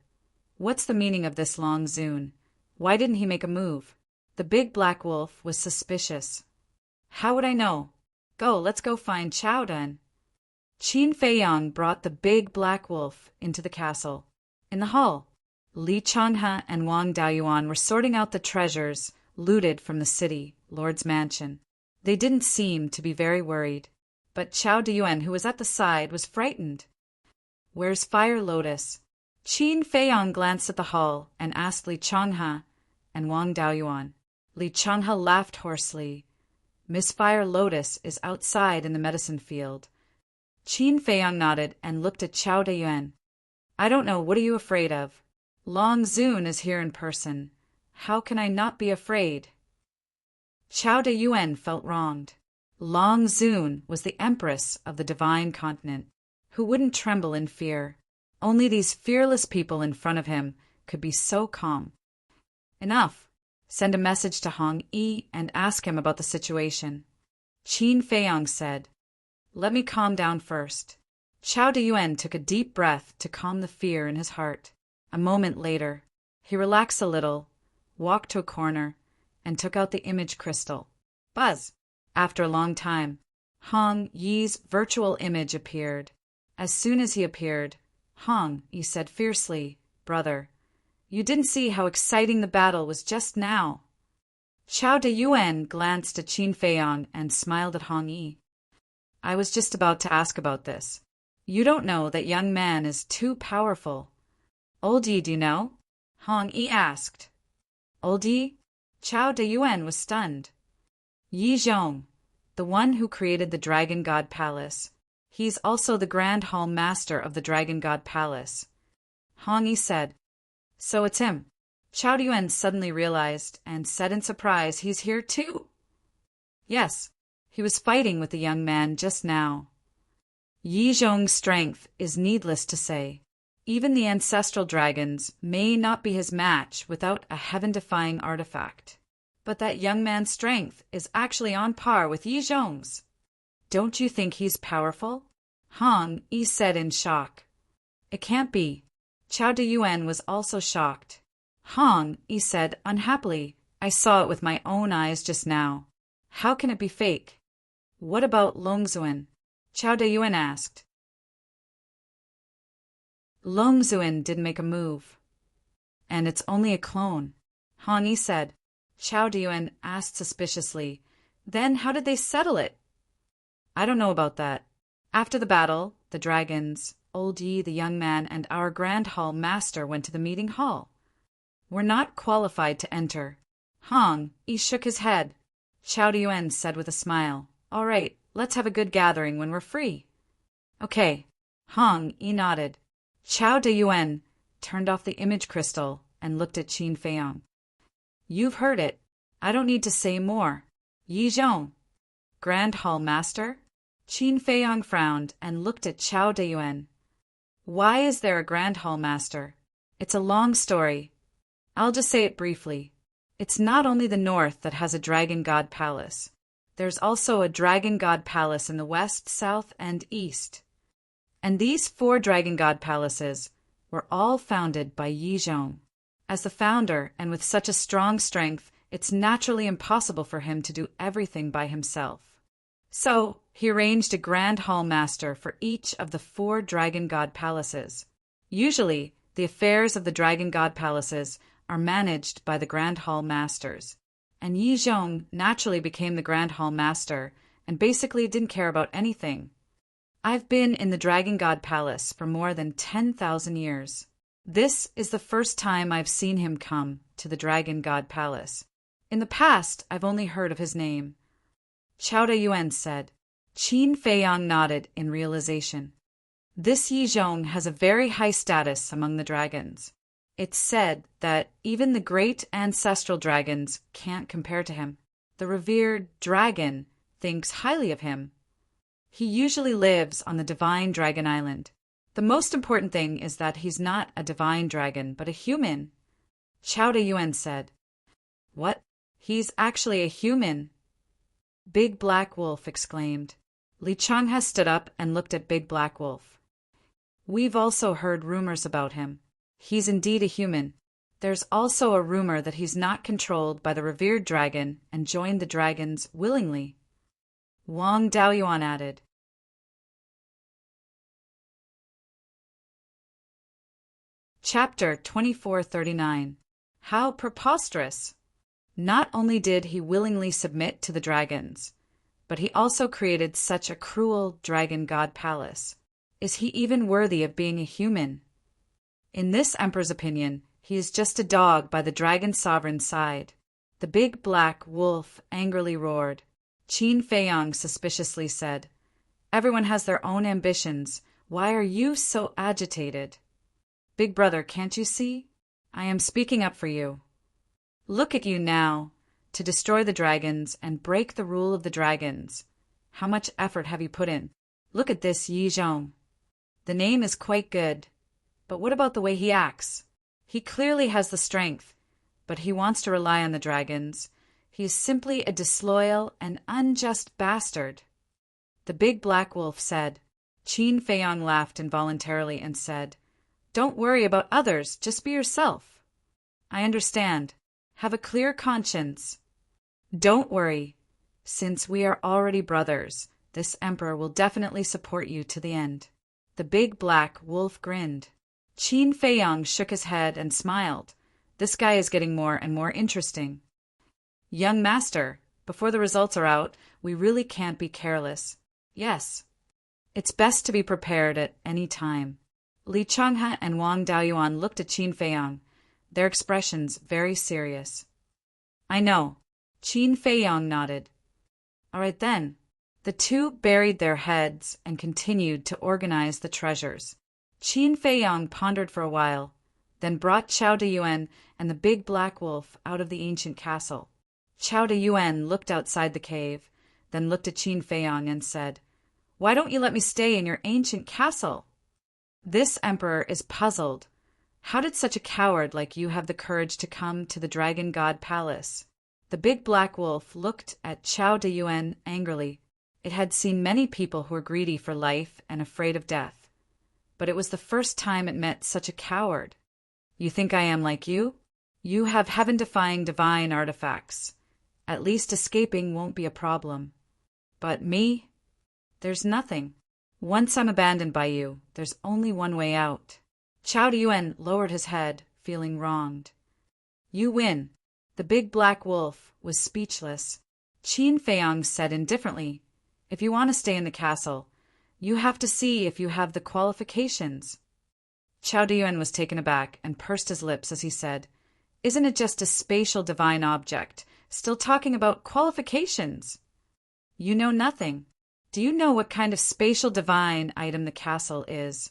what's the meaning of this Long Zun? Why didn't he make a move? The big black wolf was suspicious. How would I know? Go, let's go find Chao Dan. Qin Feiyong brought the big black wolf into the castle. In the hall, Li Changhe and Wang Daoyuan were sorting out the treasures looted from the city, Lord's mansion. They didn't seem to be very worried, but Chao Dayuan, who was at the side, was frightened. Where's Fire Lotus? Qin Feiyong glanced at the hall and asked Li Changhe and Wang Daoyuan. Li Changhe laughed hoarsely. Miss Fire Lotus is outside in the medicine field. Qin Feiyong nodded and looked at Chao Dayuan. I don't know, what are you afraid of? Long Zun is here in person. How can I not be afraid? Chao Dayuan felt wronged. Long Zun was the empress of the divine continent. Who wouldn't tremble in fear? Only these fearless people in front of him could be so calm. Enough. Send a message to Hong Yi and ask him about the situation. Qin Feiyong said. Let me calm down first. Chao Dayuan took a deep breath to calm the fear in his heart. A moment later, he relaxed a little, walked to a corner, and took out the image crystal. Buzz! After a long time, Hong Yi's virtual image appeared. As soon as he appeared, Hong Yi said fiercely, Brother, you didn't see how exciting the battle was just now. Chao Dayuan glanced at Qin Feiyong and smiled at Hong Yi. I was just about to ask about this. You don't know that young man is too powerful. Old Yi, do you know? Hong Yi asked. Old Yi? Chao Dayuan was stunned. Yi Zhong, the one who created the Dragon God Palace. He's also the Grand Hall Master of the Dragon God Palace. Hong Yi said. So it's him. Chao Dayuan suddenly realized and said in surprise, he's here too. Yes, he was fighting with the young man just now. Yi Zhong's strength is needless to say. Even the ancestral dragons may not be his match without a heaven-defying artifact. But that young man's strength is actually on par with Yi Zhong's. Don't you think he's powerful? Hong Yi said in shock. It can't be. Chao Dayuan was also shocked. Hong Yi said unhappily, I saw it with my own eyes just now. How can it be fake? What about Long Zun? Chao Dayuan asked. Long Zun didn't make a move. And it's only a clone. Hong Yi said. Chao Dayuan asked suspiciously, Then how did they settle it? I don't know about that. After the battle, the dragons, Old Yi the young man, and our Grand Hall Master went to the meeting hall. We're not qualified to enter. Hong Yi shook his head. Xiao Diyuan said with a smile, All right, let's have a good gathering when we're free. Okay. Hong Yi nodded. Xiao Diyuan turned off the image crystal and looked at Qin Feiyang. You've heard it. I don't need to say more. Yi Zhong. Grand Hall Master? Qin Feiyang frowned and looked at Xiao Diyuan. Why is there a Grand Hall Master? It's a long story. I'll just say it briefly. It's not only the north that has a Dragon God Palace. There's also a Dragon God Palace in the west, south, and east. And these 4 Dragon God Palaces were all founded by Yi Zhong. As the founder, and with such a strong strength, it's naturally impossible for him to do everything by himself. So, he arranged a Grand Hall Master for each of the 4 Dragon God Palaces. Usually, the affairs of the Dragon God Palaces are managed by the Grand Hall Masters. And Yi Zhong naturally became the Grand Hall Master and basically didn't care about anything. I've been in the Dragon God Palace for more than 10,000 years. This is the first time I've seen him come to the Dragon God Palace. In the past, I've only heard of his name. Xiao Diyuan said. Qin Feiyang nodded in realization. This Yi Zhong has a very high status among the dragons. It's said that even the great ancestral dragons can't compare to him. The revered dragon thinks highly of him. He usually lives on the Divine Dragon Island. The most important thing is that he's not a divine dragon, but a human. Xiao Diyuan said. What? He's actually a human? Big Black Wolf exclaimed. Li Changhe stood up and looked at Big Black Wolf. We've also heard rumors about him. He's indeed a human. There's also a rumor that he's not controlled by the revered dragon and joined the dragons willingly. Wang Daoyuan added. Chapter 2439. How preposterous! Not only did he willingly submit to the dragons, but he also created such a cruel dragon god palace. Is he even worthy of being a human? In this emperor's opinion, he is just a dog by the dragon sovereign's side. The big black wolf angrily roared. Qin Feiyang suspiciously said, Everyone has their own ambitions. Why are you so agitated? Big brother, can't you see? I am speaking up for you. Look at you now, to destroy the dragons and break the rule of the dragons. How much effort have you put in? Look at this Yi Zhong. The name is quite good, but what about the way he acts? He clearly has the strength, but he wants to rely on the dragons. He is simply a disloyal and unjust bastard. The big black wolf said. Qin Feiyang laughed involuntarily and said, Don't worry about others, just be yourself. I understand. Have a clear conscience. Don't worry. Since we are already brothers, this emperor will definitely support you to the end. The big black wolf grinned. Qin Feiyang shook his head and smiled. This guy is getting more and more interesting. Young master, before the results are out, we really can't be careless. Yes. It's best to be prepared at any time. Li Changhe and Wang Daoyuan looked at Qin Feiyang, their expressions very serious. I know. Qin Feiyang nodded. All right then. The two buried their heads and continued to organize the treasures. Qin Feiyang pondered for a while, then brought Xiao Diyuan and the big black wolf out of the ancient castle. Xiao Diyuan looked outside the cave, then looked at Qin Feiyang and said, Why don't you let me stay in your ancient castle? This emperor is puzzled. How did such a coward like you have the courage to come to the Dragon God Palace? The big black wolf looked at Xiao Diyuan angrily. It had seen many people who were greedy for life and afraid of death, but it was the first time it met such a coward. You think I am like you? You have heaven-defying divine artifacts. At least escaping won't be a problem. But me? There's nothing. Once I'm abandoned by you, there's only one way out. Xiao Diyuan lowered his head, feeling wronged. You win. The big black wolf was speechless. Qin Feiyang said indifferently, "If you want to stay in the castle, you have to see if you have the qualifications." Chao Dayuan was taken aback and pursed his lips as he said, "Isn't it just a spatial divine object? Still talking about qualifications?" "You know nothing. Do you know what kind of spatial divine item the castle is?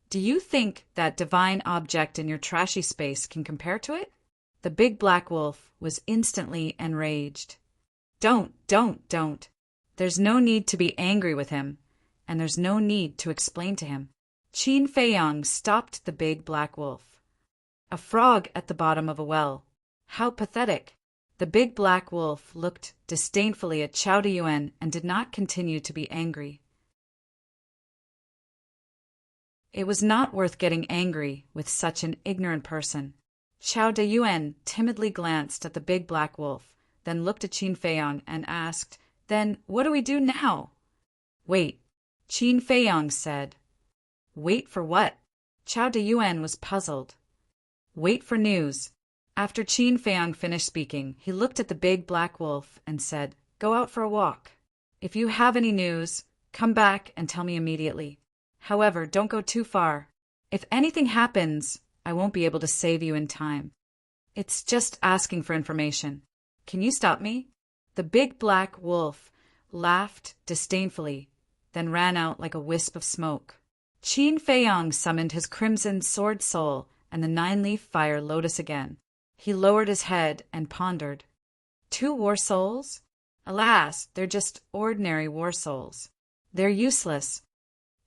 Do you think that divine object in your trashy space can compare to it?" The big black wolf was instantly enraged. Don't. There's no need to be angry with him, and there's no need to explain to him." Qin Feiyang stopped the big black wolf. "A frog at the bottom of a well. How pathetic." The big black wolf looked disdainfully at Chao Dayuan and did not continue to be angry. It was not worth getting angry with such an ignorant person. Chao Dayuan timidly glanced at the big black wolf, then looked at Qin Feiyang and asked, "Then what do we do now?" "Wait," Qin Feiyang said. "Wait for what?" Chao Dayuan was puzzled. "Wait for news." After Qin Feiyang finished speaking, he looked at the big black wolf and said, "Go out for a walk. If you have any news, come back and tell me immediately. However, don't go too far. If anything happens, I won't be able to save you in time. It's just asking for information. Can you stop me?" The big black wolf laughed disdainfully, then ran out like a wisp of smoke. Qin Feiyang summoned his crimson sword soul and the nine-leaf fire lotus again. He lowered his head and pondered. 2 war souls? Alas, they're just ordinary war souls. They're useless.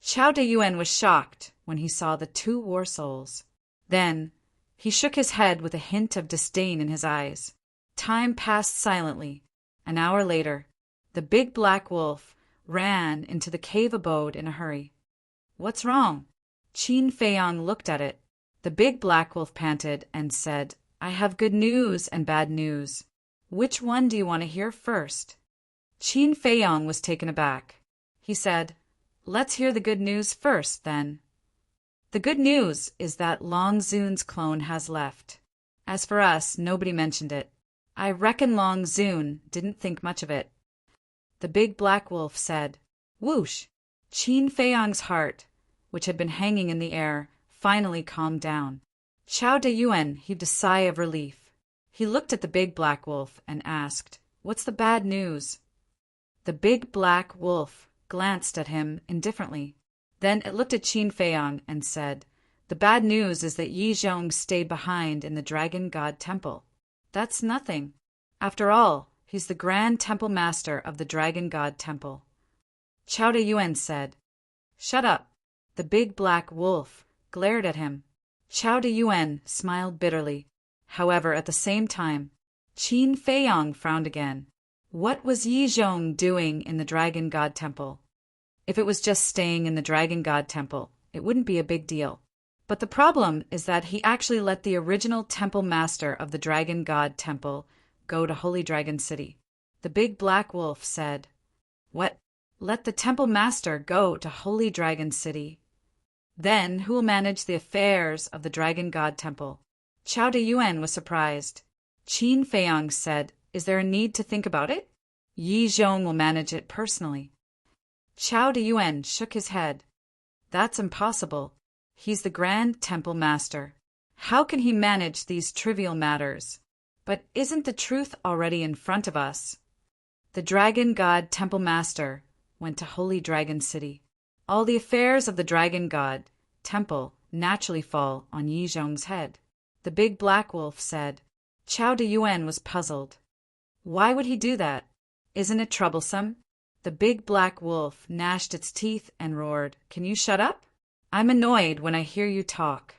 Chao Dayuan was shocked when he saw the 2 war souls. Then he shook his head with a hint of disdain in his eyes. Time passed silently. An hour later, the big black wolf ran into the cave abode in a hurry. "What's wrong?" Qin Feiyang looked at it. The big black wolf panted and said, "I have good news and bad news. Which one do you want to hear first?" Qin Feiyang was taken aback. He said, "Let's hear the good news first, then." "The good news is that Long Zun's clone has left. As for us, nobody mentioned it. I reckon Long Zun didn't think much of it." The big black wolf said, "Whoosh!" Qin Feiyang's heart, which had been hanging in the air, finally calmed down. Chao Dayuan heaved a sigh of relief. He looked at the big black wolf and asked, "What's the bad news?" The big black wolf glanced at him indifferently. Then it looked at Qin Feiyang and said, "The bad news is that Yi Zhong stayed behind in the Dragon God Temple. That's nothing. After all, he's the Grand Temple Master of the Dragon God Temple." Chao Dayuan said, "Shut up." The big black wolf glared at him. Chao Dayuan smiled bitterly. However, at the same time, Qin Feiyang frowned again. What was Yi Zhong doing in the Dragon God Temple? If it was just staying in the Dragon God Temple, it wouldn't be a big deal. But the problem is that he actually let the original Temple Master of the Dragon God Temple go to Holy Dragon City. The big black wolf said, "What? Let the Temple Master go to Holy Dragon City? Then who will manage the affairs of the Dragon God Temple?" Chao Dayuan was surprised. Qin Feiyang said, "Is there a need to think about it? Yi Zhong will manage it personally." Chao Dayuan shook his head. "That's impossible. He's the Grand Temple Master. How can he manage these trivial matters? But isn't the truth already in front of us? The Dragon God Temple Master went to Holy Dragon City. All the affairs of the Dragon God Temple naturally fall on Yi Zhong's head." The big black wolf said. Chao Dayuan was puzzled. Why would he do that? Isn't it troublesome? The big black wolf gnashed its teeth and roared, "Can you shut up? I'm annoyed when I hear you talk."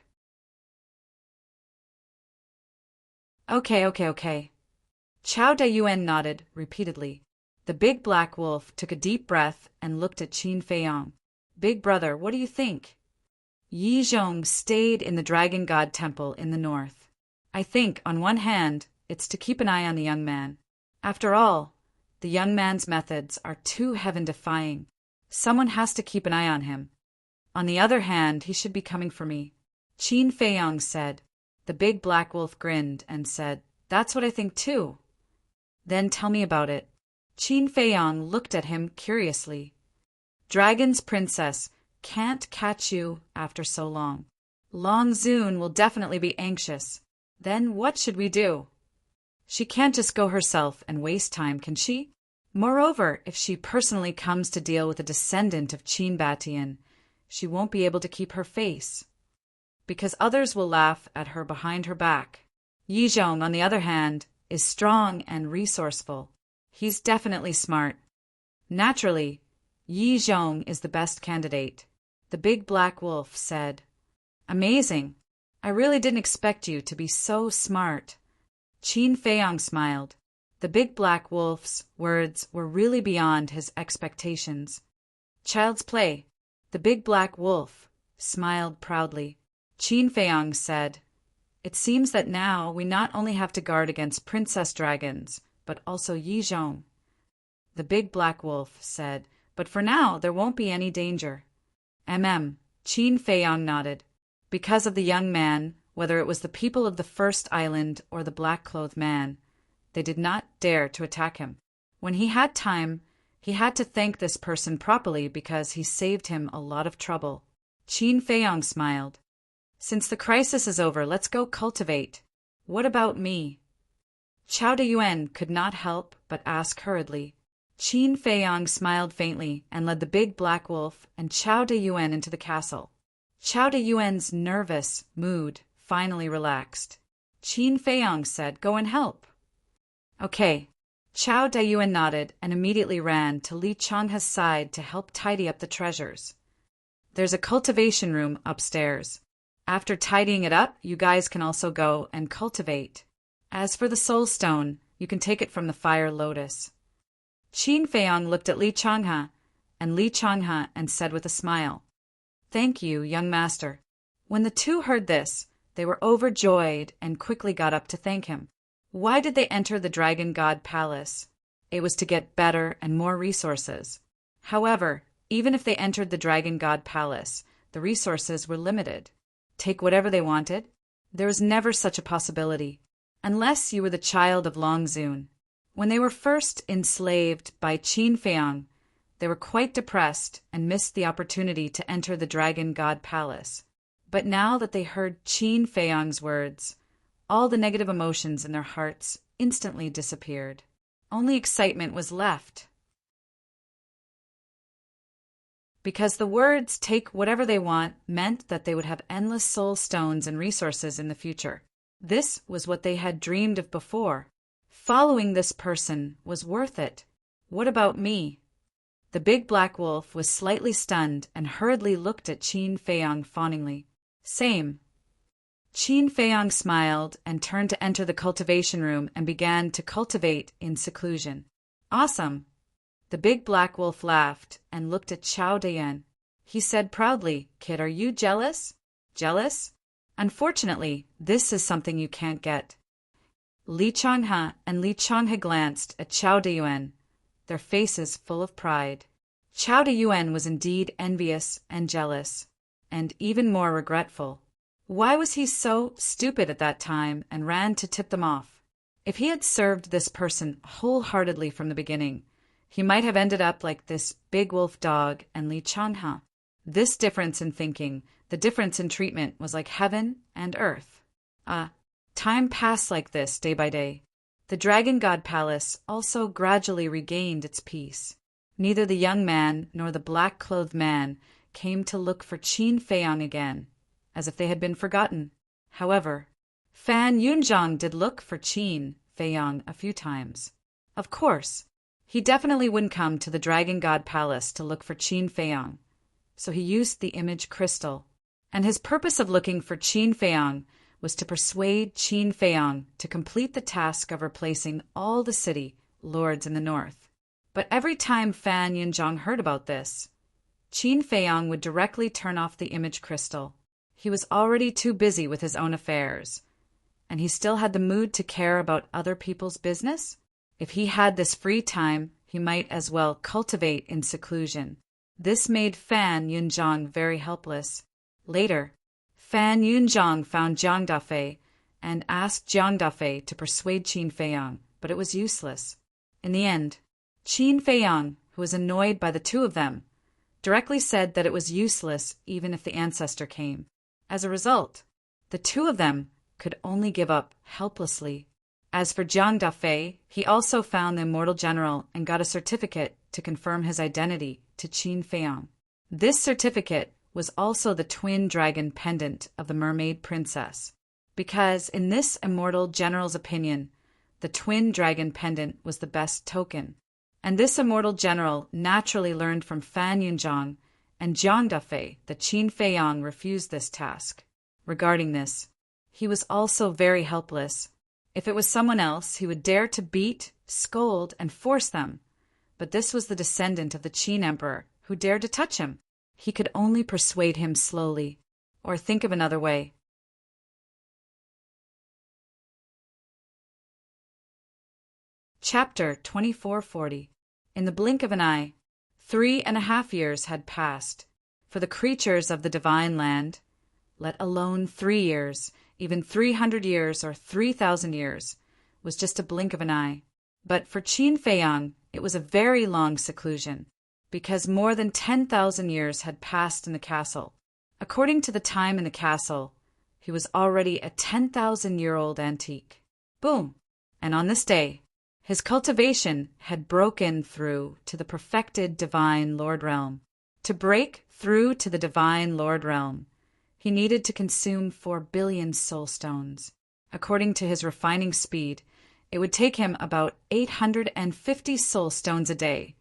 Okay. Chao Dayuan nodded repeatedly. The big black wolf took a deep breath and looked at Qin Feiyang. "Big brother, what do you think?" Yi Zhong stayed in the Dragon God Temple in the north. I think, on one hand, it's to keep an eye on the young man. After all, the young man's methods are too heaven-defying. Someone has to keep an eye on him. On the other hand, he should be coming for me. Qin Feiyang said. The big black wolf grinned and said, "That's what I think too." "Then tell me about it." Qin Feiyang looked at him curiously. Dragon's princess can't catch you after so long. Long Zun will definitely be anxious. Then what should we do? She can't just go herself and waste time, can she? Moreover, if she personally comes to deal with a descendant of Qin Batian, she won't be able to keep her face, because others will laugh at her behind her back. Yi Zhong, on the other hand, is strong and resourceful. He's definitely smart. Naturally, Yi Zhong is the best candidate. The big black wolf said. Amazing. I really didn't expect you to be so smart. Qin Feiyang smiled. The big black wolf's words were really beyond his expectations. Child's play. The big black wolf smiled proudly. Qin Feiyang said, It seems that now we not only have to guard against princess dragons, but also Yi Zhong. The big black wolf said, But for now there won't be any danger. Qin Feiyang nodded. Because of the young man, whether it was the people of the first island or the black-clothed man, they did not dare to attack him. When he had time, he had to thank this person properly because he saved him a lot of trouble. Qin Feiyang smiled. Since the crisis is over, let's go cultivate. What about me? Chao Yuan could not help but ask hurriedly. Qin Feiyang smiled faintly and led the big black wolf and Chao Yuan into the castle. Chao Yuan's nervous mood finally relaxed. Qin Feiyang said, Go and help. Okay. Chao Yuan nodded and immediately ran to Li Changhe's side to help tidy up the treasures. There's a cultivation room upstairs. After tidying it up, you guys can also go and cultivate. As for the soul stone, you can take it from the fire lotus. Qin Feiyang looked at Li Changhe and said with a smile, Thank you, young master. When the two heard this, they were overjoyed and quickly got up to thank him. Why did they enter the Dragon God Palace? It was to get better and more resources. However, even if they entered the Dragon God Palace, the resources were limited. Take whatever they wanted? There was never such a possibility, unless you were the child of Long Zun. When they were first enslaved by Qin Feiyang, they were quite depressed and missed the opportunity to enter the Dragon God Palace. But now that they heard Qin Feiyang's words, all the negative emotions in their hearts instantly disappeared. Only excitement was left. Because the words "take whatever they want" meant that they would have endless soul stones and resources in the future. This was what they had dreamed of before. Following this person was worth it. What about me? The big black wolf was slightly stunned and hurriedly looked at Qin Feiyang fawningly. Same. Qin Feiyang smiled and turned to enter the cultivation room and began to cultivate in seclusion. Awesome. The big black wolf laughed and looked at Chao Yuan. He said proudly, Kid, are you jealous? Jealous? Unfortunately, this is something you can't get. Li Changhe glanced at Chao Yuan, their faces full of pride. Chao Yuan was indeed envious and jealous, and even more regretful. Why was he so stupid at that time and ran to tip them off? If he had served this person wholeheartedly from the beginning, he might have ended up like this big wolf dog and Li Changhe. This difference in thinking, the difference in treatment, was like heaven and earth. Time passed like this day by day. The Dragon God Palace also gradually regained its peace. Neither the young man nor the black-clothed man came to look for Qin Feiyang again, as if they had been forgotten. However, Fan Yunzhang did look for Qin Feiyang a few times. Of course, he definitely wouldn't come to the Dragon God Palace to look for Qin Feiyang, so he used the image crystal. And his purpose of looking for Qin Feiyang was to persuade Qin Feiyang to complete the task of replacing all the city lords in the north. But every time Fan Yunzhang heard about this, Qin Feiyang would directly turn off the image crystal. He was already too busy with his own affairs, and he still had the mood to care about other people's business. If he had this free time, he might as well cultivate in seclusion. This made Fan Yunzhang very helpless. Later, Fan Yunzhang found Jiang Dafei and asked Jiang Dafei to persuade Qin Feiyang, but it was useless. In the end, Qin Feiyang, who was annoyed by the two of them, directly said that it was useless even if the ancestor came. As a result, the two of them could only give up helplessly. As for Jiang Dafei, he also found the immortal general and got a certificate to confirm his identity to Qin Feiyang. This certificate was also the twin dragon pendant of the mermaid princess, because in this immortal general's opinion, the twin dragon pendant was the best token. And this immortal general naturally learned from Fan Yunzhang and Jiang Dafei that Qin Feiyang refused this task. Regarding this, he was also very helpless. If it was someone else, he would dare to beat, scold, and force them. But this was the descendant of the Qin emperor who dared to touch him. He could only persuade him slowly, or think of another way. Chapter 2440. In the blink of an eye, 3.5 years had passed. For the creatures of the divine land, let alone 3 years, even 300 years or 3,000 years, was just a blink of an eye. But for Qin Feiyang, it was a very long seclusion, because more than 10,000 years had passed in the castle. According to the time in the castle, he was already a 10,000-year-old antique. Boom! And on this day, his cultivation had broken through to the perfected divine Lord Realm. To break through to the divine Lord Realm, he needed to consume 4 billion soul stones. According to his refining speed, it would take him about 850 soul stones a day,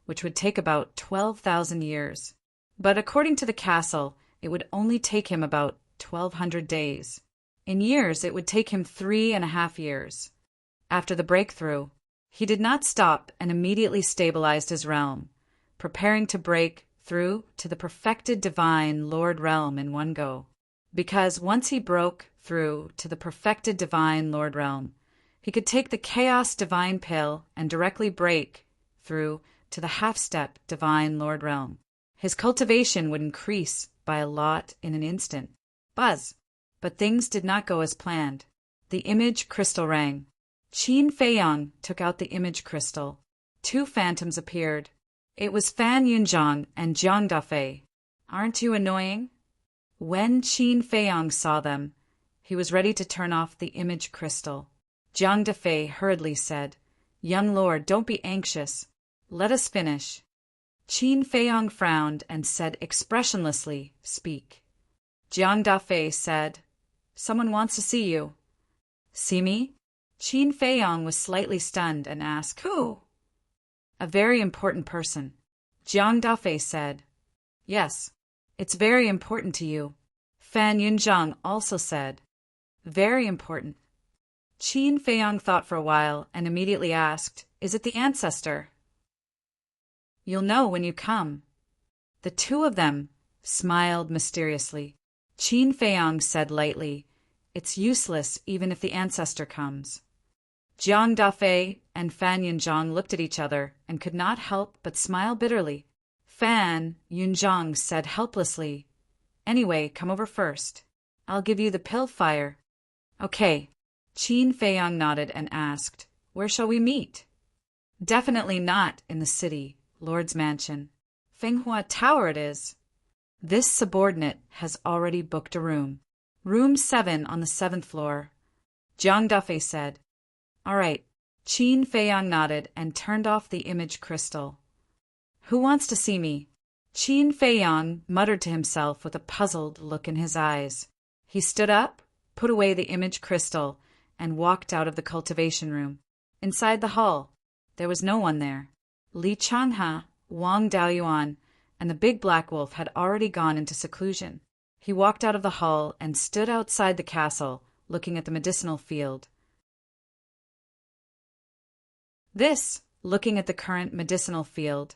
which would take about 12,000 years. But according to the castle, it would only take him about 1,200 days. In years, it would take him 3.5 years. After the breakthrough, he did not stop and immediately stabilized his realm, preparing to break through to the perfected divine Lord Realm in one go. Because once he broke through to the perfected divine Lord Realm, he could take the chaos divine pill and directly break through to the half-step divine Lord Realm. His cultivation would increase by a lot in an instant. Buzz! But things did not go as planned. The image crystal rang. Qin Feiyang took out the image crystal. 2 phantoms appeared. It was Fan Yunzhang and Jiang Dafei. Aren't you annoying? When Qin Feiyang saw them, he was ready to turn off the image crystal. Jiang Dafei hurriedly said, "Young lord, don't be anxious. Let us finish." Qin Feiyang frowned and said expressionlessly, "Speak." Jiang Dafei said, "Someone wants to see you." "See me?" Qin Feiyang was slightly stunned and asked, "Who?" "A very important person." Jiang Dafei said, "Yes, it's very important to you." Fan Yunzhang also said, "Very important." Qin Feiyang thought for a while and immediately asked, "Is it the ancestor?" "You'll know when you come." The two of them smiled mysteriously. Qin Feiyang said lightly, "It's useless even if the ancestor comes." Jiang Dafei and Fan Yunzhang looked at each other and could not help but smile bitterly. Fan Yunzhang said helplessly, "Anyway, come over first. I'll give you the pill fire." "Okay." Qin Feiyang nodded and asked, "Where shall we meet?" "Definitely not in the city, Lord's mansion. Fenghua Tower it is." "This subordinate has already booked a room. Room 7 on the 7th floor." Jiang Dafei said, "All right." Qin Feiyang nodded and turned off the image crystal. "Who wants to see me?" Qin Feiyang muttered to himself with a puzzled look in his eyes. He stood up, put away the image crystal, and walked out of the cultivation room. Inside the hall, there was no one there. Li Changhe, Wang Daoyuan, and the big black wolf had already gone into seclusion. He walked out of the hall and stood outside the castle, looking at the medicinal field. Looking at the current medicinal field,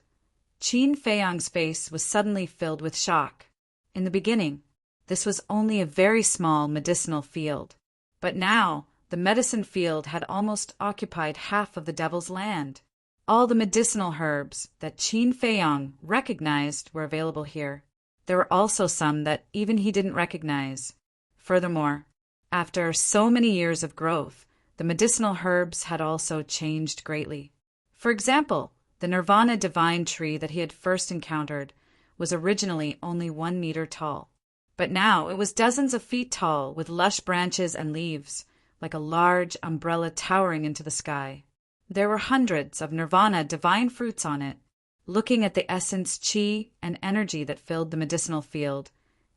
Qin Feiyang's face was suddenly filled with shock. In the beginning, this was only a very small medicinal field, but now the medicine field had almost occupied half of the devil's land. All the medicinal herbs that Qin Feiyang recognized were available here. There were also some that even he didn't recognize. Furthermore, after so many years of growth, the medicinal herbs had also changed greatly. For example, The Nirvana divine tree that he had first encountered was originally only 1 meter tall. But now it was dozens of feet tall, with lush branches and leaves, like a large umbrella towering into the sky. There were hundreds of Nirvana divine fruits on it. Looking at the essence, chi, and energy that filled the medicinal field,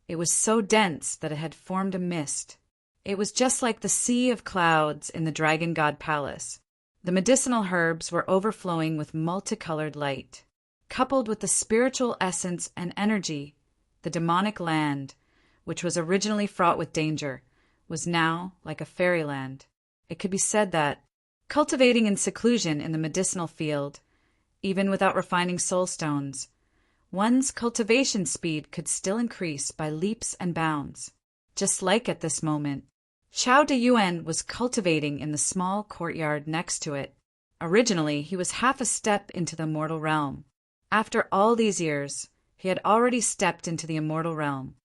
it was so dense that it had formed a mist. It was just like the sea of clouds in the Dragon God Palace. The medicinal herbs were overflowing with multicolored light. Coupled with the spiritual essence and energy, the demonic land, which was originally fraught with danger, was now like a fairyland. It could be said that, cultivating in seclusion in the medicinal field, even without refining soul stones, one's cultivation speed could still increase by leaps and bounds. Just like at this moment, Chao de Yuen was cultivating in the small courtyard next to it. Originally, he was half a step into the mortal realm. After all these years, he had already stepped into the immortal realm.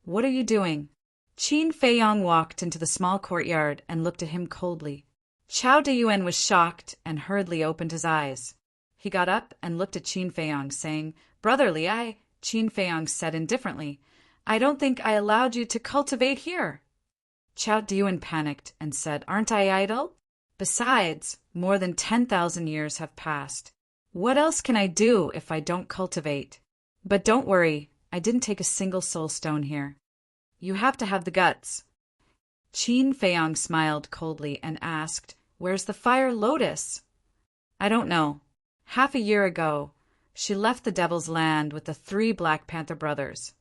"What are you doing?" Qin Feiyong walked into the small courtyard and looked at him coldly. Chao de Yuen was shocked and hurriedly opened his eyes. He got up and looked at Qin Feiyong, saying, "Brotherly, Qin Feiyong said indifferently, "I don't think I allowed you to cultivate here." Chao de Yuen panicked and said, "Aren't I idle? Besides, more than 10,000 years have passed. What else can I do if I don't cultivate? But don't worry, I didn't take a single soul stone here. You have to have the guts." Qin Feiyong smiled coldly and asked, "Where's the fire lotus?" "I don't know. Half a year ago, she left the Devil's Land with the 3 Black Panther brothers."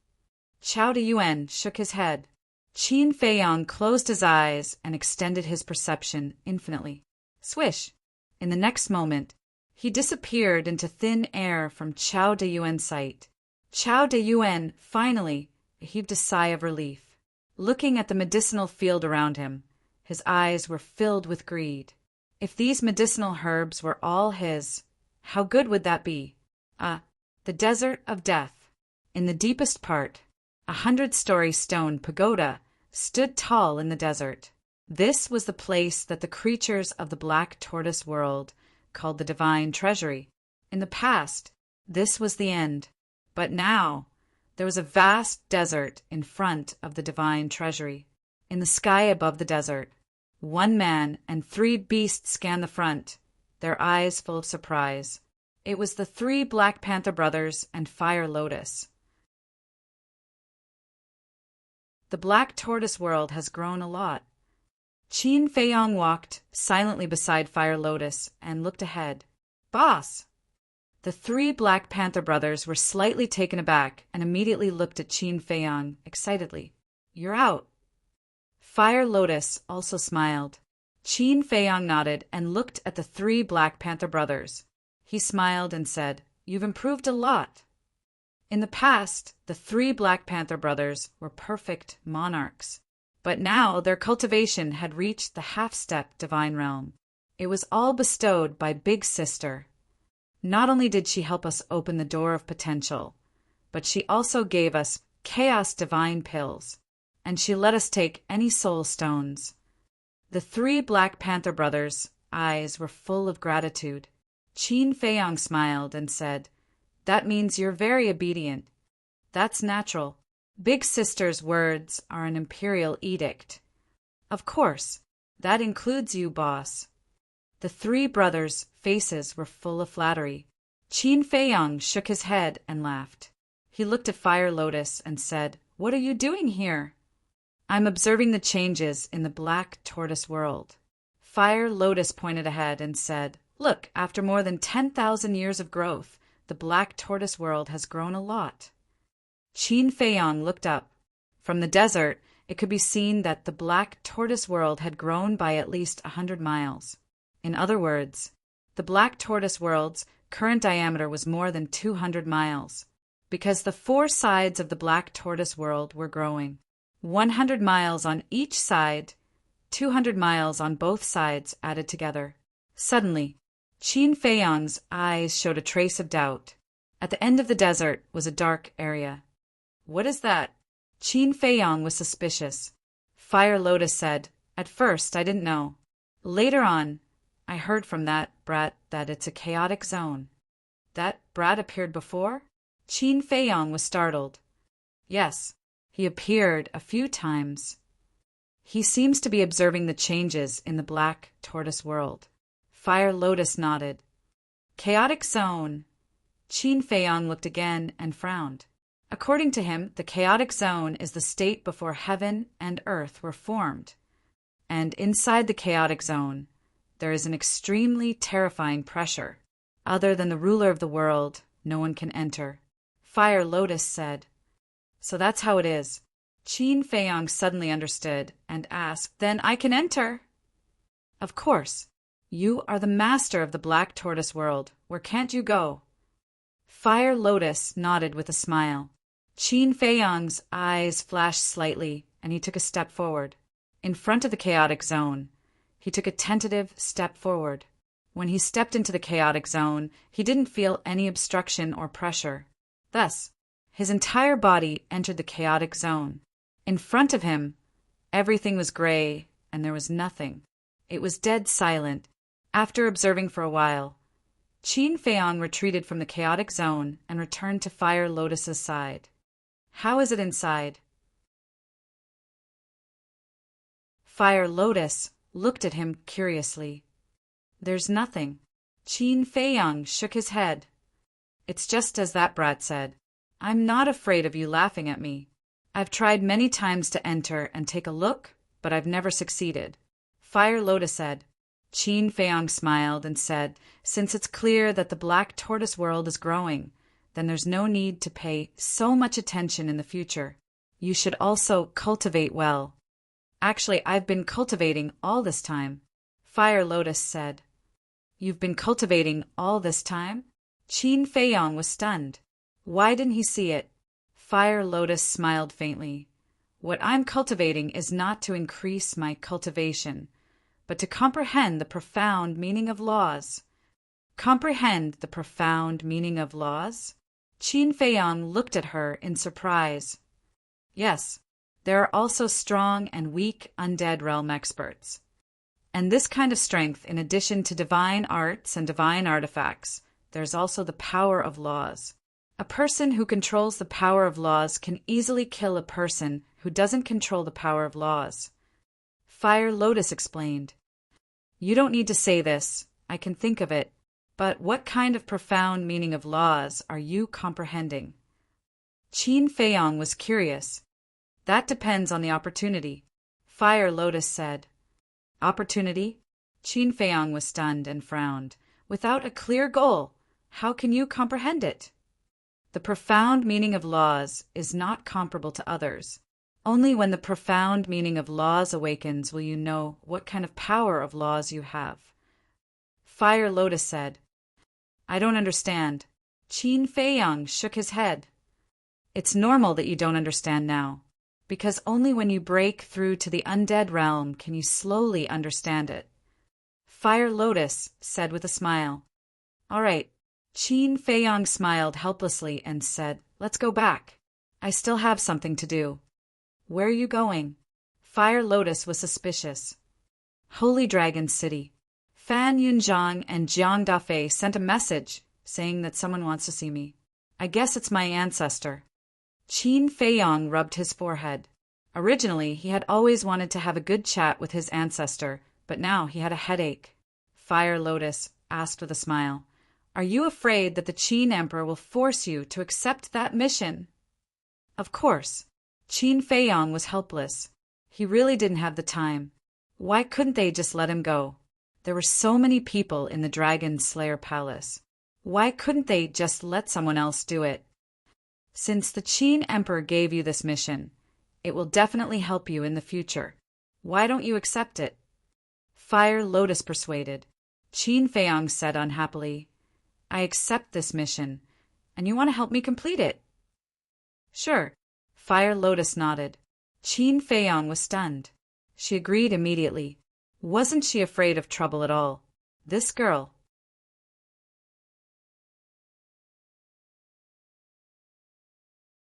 Chao de Yuen shook his head. Qin Feiyong closed his eyes and extended his perception infinitely. Swish! In the next moment, he disappeared into thin air from Chao de Yuen's sight. Chao de Yuen finally heaved a sigh of relief. Looking at the medicinal field around him, his eyes were filled with greed. If these medicinal herbs were all his, how good would that be? The desert of death. In the deepest part, a 100-story stone pagoda stood tall in the desert. This was the place that the creatures of the Black Tortoise world called the Divine Treasury. In the past, this was the end. But now, there was a vast desert in front of the Divine Treasury. In the sky above the desert, 1 man and 3 beasts scanned the front, their eyes full of surprise. It was the 3 Black Panther brothers and Fire Lotus. The Black Tortoise world has grown a lot. Qin Feiyong walked silently beside Fire Lotus and looked ahead. "Boss!" The 3 Black Panther brothers were slightly taken aback and immediately looked at Qin Feiyong excitedly. "You're out." Fire Lotus also smiled. Qin Feiyong nodded and looked at the 3 Black Panther brothers. He smiled and said, "You've improved a lot." In the past, the 3 Black Panther brothers were perfect monarchs. But now their cultivation had reached the half-step divine realm. It was all bestowed by Big Sister. Not only did she help us open the door of potential, but she also gave us chaos divine pills, and she let us take any soul stones. The 3 Black Panther brothers' eyes were full of gratitude. Qin Feiyong smiled and said, "That means you're very obedient. That's natural. Big Sister's words are an imperial edict." "Of course, that includes you, boss." The 3 brothers' faces were full of flattery. Qin Feiyong shook his head and laughed. He looked at Fire Lotus and said, "What are you doing here?" "I'm observing the changes in the Black Tortoise world." Fire Lotus pointed ahead and said, "Look, after more than 10,000 years of growth, the Black Tortoise world has grown a lot." Qin Feiyong looked up. From the desert, it could be seen that the Black Tortoise world had grown by at least 100 miles. In other words, the Black Tortoise world's current diameter was more than 200 miles, because the 4 sides of the Black Tortoise world were growing. 100 miles on each side, 200 miles on both sides added together. Suddenly, Qin Feiyong's eyes showed a trace of doubt. At the end of the desert was a dark area. "What is that?" Qin Feiyong was suspicious. Fire Lotus said, "At first, I didn't know. Later on, I heard from that brat that it's a chaotic zone." That brat appeared before? Qin Feiyong was startled. Yes, he appeared a few times. He seems to be observing the changes in the Black Tortoise world. Fire Lotus nodded. Chaotic zone. Qin Feiyong looked again and frowned. According to him, the chaotic zone is the state before heaven and earth were formed. And inside the chaotic zone, there is an extremely terrifying pressure. Other than the ruler of the world, no one can enter. Fire Lotus said. So that's how it is. Qin Feiyong suddenly understood and asked, Then I can enter? Of course. You are the master of the Black Tortoise world. Where can't you go? Fire Lotus nodded with a smile. Qin Feiyong's eyes flashed slightly, and he took a step forward. In front of the chaotic zone, he took a tentative step forward. When he stepped into the chaotic zone, he didn't feel any obstruction or pressure. Thus, his entire body entered the chaotic zone. In front of him, everything was gray, and there was nothing. It was dead silent. After observing for a while, Qin Feiyong retreated from the chaotic zone and returned to Fire Lotus's side. How is it inside? Fire Lotus looked at him curiously. There's nothing. Qin Feiyong shook his head. It's just as that brat said. I'm not afraid of you laughing at me. I've tried many times to enter and take a look, but I've never succeeded. Fire Lotus said. Qin Feiyong smiled and said, Since it's clear that the Black Tortoise world is growing, then there's no need to pay so much attention in the future. You should also cultivate well. Actually, I've been cultivating all this time. Fire Lotus said. You've been cultivating all this time? Qin Feiyong was stunned. Why didn't he see it? Fire Lotus smiled faintly. What I'm cultivating is not to increase my cultivation, but to comprehend the profound meaning of laws. Comprehend the profound meaning of laws? Qin Feiyong looked at her in surprise. Yes, there are also strong and weak undead realm experts. And this kind of strength, in addition to divine arts and divine artifacts, there's also the power of laws. A person who controls the power of laws can easily kill a person who doesn't control the power of laws. Fire Lotus explained. You don't need to say this. I can think of it. But what kind of profound meaning of laws are you comprehending? Qin Feiyong was curious. That depends on the opportunity. Fire Lotus said. Opportunity? Qin Feiyong was stunned and frowned. Without a clear goal, how can you comprehend it? The profound meaning of laws is not comparable to others. Only when the profound meaning of laws awakens will you know what kind of power of laws you have. Fire Lotus said. I don't understand. Qin Feiyong shook his head. It's normal that you don't understand now, because only when you break through to the undead realm can you slowly understand it. Fire Lotus said with a smile. All right. Qin Feiyong smiled helplessly and said, Let's go back. I still have something to do. Where are you going? Fire Lotus was suspicious. Holy Dragon City. Fan Yunzhang and Jiang Dafei sent a message saying that someone wants to see me. I guess it's my ancestor. Qin Feiyong rubbed his forehead. Originally, he had always wanted to have a good chat with his ancestor, but now he had a headache. Fire Lotus asked with a smile. Are you afraid that the Qin Emperor will force you to accept that mission? Of course. Qin Feiyong was helpless. He really didn't have the time. Why couldn't they just let him go? There were so many people in the Dragon Slayer Palace. Why couldn't they just let someone else do it? Since the Qin Emperor gave you this mission, it will definitely help you in the future. Why don't you accept it? Fire Lotus persuaded. Qin Feiyong said unhappily, I accept this mission, and you want to help me complete it? Sure. Fire Lotus nodded. Qin Feiyong was stunned. She agreed immediately. Wasn't she afraid of trouble at all? This girl.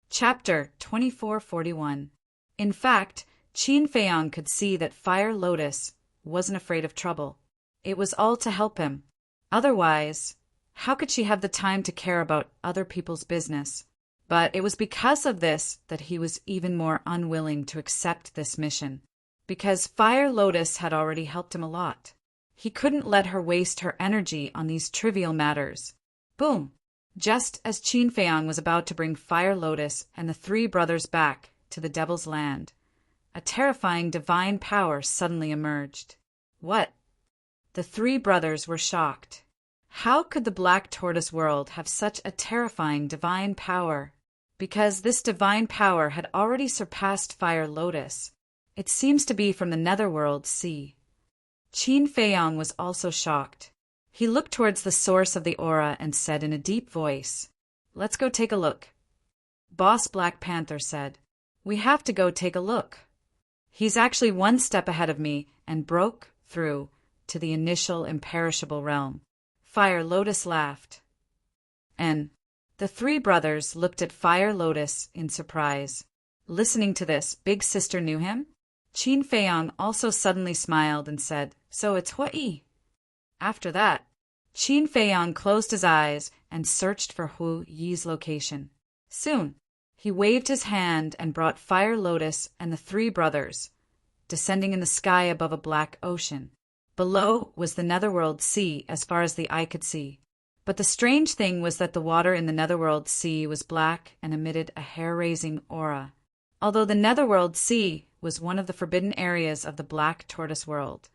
Chapter 2441. In fact, Qin Feiyong could see that Fire Lotus wasn't afraid of trouble. It was all to help him. Otherwise, How could she have the time to care about other people's business? But it was because of this that he was even more unwilling to accept this mission. Because Fire Lotus had already helped him a lot. He couldn't let her waste her energy on these trivial matters. Boom! Just as Qin Feiyang was about to bring Fire Lotus and the three brothers back to the Devil's Land, a terrifying divine power suddenly emerged. What? The three brothers were shocked. How could the Black Tortoise world have such a terrifying divine power? Because this divine power had already surpassed Fire Lotus. It seems to be from the Netherworld Sea. Qin Feiyang was also shocked. He looked towards the source of the aura and said in a deep voice, "Let's go take a look." Boss Black Panther said, "We have to go take a look. He's actually one step ahead of me and broke through to the initial imperishable realm." Fire Lotus laughed. And the three brothers looked at Fire Lotus in surprise. Listening to this, Big Sister knew him? Qin Feiyang also suddenly smiled and said, "So it's Hui." After that, Qin Feiyang closed his eyes and searched for Hu Yi's location. Soon, he waved his hand and brought Fire Lotus and the three brothers, descending in the sky above a black ocean. Below was the Netherworld Sea as far as the eye could see. But the strange thing was that the water in the Netherworld Sea was black and emitted a hair-raising aura. Although the Netherworld Sea was one of the forbidden areas of the Black Tortoise world,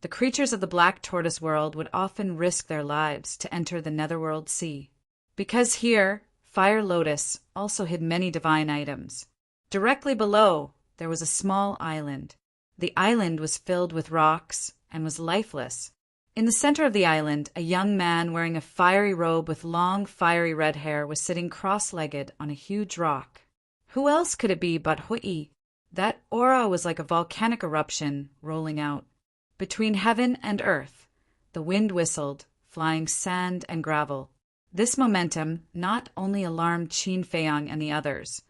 the creatures of the Black Tortoise world would often risk their lives to enter the Netherworld Sea. Because here, Fire Lotus also hid many divine items. Directly below, there was a small island. The island was filled with rocks and was lifeless. In the center of the island, a young man wearing a fiery robe with long, fiery red hair was sitting cross-legged on a huge rock. Who else could it be but Hui? That aura was like a volcanic eruption rolling out. Between heaven and earth, the wind whistled, flying sand and gravel. This momentum not only alarmed Qin Feiyang and the others,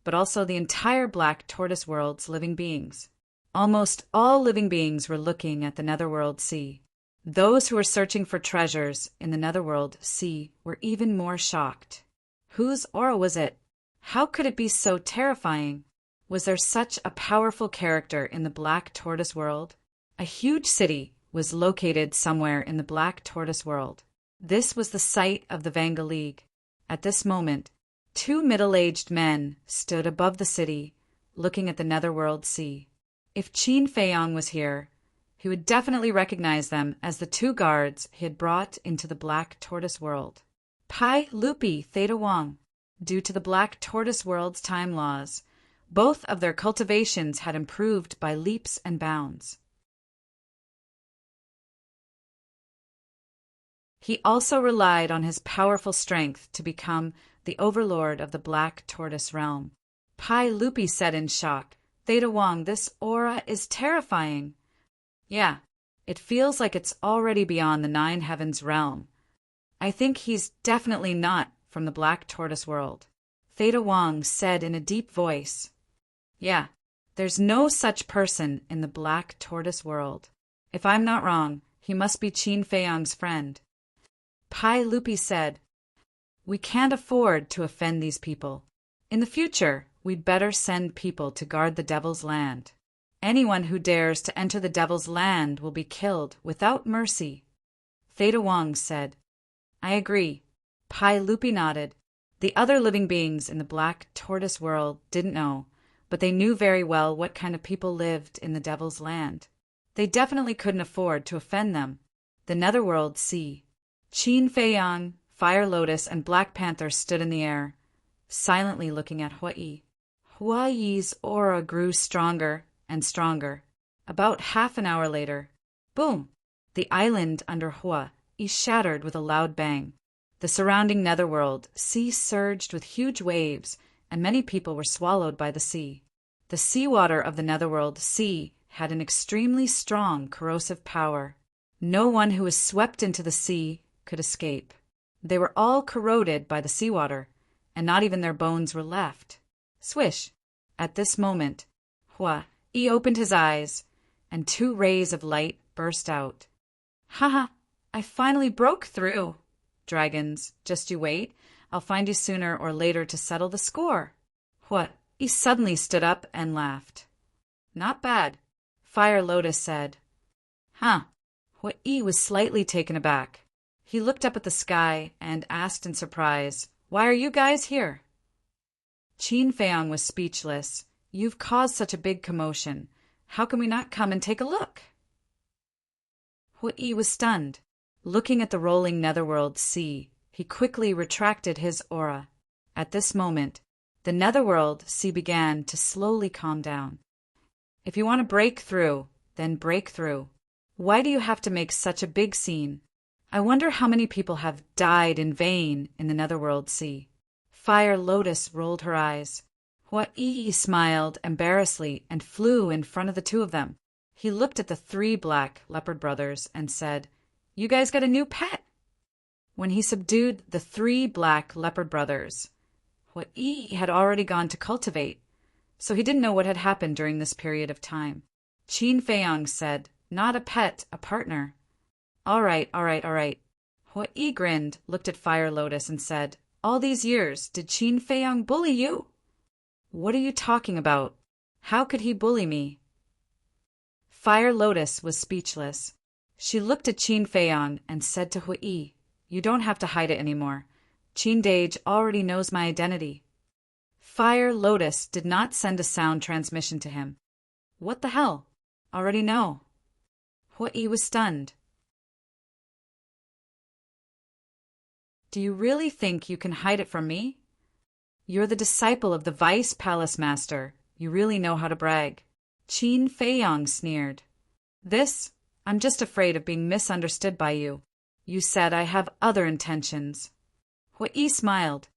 but also the entire Black Tortoise world's living beings. Almost all living beings were looking at the Netherworld Sea. Those who were searching for treasures in the Netherworld Sea were even more shocked. Whose aura was it? How could it be so terrifying? Was there such a powerful character in the Black Tortoise world? A huge city was located somewhere in the Black Tortoise world. This was the site of the Vanga League. At this moment, two middle-aged men stood above the city, looking at the Netherworld Sea. If Qin Feiyang was here, he would definitely recognize them as the two guards he had brought into the Black Tortoise world. Pai Lupi Theta Wang. Due to the Black Tortoise world's time laws, both of their cultivations had improved by leaps and bounds. He also relied on his powerful strength to become the overlord of the Black Tortoise realm. Pai Lupi said in shock, "Theta Wang, this aura is terrifying." "Yeah, it feels like it's already beyond the Nine Heavens realm. I think he's definitely not from the Black Tortoise world," Theta Wang said in a deep voice. "Yeah, there's no such person in the Black Tortoise world. If I'm not wrong, he must be Qin Feiyang's friend." Pai Lupi said, "We can't afford to offend these people. In the future, we'd better send people to guard the Devil's Land. Anyone who dares to enter the Devil's Land will be killed without mercy." Theta Wang said, "I agree." Pai Lupi nodded. The other living beings in the Black Tortoise world didn't know, but they knew very well what kind of people lived in the Devil's Land. They definitely couldn't afford to offend them. The Netherworld Sea. Qin Feiyang, Fire Lotus, and Black Panther stood in the air, silently looking at Hui. Hui's aura grew stronger and stronger. About half an hour later, boom! The island under Hui shattered with a loud bang. The surrounding Netherworld Sea surged with huge waves, and many people were swallowed by the sea. The seawater of the Netherworld Sea had an extremely strong corrosive power. No one who was swept into the sea could escape. They were all corroded by the seawater, and not even their bones were left. Swish! At this moment, Hui opened his eyes, and two rays of light burst out. "Haha! I finally broke through!" dragons. Just you wait. I'll find you sooner or later to settle the score. What? He suddenly stood up and laughed. Not bad, Fire Lotus said. Huh. Hui was slightly taken aback. He looked up at the sky and asked in surprise, Why are you guys here? Qin Feiyang was speechless. You've caused such a big commotion. How can we not come and take a look? Hui was stunned. Looking at the rolling netherworld sea, he quickly retracted his aura. At this moment, the netherworld sea began to slowly calm down. If you want to break through, then break through. Why do you have to make such a big scene? I wonder how many people have died in vain in the netherworld sea. Fire Lotus rolled her eyes. Hui smiled embarrassedly and flew in front of the two of them. He looked at the three black leopard brothers and said, You guys got a new pet. When he subdued the three black leopard brothers, Hui had already gone to cultivate, so he didn't know what had happened during this period of time. Qin Feiyang said, Not a pet, a partner. All right. Hui grinned, looked at Fire Lotus and said, All these years, did Qin Feiyang bully you? What are you talking about? How could he bully me? Fire Lotus was speechless. She looked at Qin Feiyang and said to Hui, You don't have to hide it anymore. Qin Dage already knows my identity. Fire Lotus did not send a sound transmission to him. What the hell? Already know. Hui was stunned. Do you really think you can hide it from me? You're the disciple of the Vice Palace Master. You really know how to brag. Qin Feiyang sneered. I'm just afraid of being misunderstood by you. You said I have other intentions. Hui smiled.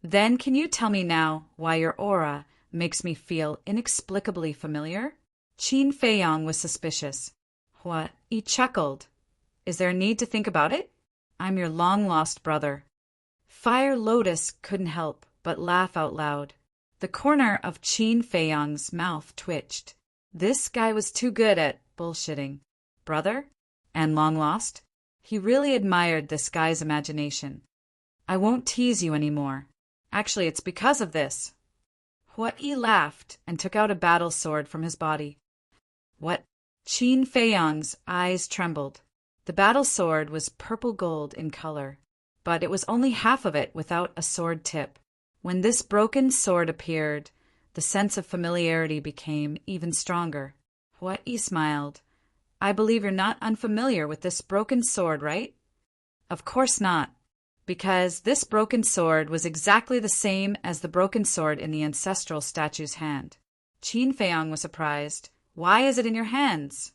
Then can you tell me now why your aura makes me feel inexplicably familiar? Qin Feiyang was suspicious. Hui chuckled. Is there a need to think about it? I'm your long-lost brother. Fire Lotus couldn't help but laugh out loud. The corner of Qin Feiyang's mouth twitched. This guy was too good at bullshitting. Brother? And long-lost? He really admired this guy's imagination. I won't tease you anymore. Actually, it's because of this. Hui laughed and took out a battle sword from his body. What? Qin Feiyang's eyes trembled. The battle sword was purple gold in color, but it was only half of it without a sword tip. When this broken sword appeared, the sense of familiarity became even stronger. Hui smiled. I believe you're not unfamiliar with this broken sword, right? Of course not, because this broken sword was exactly the same as the broken sword in the ancestral statue's hand. Qin Feiyang was surprised. Why is it in your hands?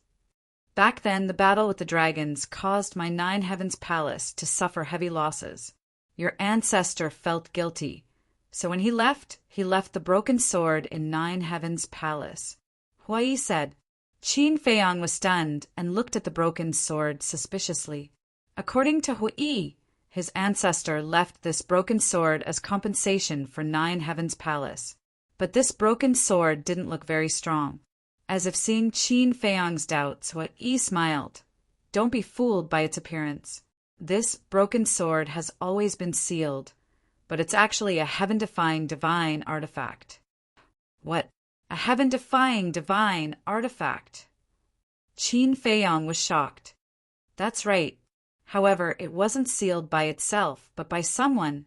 Back then, the battle with the dragons caused my Nine Heavens Palace to suffer heavy losses. Your ancestor felt guilty, so when he left the broken sword in Nine Heavens Palace. Hui said. Qin Feiyang was stunned and looked at the broken sword suspiciously. According to Hui, his ancestor left this broken sword as compensation for Nine Heavens Palace. But this broken sword didn't look very strong. As if seeing Qin Feiyang's doubts, Hui smiled. Don't be fooled by its appearance. This broken sword has always been sealed, but it's actually a heaven-defying divine artifact. What? A heaven-defying divine artifact? Qin Feiyang was shocked. That's right. However, it wasn't sealed by itself, but by someone.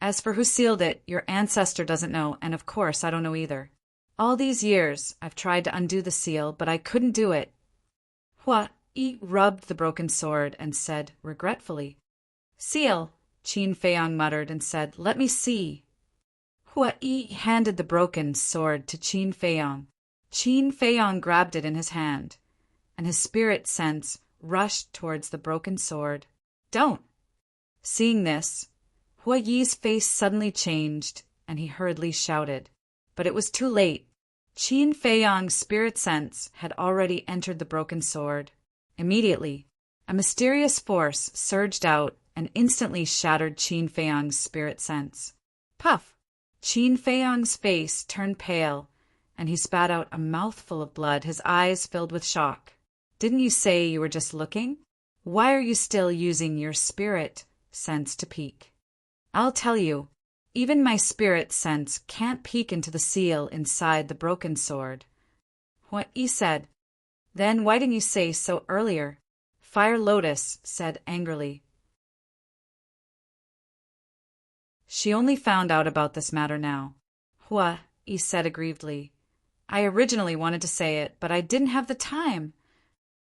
As for who sealed it, your ancestor doesn't know, and of course I don't know either. All these years, I've tried to undo the seal, but I couldn't do it. Hui rubbed the broken sword and said regretfully. Seal, Qin Feiyang muttered and said, Let me see. Hui handed the broken sword to Qin Feiyang. Qin Feiyang grabbed it in his hand, and his spirit sense rushed towards the broken sword. Don't! Seeing this, Hui's face suddenly changed, and he hurriedly shouted. But it was too late. Qin Feiyang's spirit sense had already entered the broken sword. Immediately, a mysterious force surged out and instantly shattered Qin Feiyang's spirit sense. Puff! Qin Feiyang's face turned pale, and he spat out a mouthful of blood, his eyes filled with shock. Didn't you say you were just looking? Why are you still using your spirit sense to peek. I'll tell you, even my spirit sense can't peek into the seal inside the broken sword. What he said. Then why didn't you say so earlier? Fire Lotus said angrily. She only found out about this matter now. Hua, he said aggrievedly. I originally wanted to say it, but I didn't have the time.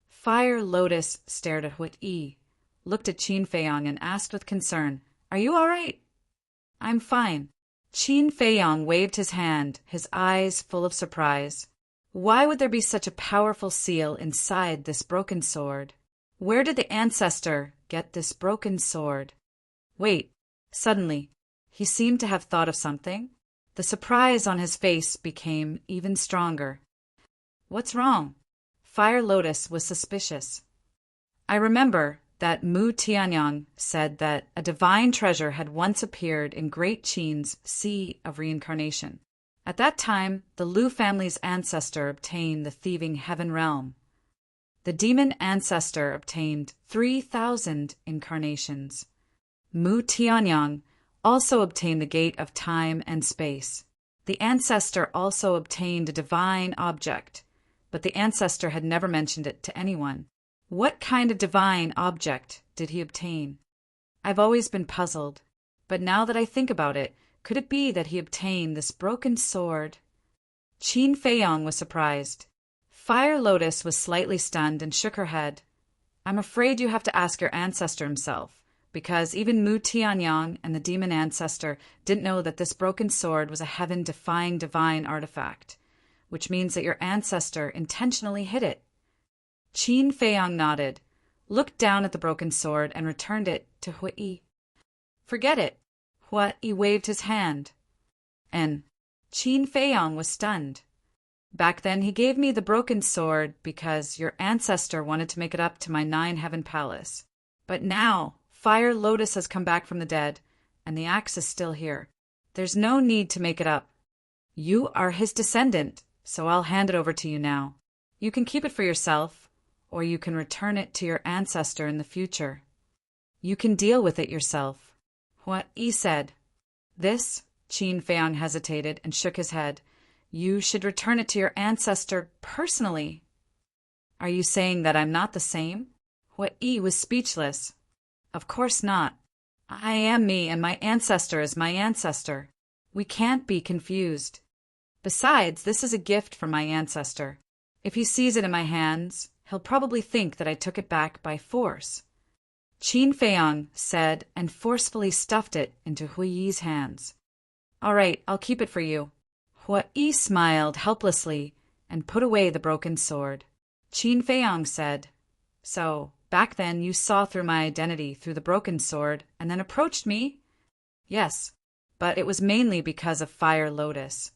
Fire Lotus stared at Hua-yi, looked at Qin Feiyong and asked with concern, Are you all right? I'm fine. Qin Feiyong waved his hand, his eyes full of surprise. Why would there be such a powerful seal inside this broken sword? Where did the ancestor get this broken sword? Wait, suddenly, he seemed to have thought of something. The surprise on his face became even stronger. What's wrong? Fire Lotus was suspicious. I remember that Mu Tianyang said that a divine treasure had once appeared in Great Qin's Sea of Reincarnation. At that time, the Lu family's ancestor obtained the thieving heaven realm. The demon ancestor obtained 3,000 incarnations. Mu Tianyang also obtained the gate of time and space. The ancestor also obtained a divine object, but the ancestor had never mentioned it to anyone. What kind of divine object did he obtain? I've always been puzzled, but now that I think about it, could it be that he obtained this broken sword? Qin Feiyong was surprised. Fire Lotus was slightly stunned and shook her head. I'm afraid you have to ask your ancestor himself, because even Mu Tianyang and the demon ancestor didn't know that this broken sword was a heaven-defying divine artifact, which means that your ancestor intentionally hid it. Qin Feiyong nodded, looked down at the broken sword, and returned it to Hua-yi. Forget it. Hua-yi waved his hand. And Qin Feiyong was stunned. Back then he gave me the broken sword because your ancestor wanted to make it up to my 9-heaven palace. But now Fire Lotus has come back from the dead, and the axe is still here. There's no need to make it up. You are his descendant, so I'll hand it over to you now. You can keep it for yourself, or you can return it to your ancestor in the future. You can deal with it yourself. Hua-yi said. This, Qin Feiyong hesitated and shook his head. You should return it to your ancestor personally. Are you saying that I'm not the same? Hua-yi was speechless. Of course not. I am me and my ancestor is my ancestor. We can't be confused. Besides, this is a gift from my ancestor. If he sees it in my hands, he'll probably think that I took it back by force. Qin Feiyong said and forcefully stuffed it into Hua-yi's hands. All right, I'll keep it for you. Hua-yi smiled helplessly and put away the broken sword. Qin Feiyong said, So, back then you saw through my identity through the broken sword and then approached me? Yes, but it was mainly because of Fire Lotus.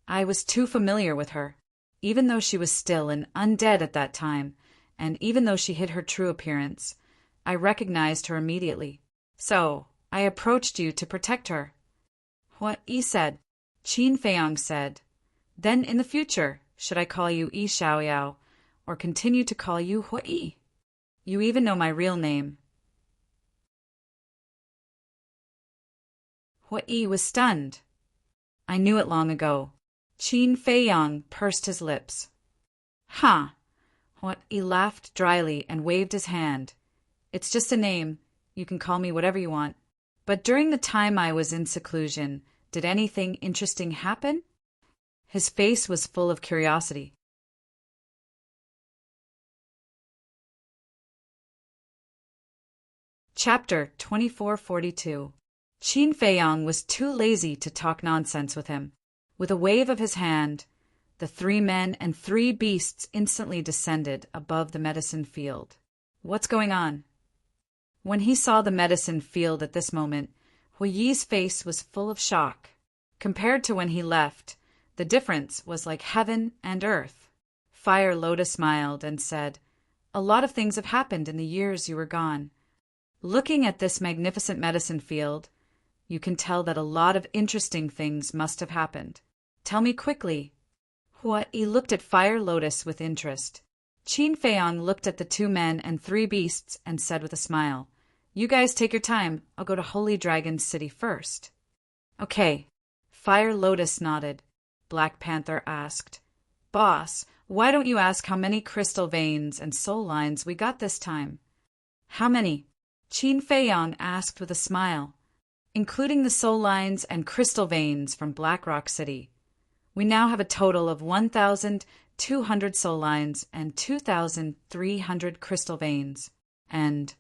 I was too familiar with her. Even though she was still an undead at that time, and even though she hid her true appearance, I recognized her immediately. So, I approached you to protect her. Hua-yi said. Qin Feiyong said, Then in the future, should I call you Yi Xiaoyao, or continue to call you Hua-yi? You even know my real name. Hua-yi was stunned. I knew it long ago. Qin Feiyong pursed his lips. Huh. Hua-yi laughed dryly and waved his hand. It's just a name. You can call me whatever you want. But during the time I was in seclusion, did anything interesting happen? His face was full of curiosity. Chapter 2442. Qin Feiyong was too lazy to talk nonsense with him. With a wave of his hand, the 3 men and 3 beasts instantly descended above the medicine field. What's going on? When he saw the medicine field at this moment, Hua-yi's face was full of shock. Compared to when he left, the difference was like heaven and earth. Fire Lotus smiled and said, A lot of things have happened in the years you were gone. Looking at this magnificent medicine field, you can tell that a lot of interesting things must have happened. Tell me quickly. Hua-yi looked at Fire Lotus with interest. Qin Feiyong looked at the 2 men and 3 beasts and said with a smile, You guys take your time. I'll go to Holy Dragon City first. Okay. Fire Lotus nodded. Black Panther asked, Boss, why don't you ask how many crystal veins and soul lines we got this time? How many? Qin Feiyang asked with a smile. Including the soul lines and crystal veins from Black Rock City. We now have a total of 1,200 soul lines and 2,300 crystal veins. And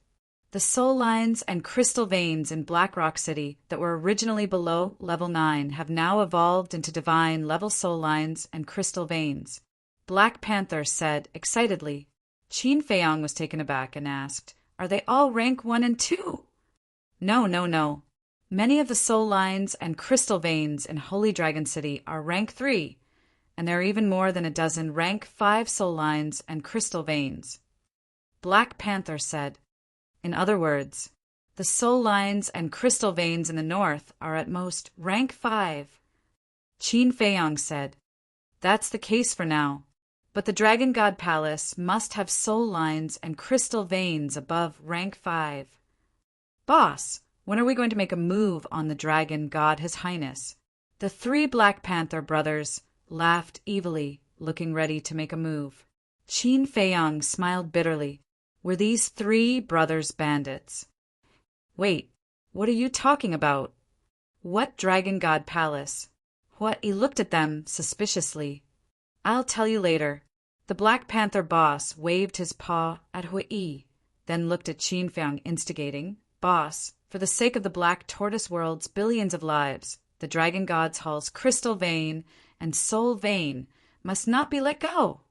the soul lines and crystal veins in Black Rock City that were originally below level 9 have now evolved into divine level soul lines and crystal veins. Black Panther said excitedly. Qin Feiyang was taken aback and asked, Are they all rank 1 and 2? No. Many of the soul lines and crystal veins in Holy Dragon City are rank 3, and there are even more than a dozen rank 5 soul lines and crystal veins. Black Panther said, In other words, the soul lines and crystal veins in the north are at most rank 5. Qin Feiyang said, That's the case for now, but the Dragon God Palace must have soul lines and crystal veins above rank 5. Boss, when are we going to make a move on the Dragon God, His Highness? The 3 Black Panther brothers laughed evilly, looking ready to make a move. Qin Feiyang smiled bitterly. Were these 3 brothers bandits? Wait, what are you talking about? What Dragon God Palace? What? He looked at them suspiciously. I'll tell you later. The Black Panther boss waved his paw at Hui, then looked at Qin Feiyang instigating. Boss, for the sake of the Black Tortoise World's billions of lives, the Dragon God's Hall's crystal vein and soul vein must not be let go.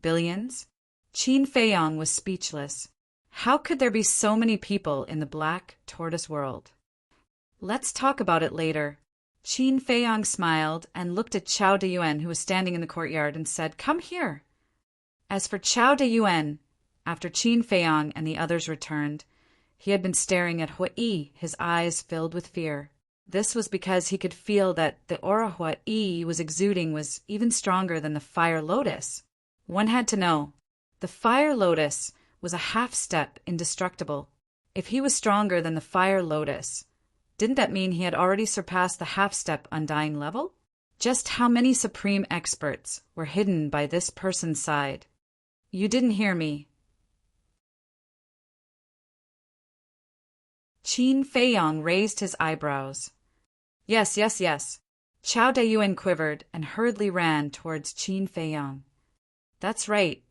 Billions? Qin Feiyang was speechless. How could there be so many people in the Black Tortoise World? Let's talk about it later. Qin Feiyang smiled and looked at Chao Dayuan, who was standing in the courtyard, and said, Come here. As for Chao Dayuan, after Qin Feiyang and the others returned, he had been staring at Hui, his eyes filled with fear. This was because he could feel that the aura Hui was exuding was even stronger than the Fire Lotus. One had to know. The Fire Lotus was a half-step indestructible. If he was stronger than the Fire Lotus, didn't that mean he had already surpassed the half-step undying level? Just how many supreme experts were hidden by this person's side? You didn't hear me. Qin Feiyang raised his eyebrows. Yes. Chao Dayuan quivered and hurriedly ran towards Qin Feiyang. That's right.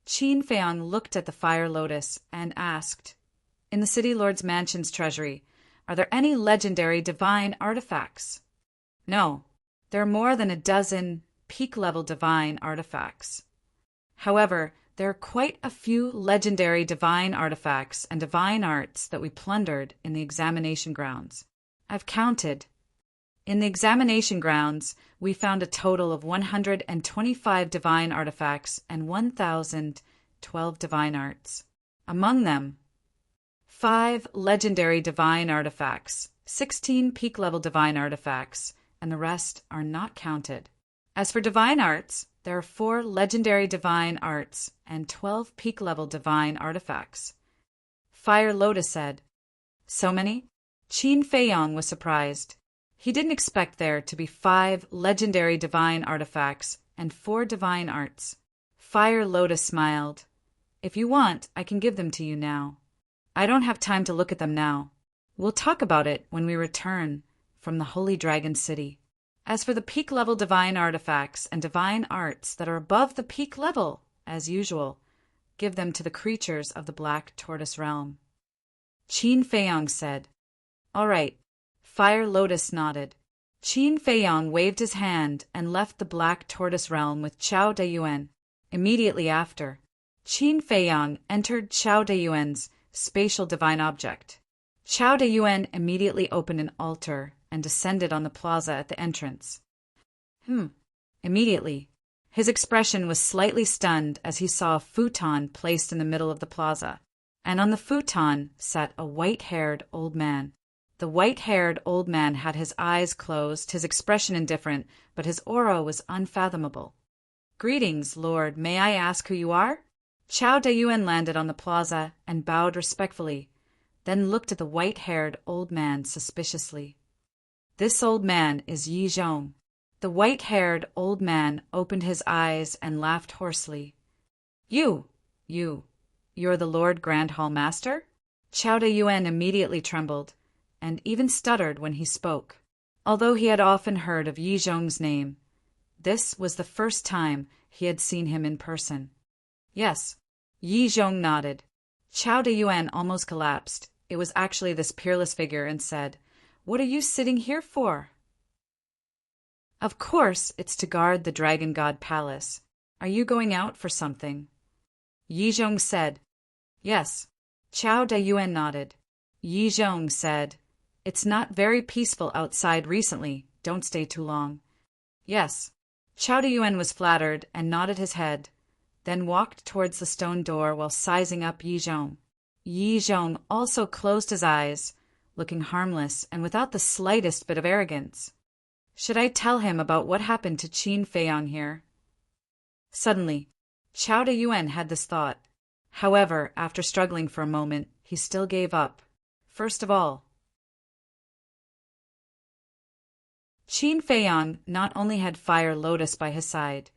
Qin Feiyang looked at the Fire Lotus and asked, In the City Lord's Mansion's treasury, are there any legendary divine artifacts? No, there are more than a dozen peak-level divine artifacts. However, there are quite a few legendary divine artifacts and divine arts that we plundered in the examination grounds. I've counted. In the examination grounds, we found a total of 125 divine artifacts and 1,012 divine arts. Among them, 5 legendary divine artifacts, 16 peak-level divine artifacts, and the rest are not counted. As for divine arts, there are 4 legendary divine arts and 12 peak-level divine artifacts. Fire Lotus said, So many? Qin Feiyang was surprised. He didn't expect there to be 5 legendary divine artifacts and 4 divine arts. Fire Lotus smiled. If you want, I can give them to you now. I don't have time to look at them now. We'll talk about it when we return from the Holy Dragon City. As for the peak-level divine artifacts and divine arts that are above the peak level, as usual, give them to the creatures of the Black Tortoise Realm. Qin Feiyang said, All right. Fire Lotus nodded. Qin Feiyang waved his hand and left the Black Tortoise Realm with Chao Dayuan. Immediately after, Qin Feiyang entered Chao Dayuan's spatial divine object. Chao Dayuan immediately opened an altar and descended on the plaza at the entrance. Immediately, his expression was slightly stunned as he saw a futon placed in the middle of the plaza, and on the futon sat a white-haired old man. The white-haired old man had his eyes closed, his expression indifferent, but his aura was unfathomable. Greetings, Lord. May I ask who you are? Chao Dayuan landed on the plaza and bowed respectfully. then looked at the white-haired old man suspiciously. "This old man is Yi Zhong." The white-haired old man opened his eyes and laughed hoarsely. You're the Lord Grand Hall Master?" Chao Yuan immediately trembled, and even stuttered when he spoke. Although he had often heard of Yi Zhong's name, this was the first time he had seen him in person. "Yes." Yi Zhong nodded. Chao Yuan almost collapsed. It was actually this peerless figure, and said, "What are you sitting here for?" "Of course, it's to guard the Dragon God Palace. Are you going out for something?" Yi Zhong said. "Yes." Chao Yuan nodded. Yi Zhong said, "It's not very peaceful outside recently. Don't stay too long." "Yes." Chao Yuan was flattered and nodded his head, then walked towards the stone door while sizing up Yi Zhong. Yi Zhong also closed his eyes, looking harmless and without the slightest bit of arrogance. Should I tell him about what happened to Qin Feiyang here? Suddenly, Chao Yuan had this thought. However, after struggling for a moment, he still gave up. First of all, Qin Feiyang not only had Fire Lotus by his side,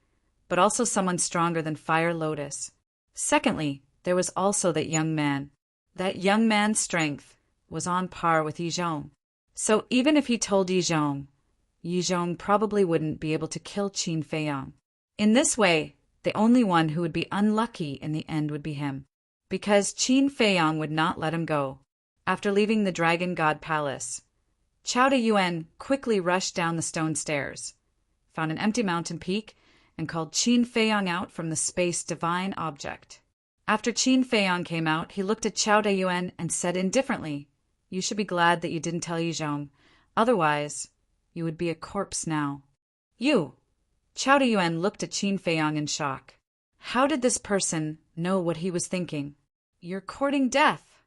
but also someone stronger than Fire Lotus. Secondly, there was also that young man. That young man's strength was on par with Yi Zhong. So even if he told Yi Zhong probably wouldn't be able to kill Qin Feiyang. In this way, the only one who would be unlucky in the end would be him, because Qin Feiyang would not let him go. After leaving the Dragon God Palace, Chao Yuan quickly rushed down the stone stairs, found an empty mountain peak, and called Qin Feiyang out from the space divine object. After Qin Feiyang came out, he looked at Chao Yuan and said indifferently, "You should be glad that you didn't tell Yi Zhong. Otherwise, you would be a corpse now." "You!" Chao Yuan looked at Qin Feiyang in shock. How did this person know what he was thinking? "You're courting death."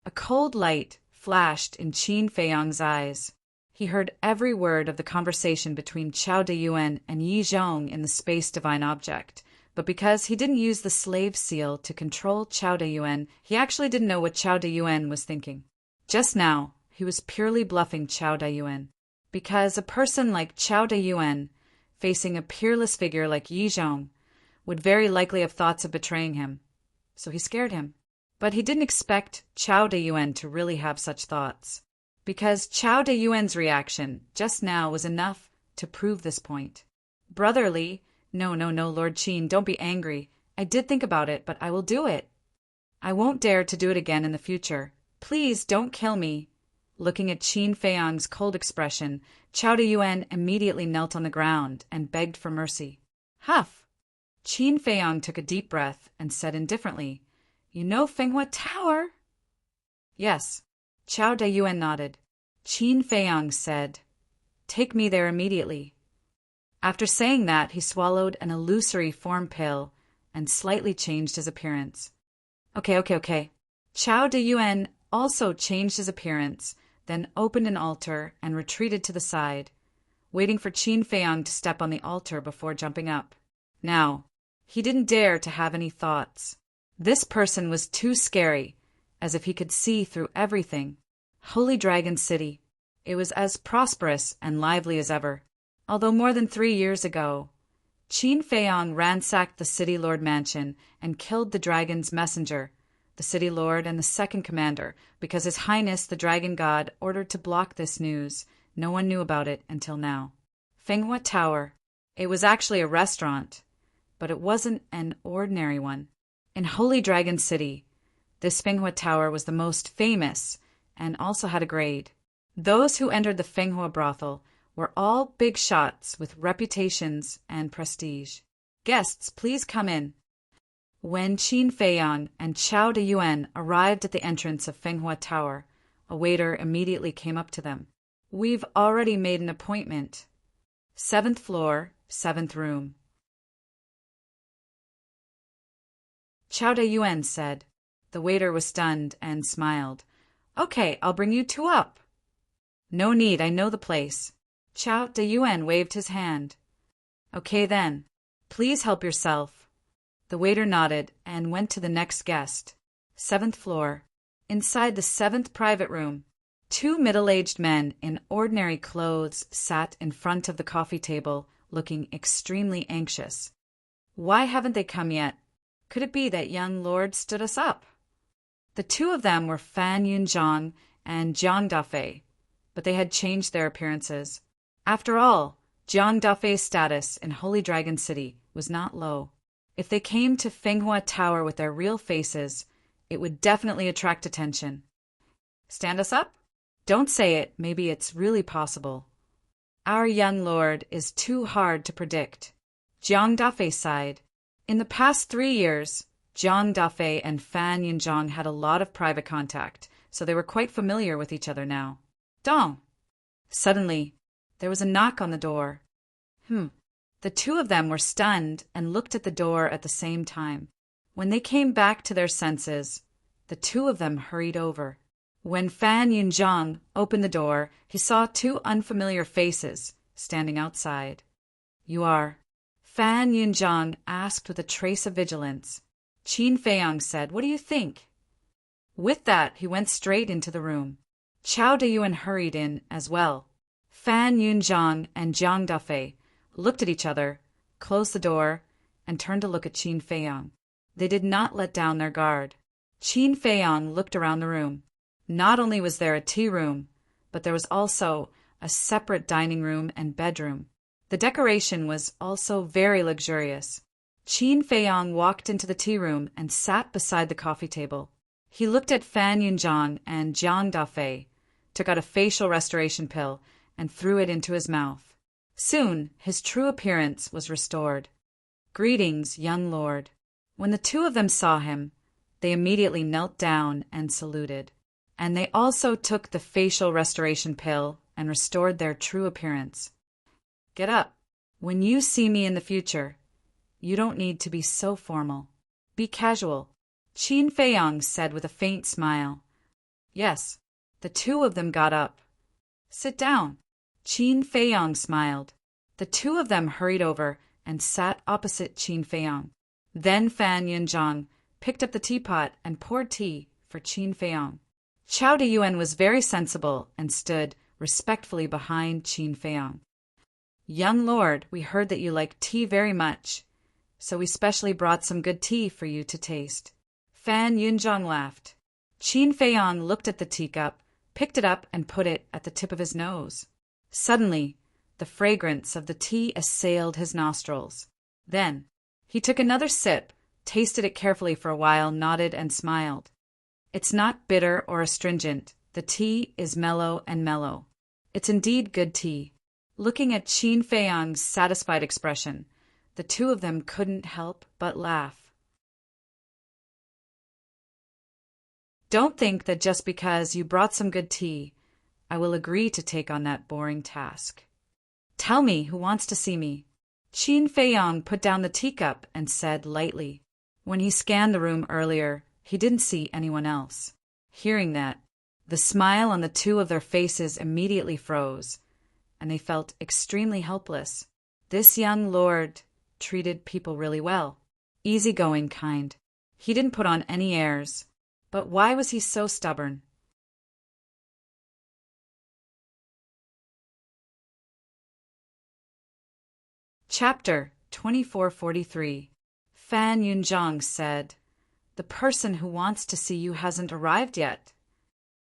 A cold light flashed in Qin Feiyang's eyes. He heard every word of the conversation between Chao Yuan and Yi Zhong in the space divine object, but because he didn't use the slave seal to control Chao Yuan, he actually didn't know what Chao Yuan was thinking. Just now, he was purely bluffing Chao Yuan, because a person like Chao Yuan, facing a peerless figure like Yi Zhong, would very likely have thoughts of betraying him. So he scared him. But he didn't expect Chao Yuan to really have such thoughts, because Chao Yuan's reaction just now was enough to prove this point. "Brotherly, no, Lord Qin, don't be angry. I did think about it, but I will do it. I won't dare to do it again in the future. Please don't kill me." Looking at Qin Feiyang's cold expression, Chao Yuan immediately knelt on the ground and begged for mercy. "Huff!" Qin Feiyang took a deep breath and said indifferently, "You know Fenghua Tower?" "Yes." Chao Yuan nodded. Qin Feiyang said, "Take me there immediately." After saying that, he swallowed an illusory form pill and slightly changed his appearance. Okay. Chao Yuan also changed his appearance, then opened an altar and retreated to the side, waiting for Qin Feiyang to step on the altar before jumping up. Now, he didn't dare to have any thoughts. This person was too scary, as if he could see through everything. Holy Dragon City. It was as prosperous and lively as ever. Although more than 3 years ago, Qin Feiyang ransacked the City Lord Mansion and killed the dragon's messenger, the City Lord and the second commander, because His Highness the Dragon God ordered to block this news. No one knew about it until now. Fenghua Tower. It was actually a restaurant, but it wasn't an ordinary one. In Holy Dragon City, this Fenghua Tower was the most famous and also had a grade. Those who entered the Fenghua brothel were all big shots with reputations and prestige. "Guests, please come in." When Qin Feiyang and Chao Yuan arrived at the entrance of Fenghua Tower, a waiter immediately came up to them. "We've already made an appointment. 7th floor, 7th room." Chao Yuan said. The waiter was stunned and smiled. "Okay, I'll bring you 2 up." "No need, I know the place." Chao Yuan waved his hand. "Okay then. Please help yourself." The waiter nodded and went to the next guest. 7th floor. Inside the 7th private room, two middle-aged men in ordinary clothes sat in front of the coffee table, looking extremely anxious. Why haven't they come yet? Could it be that young lord stood us up? The two of them were Fan Yunzhang and Jiang Dafei, but they had changed their appearances. After all, Jiang Dafei's status in Holy Dragon City was not low. If they came to Fenghua Tower with their real faces, it would definitely attract attention. Stand us up? Don't say it, maybe it's really possible. Our young lord is too hard to predict. Jiang Dafei sighed. In the past 3 years, Jiang Dafei and Fan Yunzhang had a lot of private contact, so they were quite familiar with each other now. Dong! Suddenly, there was a knock on the door. The two of them were stunned and looked at the door at the same time. When they came back to their senses, the two of them hurried over. When Fan Yunzhang opened the door, he saw two unfamiliar faces standing outside. You are? Fan Yunzhang asked with a trace of vigilance. Qin Feiyang said, What do you think? With that, he went straight into the room. Qiao Deyuan hurried in as well. Fan Yunzhang and Jiang Dafei looked at each other, closed the door, and turned to look at Qin Feiyang. They did not let down their guard. Qin Feiyang looked around the room. Not only was there a tea room, but there was also a separate dining room and bedroom. The decoration was also very luxurious. Qin Feiyang walked into the tea room and sat beside the coffee table. He looked at Fan Yunzhang and Jiang Dafei, took out a facial restoration pill, and threw it into his mouth. Soon, his true appearance was restored. Greetings, young lord. When the two of them saw him, they immediately knelt down and saluted. And they also took the facial restoration pill and restored their true appearance. Get up. When you see me in the future, you don't need to be so formal. Be casual. Qin Feiyang said with a faint smile. Yes. The two of them got up. Sit down. Qin Feiyang smiled. The two of them hurried over and sat opposite Qin Feiyang. Then Fan Yunzhang picked up the teapot and poured tea for Qin Feiyang. Qiao Deyuan was very sensible and stood respectfully behind Qin Feiyang. Young lord, we heard that you like tea very much, so we specially brought some good tea for you to taste. Fan Yunzhang laughed. Qin Feiyang looked at the teacup, picked it up, and put it at the tip of his nose. Suddenly, the fragrance of the tea assailed his nostrils. Then, he took another sip, tasted it carefully for a while, nodded, and smiled. It's not bitter or astringent. The tea is mellow and mellow. It's indeed good tea. Looking at Qin Feiyang's satisfied expression, the two of them couldn't help but laugh. Don't think that just because you brought some good tea, I will agree to take on that boring task. Tell me who wants to see me. Qin Feiyang put down the teacup and said lightly. When he scanned the room earlier, he didn't see anyone else. Hearing that, the smile on the two of their faces immediately froze, and they felt extremely helpless. This young lord treated people really well. Easygoing kind. He didn't put on any airs. But why was he so stubborn? Chapter 2443. Fan Yunzhang said, The person who wants to see you hasn't arrived yet.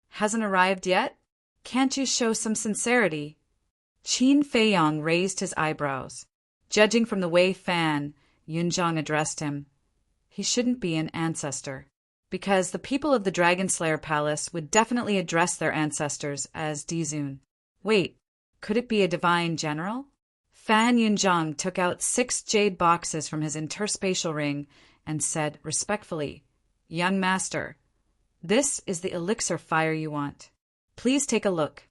Hasn't arrived yet? Can't you show some sincerity? Qin Feiyang raised his eyebrows. Judging from the way Fan Yunzhang addressed him, he shouldn't be an ancestor, because the people of the Dragon Slayer Palace would definitely address their ancestors as Dizun. Wait, could it be a divine general? Fan Yunzhang took out 6 jade boxes from his interspatial ring and said respectfully, Young master, this is the elixir fire you want. Please take a look.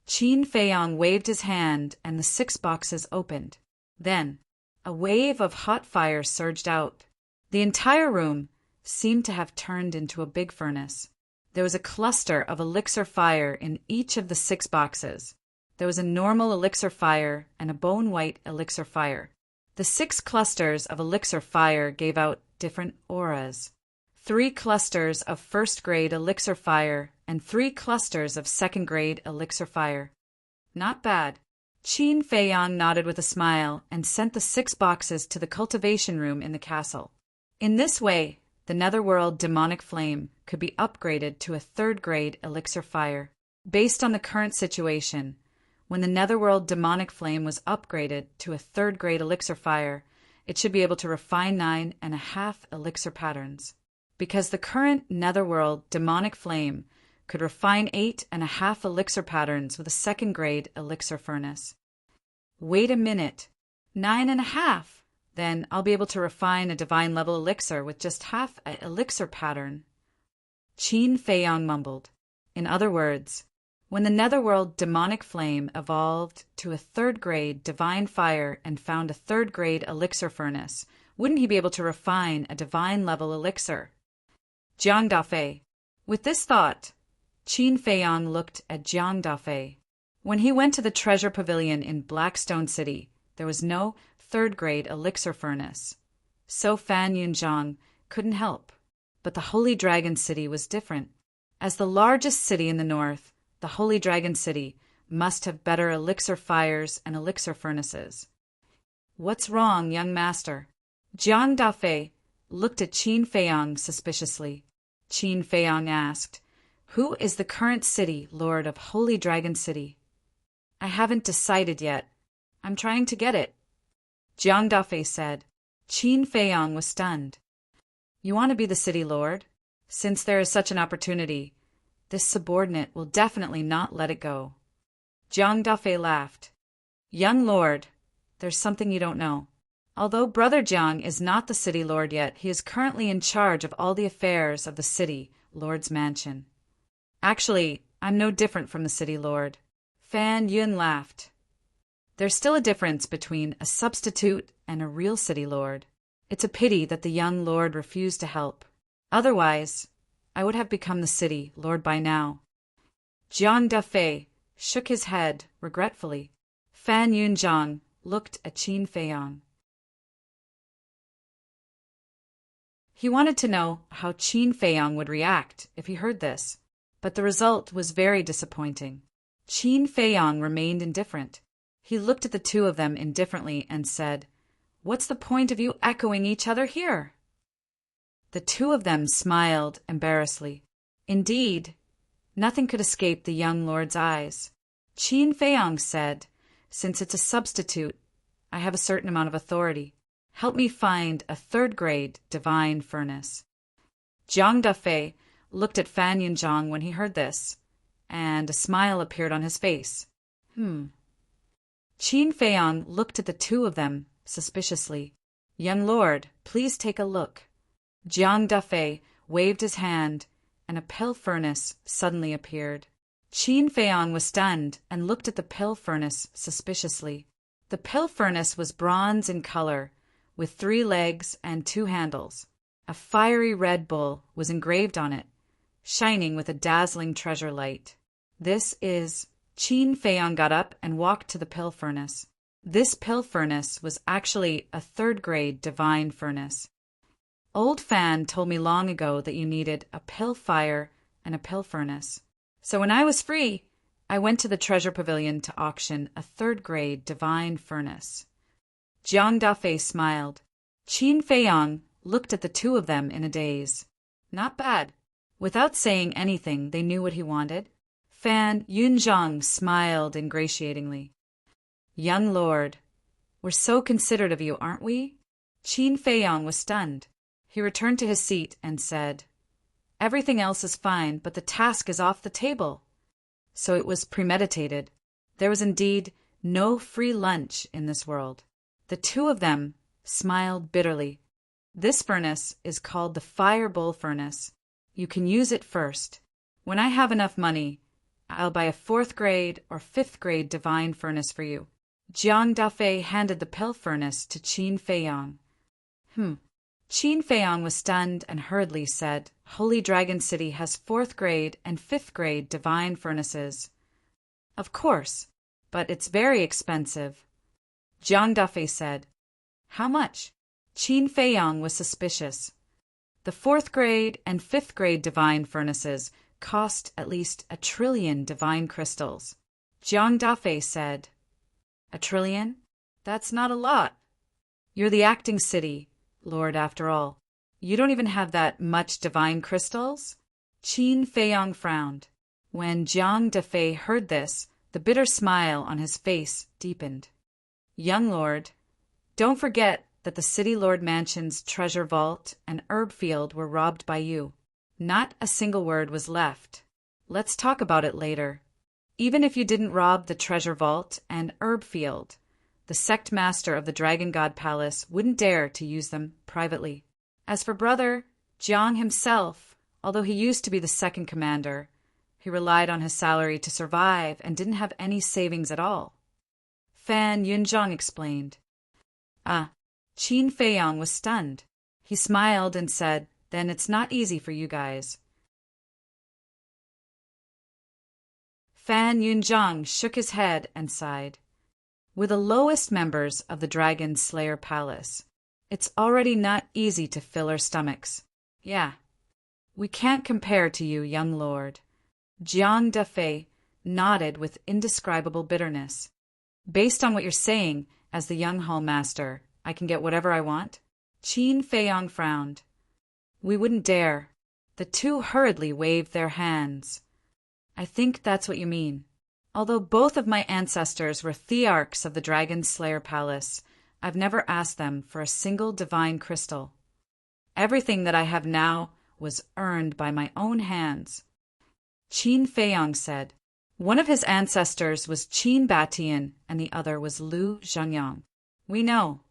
Qin Feiyang waved his hand and the 6 boxes opened. Then, a wave of hot fire surged out. The entire room seemed to have turned into a big furnace. There was a cluster of elixir fire in each of the 6 boxes. There was a normal elixir fire and a bone-white elixir fire. The 6 clusters of elixir fire gave out different auras. 3 clusters of first-grade elixir fire and 3 clusters of second-grade elixir fire. Not bad. Qin Feiyang nodded with a smile and sent the 6 boxes to the cultivation room in the castle. In this way, the netherworld demonic flame could be upgraded to a 3rd-grade elixir fire. Based on the current situation, when the netherworld demonic flame was upgraded to a 3rd-grade elixir fire, it should be able to refine 9.5 elixir patterns. Because the current netherworld demonic flame could refine 8.5 elixir patterns with a 2nd-grade elixir furnace. Wait a minute. 9.5? Then I'll be able to refine a divine level elixir with just half an elixir pattern. Qin Feiyang mumbled. In other words, when the netherworld demonic flame evolved to a 3rd-grade divine fire and found a 3rd-grade elixir furnace, wouldn't he be able to refine a divine level elixir? Jiang Dafei. With this thought, Qin Feiyang looked at Jiang Dafei. When he went to the treasure pavilion in Blackstone City, there was no 3rd-grade elixir furnace. So Fan Yunzhang couldn't help. But the Holy Dragon City was different. As the largest city in the north, the Holy Dragon City must have better elixir fires and elixir furnaces. What's wrong, young master? Jiang Dafei looked at Qin Feiyang suspiciously. Qin Feiyang asked, "Who is the current city lord of Holy Dragon City?" "I haven't decided yet. I'm trying to get it," Jiang Dafei said. Qin Feiyang was stunned. "You want to be the city lord? Since there is such an opportunity, this subordinate will definitely not let it go." Jiang Dafei laughed. "Young lord, there's something you don't know. Although Brother Jiang is not the city lord yet, he is currently in charge of all the affairs of the city lord's mansion. Actually, I'm no different from the city lord." Fan Yun laughed. "There's still a difference between a substitute and a real city lord. It's a pity that the young lord refused to help. Otherwise, I would have become the city lord by now." Jiang Dafei shook his head regretfully. Fan Yunzhang looked at Qin Feiyang. He wanted to know how Qin Feiyang would react if he heard this, but the result was very disappointing. Qin Feiyang remained indifferent. He looked at the 2 of them indifferently and said, "What's the point of you echoing each other here?" The 2 of them smiled embarrassedly. Indeed, nothing could escape the young lord's eyes. Qin Feiyang said, "Since it's a substitute, I have a certain amount of authority. Help me find a 3rd-grade divine furnace." Jiang Dafei looked at Fan Yunzhang when he heard this, and a smile appeared on his face. Qin Feiyang looked at the 2 of them suspiciously. "Young lord, please take a look." Jiang Dafei waved his hand, and a pill furnace suddenly appeared. Qin Feiyang was stunned and looked at the pill furnace suspiciously. The pill furnace was bronze in color, with 3 legs and 2 handles. A fiery red bull was engraved on it, shining with a dazzling treasure light. "This is..." Qin Feiyang got up and walked to the pill furnace. This pill furnace was actually a 3rd-grade divine furnace. Old Fan told me long ago that you needed a pill fire and a pill furnace. So when I was free, I went to the treasure pavilion to auction a 3rd-grade divine furnace. Jiang Dafei smiled. Qin Feiyang looked at the 2 of them in a daze. Not bad. Without saying anything, they knew what he wanted. Fan Yunzhang smiled ingratiatingly. "Young lord, we're so considerate of you, aren't we?" Qin Feiyang was stunned. He returned to his seat and said, "Everything else is fine, but the task is off the table." So it was premeditated. There was indeed no free lunch in this world. The 2 of them smiled bitterly. "This furnace is called the Fire Bowl Furnace. You can use it first. When I have enough money, I'll buy a 4th-grade or 5th-grade divine furnace for you." Jiang Dafei handed the pill furnace to Qin Feiyang. Qin Feiyang was stunned and hurriedly said, "Holy Dragon City has 4th-grade and 5th-grade divine furnaces." "Of course, but it's very expensive." Jiang Dafei said. "How much?" Qin Feiyang was suspicious. The 4th grade and 5th grade divine furnaces cost at least 1,000,000,000,000 divine crystals. Jiang Dafei said, "A trillion? That's not a lot. You're the acting city, Lord, after all. You don't even have that much divine crystals?" Qin Feiyong frowned. When Jiang Dafei heard this, the bitter smile on his face deepened. "Young lord, don't forget that the City Lord Mansion's treasure vault and herb field were robbed by you. Not a single word was left. Let's talk about it later. Even if you didn't rob the treasure vault and herb field, the sect master of the Dragon God Palace wouldn't dare to use them privately. As for brother Jiang himself, although he used to be the second commander, he relied on his salary to survive and didn't have any savings at all." Fan Yunzhang explained. Qin Feiyong was stunned. He smiled and said, "Then it's not easy for you guys." Fan Yunzhang shook his head and sighed. "We're the lowest members of the Dragon Slayer Palace. It's already not easy to fill our stomachs. Yeah, we can't compare to you, young lord." Jiang Dafei nodded with indescribable bitterness. "Based on what you're saying, as the young hall master, I can get whatever I want?" Qin Feiyong frowned. "We wouldn't dare." The two hurriedly waved their hands. "I think that's what you mean. Although both of my ancestors were thearchs of the Dragon Slayer Palace, I've never asked them for a single divine crystal. Everything that I have now was earned by my own hands." Qin Feiyong said. "One of his ancestors was Qin Batian and the other was Lu Zhangyang. We know."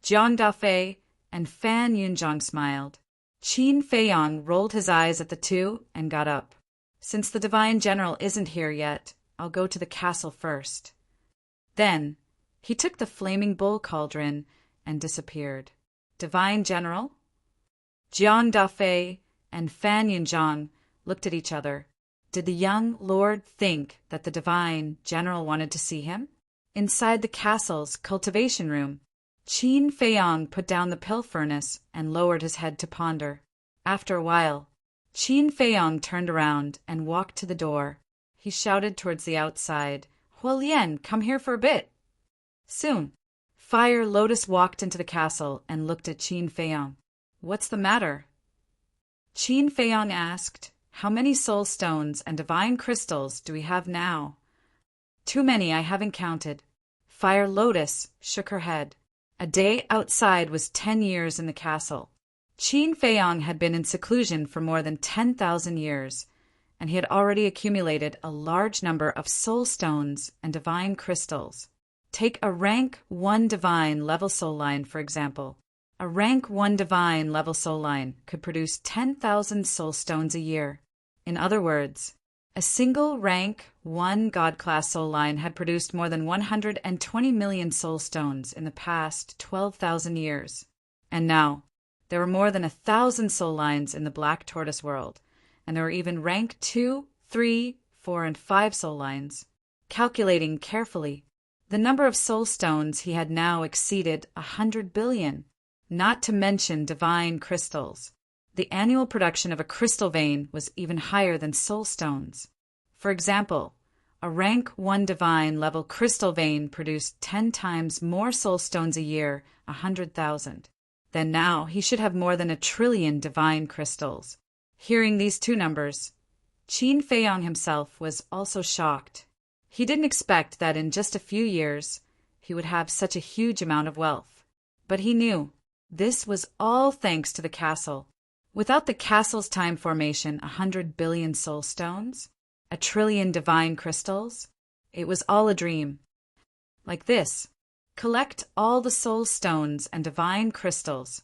Jiang Dafei and Fan Yunzhang smiled. Qin Feiyong rolled his eyes at the two and got up. "Since the divine general isn't here yet, I'll go to the castle first." Then he took the flaming bull cauldron and disappeared. "Divine general?" Jiang Dafei and Fan Yunzhang looked at each other. Did the young lord think that the divine general wanted to see him? Inside the castle's cultivation room, Qin Feiyong put down the pill furnace and lowered his head to ponder. After a while, Qin Feiyong turned around and walked to the door. He shouted towards the outside, "Huolian, come here for a bit." Soon, Fire Lotus walked into the castle and looked at Qin Feiyong. "What's the matter?" Qin Feiyong asked, "How many soul stones and divine crystals do we have now?" "Too many, I haven't counted." Fire Lotus shook her head. A day outside was 10 years in the castle. Qin Feiyong had been in seclusion for more than 10,000 years, and he had already accumulated a large number of soul stones and divine crystals. Take a rank 1 divine level soul line, for example. A rank 1 divine level soul line could produce 10,000 soul stones a year. In other words, a single rank 1 God class soul line had produced more than 120 million soul stones in the past 12,000 years. And now, there were more than 1,000 soul lines in the Black Tortoise world, and there were even rank 2, 3, 4, and 5 soul lines. Calculating carefully, the number of soul stones he had now exceeded 100 billion, not to mention divine crystals. The annual production of a crystal vein was even higher than soul stones. For example, a rank 1 divine level crystal vein produced 10 times more soul stones a year, 100,000. Then now he should have more than 1,000,000,000,000 divine crystals. Hearing these two numbers, Qin Feiyong himself was also shocked. He didn't expect that in just a few years he would have such a huge amount of wealth. But he knew this was all thanks to the castle. Without the castle's time formation, 100 billion soul stones, 1,000,000,000,000 divine crystals, it was all a dream. Like this, collect all the soul stones and divine crystals.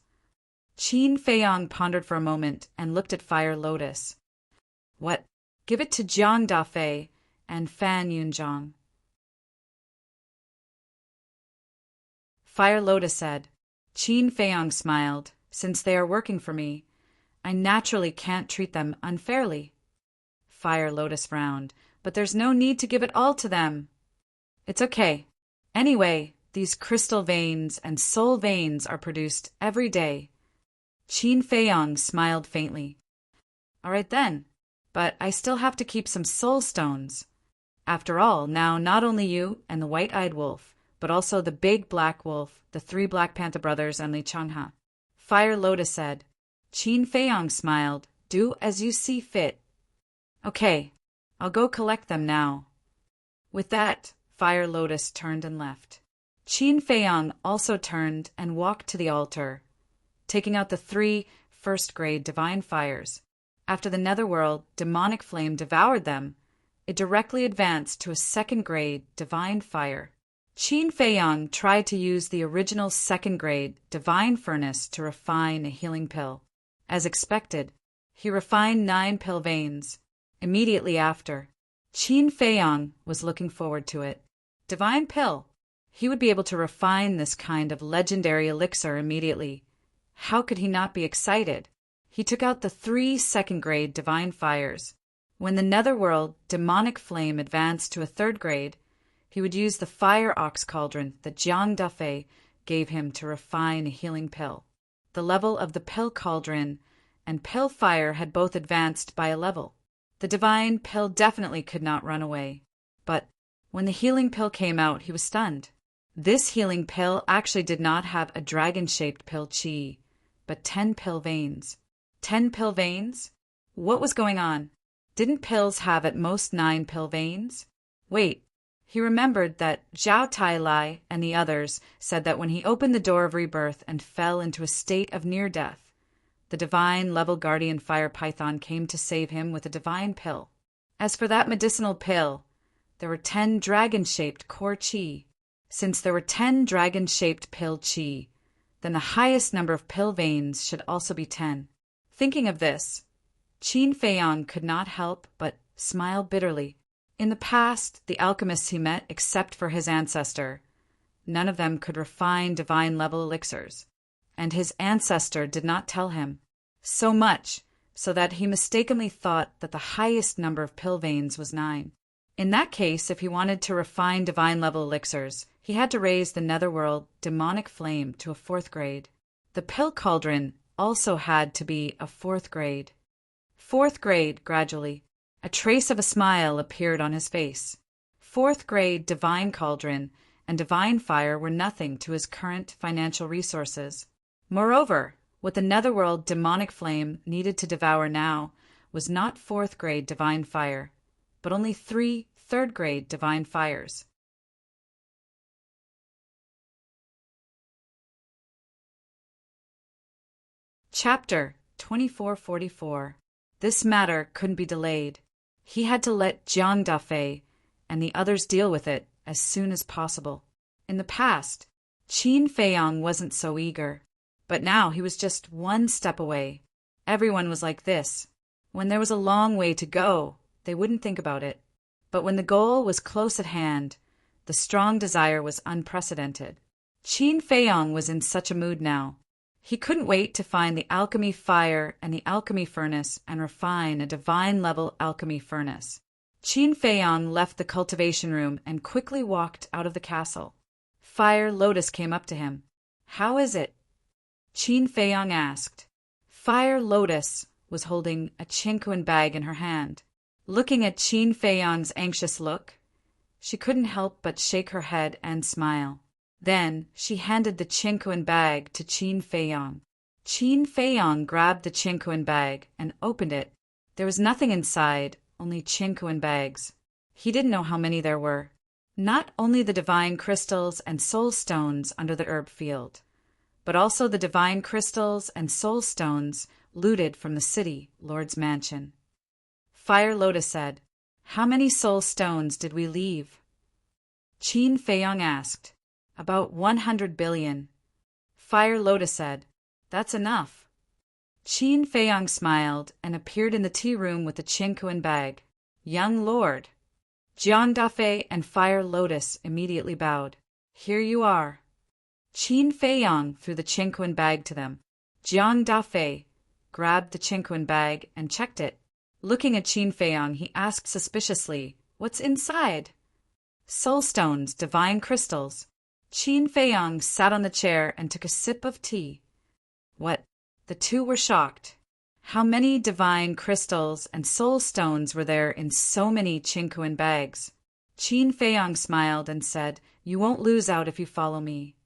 Qin Feiyong pondered for a moment and looked at Fire Lotus. "What? Give it to Jiang Dafei and Fan Yunzhang." Fire Lotus said. Qin Feiyong smiled. "Since they are working for me, I naturally can't treat them unfairly." Fire Lotus frowned. "But there's no need to give it all to them." "It's okay. Anyway, these crystal veins and soul veins are produced every day. Qin Feiyong smiled faintly. All right then, but I still have to keep some soul stones. After all, now not only you and the white-eyed wolf, but also the big black wolf, the 3 Black Panther brothers, and Li Changha. Fire Lotus said. Qin Feiyong smiled. Do as you see fit. Okay, I'll go collect them now. With that, Fire Lotus turned and left. Qin Feiyong also turned and walked to the altar, taking out the 3 first-grade divine fires. After the netherworld demonic flame devoured them, it directly advanced to a 2nd-grade divine fire. Qin Feiyong tried to use the original 2nd-grade divine furnace to refine a healing pill. As expected, he refined 9 pill veins. Immediately after, Qin Feiyong was looking forward to it. Divine pill. He would be able to refine this kind of legendary elixir immediately. How could he not be excited? He took out the 3 2nd-grade divine fires. When the netherworld demonic flame advanced to a 3rd grade, he would use the fire ox cauldron that Jiang Dafei gave him to refine a healing pill. The level of the pill cauldron and pill fire had both advanced by a level. The divine pill definitely could not run away. But when the healing pill came out, he was stunned. This healing pill actually did not have a dragon-shaped pill chi, but 10 pill veins. 10 pill veins? What was going on? Didn't pills have at most 9 pill veins? Wait, he remembered that Zhao Tai-Lai and the others said that when he opened the door of rebirth and fell into a state of near-death, the divine level guardian fire python came to save him with a divine pill. As for that medicinal pill, there were 10 dragon-shaped core chi. Since there were 10 dragon-shaped pill chi, then the highest number of pill veins should also be 10. Thinking of this, Qin Feiyong could not help but smile bitterly. In the past, the alchemists he met, except for his ancestor, none of them could refine divine-level elixirs, and his ancestor did not tell him. So much so that he mistakenly thought that the highest number of pill veins was 9. In that case, if he wanted to refine divine-level elixirs, he had to raise the netherworld demonic flame to a 4th grade. The pill cauldron also had to be a 4th grade. 4th grade, gradually. A trace of a smile appeared on his face. 4th grade divine cauldron and divine fire were nothing to his current financial resources. Moreover, what the netherworld demonic flame needed to devour now was not 4th grade divine fire, but only 3 3rd grade divine fires. Chapter 2444. This matter couldn't be delayed. He had to let Jiang Dafei and the others deal with it as soon as possible. In the past, Qin Feiyong wasn't so eager, but now he was just 1 step away. Everyone was like this. When there was a long way to go, they wouldn't think about it. But when the goal was close at hand, the strong desire was unprecedented. Qin Feiyong was in such a mood now. He couldn't wait to find the alchemy fire and the alchemy furnace and refine a divine-level alchemy furnace. Qin Feiyong left the cultivation room and quickly walked out of the castle. Fire Lotus came up to him. "How is it?" Qin Feiyong asked. Fire Lotus was holding a chinquan bag in her hand. Looking at Qin Feiyong's anxious look, she couldn't help but shake her head and smile. Then she handed the chinquan bag to Qin Feiyong. Qin Feiyong grabbed the chinquan bag and opened it. There was nothing inside, only chinquan bags. He didn't know how many there were. Not only the divine crystals and soul stones under the herb field, but also the divine crystals and soul stones looted from the city lord's mansion. Fire Lotus said, "How many soul stones did we leave?" Qin Feiyong asked. "About 100 billion. Fire Lotus said, "That's enough." Qin Feiyong smiled and appeared in the tea room with the chinquan bag. "Young lord." Jiang Dafei and Fire Lotus immediately bowed. "Here you are." Qin Feiyong threw the chinquan bag to them. Jiang Dafei grabbed the chinquan bag and checked it. Looking at Qin Feiyong, he asked suspiciously, "What's inside?" "Soul stones, divine crystals." Qin Feiyong sat on the chair and took a sip of tea. "What, The two were shocked. How many divine crystals and soul stones were there in so many Chinquan bags? Qin Feiyang smiled and said, "You won't lose out if you follow me."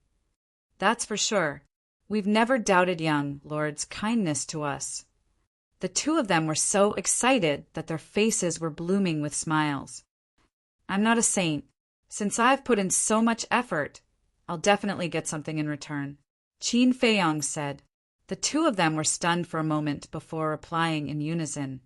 "That's for sure. We've never doubted young Lord's kindness to us." The two of them were so excited that their faces were blooming with smiles. "I'm not a saint. Since I've put in so much effort, I'll definitely get something in return," Qin Feiyang said. The two of them were stunned for a moment before replying in unison,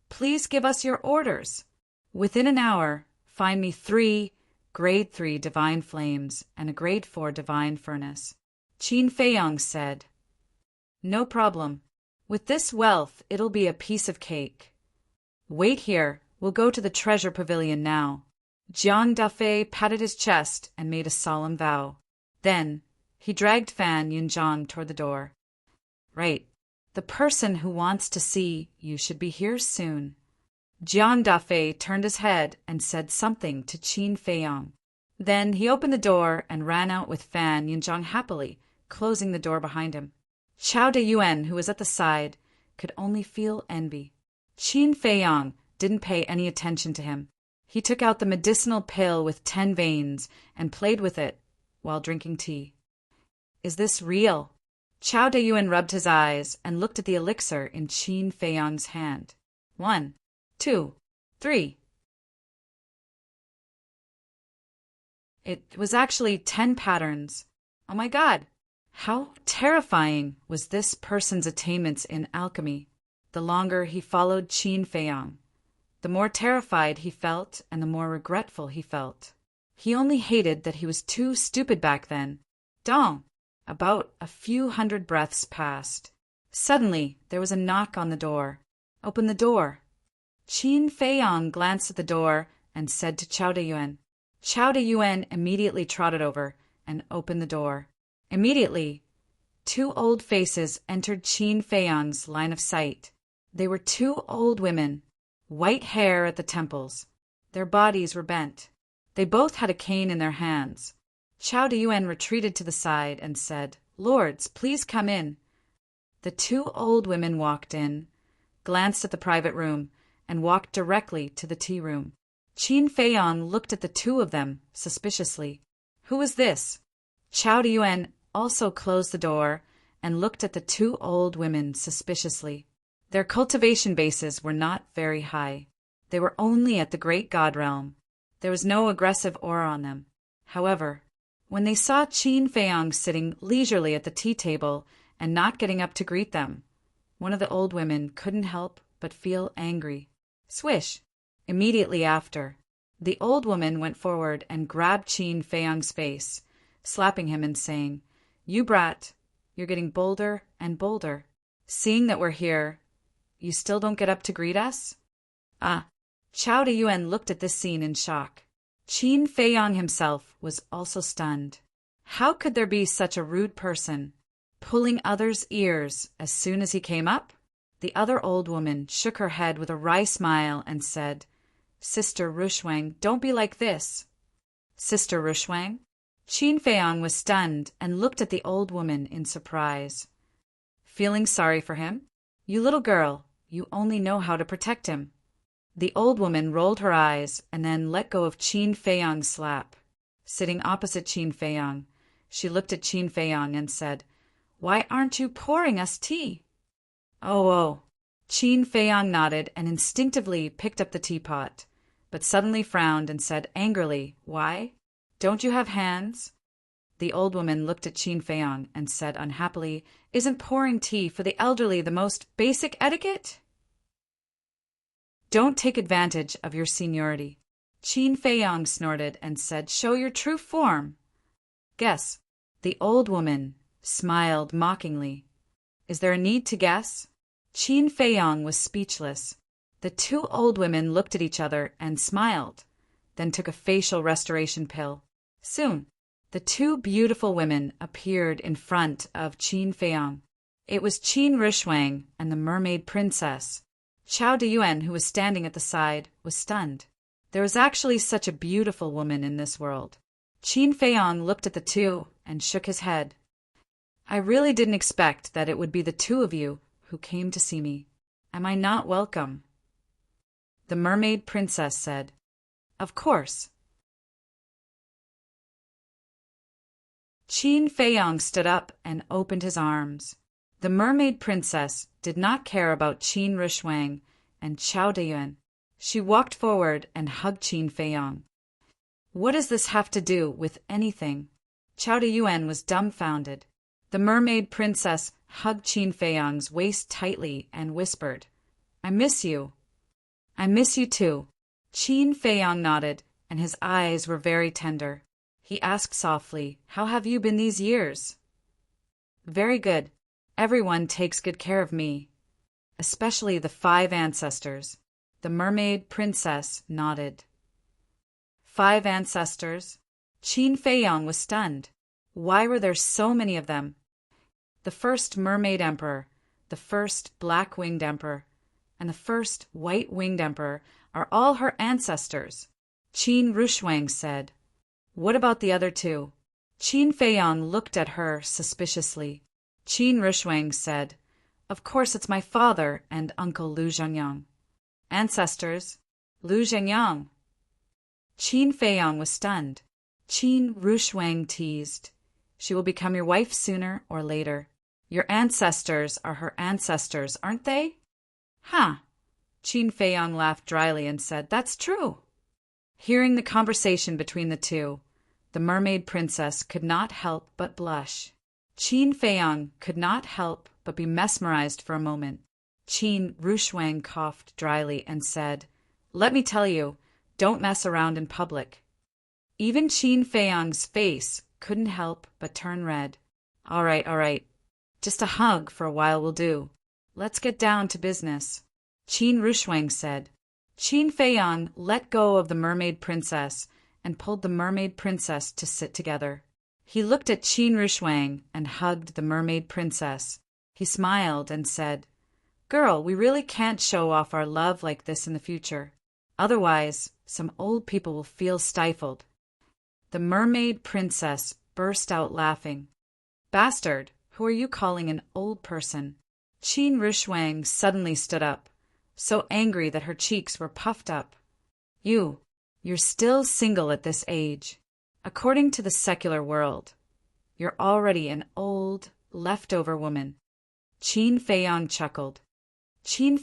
"Please give us your orders. Within an hour, find me 3 Grade 3 divine flames and a Grade 4 divine furnace." Qin Feiyang said, "No problem. With this wealth, it'll be a piece of cake. Wait here, we'll go to the treasure pavilion now." Jiang Dafei patted his chest and made a solemn vow. Then, he dragged Fan Yunzhang toward the door. "Right. The person who wants to see you should be here soon." Jiang Dafei turned his head and said something to Qin Feiyang. Then he opened the door and ran out with Fan Yunzhang happily, closing the door behind him. Chao Dayuan, who was at the side, could only feel envy. Qin Feiyang didn't pay any attention to him. He took out the medicinal pill with 10 veins and played with it while drinking tea. "Is this real?" Chao Dayuan rubbed his eyes and looked at the elixir in Qin Feiyang's hand. 1, 2, 3. It was actually 10 patterns. Oh my God! How terrifying was this person's attainments in alchemy? The longer he followed Qin Feiyang, the more terrified he felt and the more regretful he felt. He only hated that he was too stupid back then. Dong! About a few hundred breaths passed. Suddenly, there was a knock on the door. "Open the door." Qin Feiyang glanced at the door and said to Chao Dayuan. Chao Dayuan immediately trotted over and opened the door. Immediately, 2 old faces entered Qin Feiyang's line of sight. They were 2 old women, white hair at the temples. Their bodies were bent. They both had a cane in their hands. Chao Dayuan retreated to the side and said, "Lords, please come in." The 2 old women walked in, glanced at the private room, and walked directly to the tea room. Qin Feiyang looked at the 2 of them suspiciously. Who is this? Chao Dayuan also closed the door and looked at the 2 old women suspiciously. Their cultivation bases were not very high. They were only at the Great God realm. There was no aggressive aura on them. However, when they saw Qin Feiyang sitting leisurely at the tea table and not getting up to greet them, one of the old women couldn't help but feel angry. Swish! Immediately after, the old woman went forward and grabbed Qin Feiyang's face, slapping him and saying, "You brat, you're getting bolder and bolder. Seeing that we're here, you still don't get up to greet us?" Chao Dayuan looked at this scene in shock. Qin Feiyang himself was also stunned. How could there be such a rude person, pulling others' ears as soon as he came up? The other old woman shook her head with a wry smile and said, "Sister Rushwang, don't be like this." Sister Rushwang? Qin Feiyang was stunned and looked at the old woman in surprise. Feeling sorry for him? "You little girl, you only know how to protect him." The old woman rolled her eyes and then let go of Qin Feiyang's slap. Sitting opposite Qin Feiyang, she looked at Qin Feiyang and said, "Why aren't you pouring us tea?" Oh. Qin Feiyang nodded and instinctively picked up the teapot, but suddenly frowned and said angrily, "Why? Don't you have hands?" The old woman looked at Qin Feiyang and said unhappily, "Isn't pouring tea for the elderly the most basic etiquette?" "Don't take advantage of your seniority." Qin Feiyang snorted and said, "Show your true form." "Guess." The old woman smiled mockingly. "Is there a need to guess?" Qin Feiyang was speechless. The 2 old women looked at each other and smiled, then took a facial restoration pill. Soon, the 2 beautiful women appeared in front of Qin Feiyang. It was Qin Rushwang and the mermaid princess. Chao Dayuan, who was standing at the side, was stunned. There was actually such a beautiful woman in this world. Qin Feiyang looked at the 2 and shook his head. I really didn't expect that it would be the two of you who came to see me. Am I not welcome? The mermaid princess said, Of course. Qin Feiyong stood up and opened his arms. The mermaid princess did not care about Qin Rushuang and Chao Deyuan. She walked forward and hugged Qin Feiyong. What does this have to do with anything? Chao Deyuan was dumbfounded. The mermaid princess hugged Qin Feiyong's waist tightly and whispered, I miss you. I miss you too. Qin Feiyong nodded, and his eyes were very tender. He asked softly, How have you been these years? Very good. Everyone takes good care of me, especially the 5 ancestors. The mermaid princess nodded. 5 ancestors? Qin Feiyong was stunned. Why were there so many of them? The first mermaid emperor, the first black-winged emperor, and the first white-winged emperor are all her ancestors. Qin Rushuang said. What about the other 2? Qin Feiyong looked at her suspiciously. Qin Rushuang said, Of course it's my father and Uncle Lu Zhengyang. Ancestors? Lu Zhengyang. Qin Feiyong was stunned. Qin Rushuang teased, She will become your wife sooner or later. Your ancestors are her ancestors, aren't they? Huh. Qin Feiyong laughed dryly and said, That's true. Hearing the conversation between the two, the mermaid princess could not help but blush. Qin Feiyong could not help but be mesmerized for a moment. Qin Rushuang coughed dryly and said, Let me tell you, don't mess around in public. Even Qin Feiyong's face couldn't help but turn red. All right. Just a hug for a while will do. Let's get down to business, Qin Rushuang said. Qin Feiyong let go of the mermaid princess and pulled the mermaid princess to sit together. He looked at Qin Rushuang and hugged the mermaid princess. He smiled and said, Girl, we really can't show off our love like this in the future. Otherwise, some old people will feel stifled. The mermaid princess burst out laughing. Bastard, who are you calling an old person? Qin Rushuang suddenly stood up, so angry that her cheeks were puffed up. You're still single at this age. According to the secular world, you're already an old, leftover woman. Qin Feiyong chuckled. Qin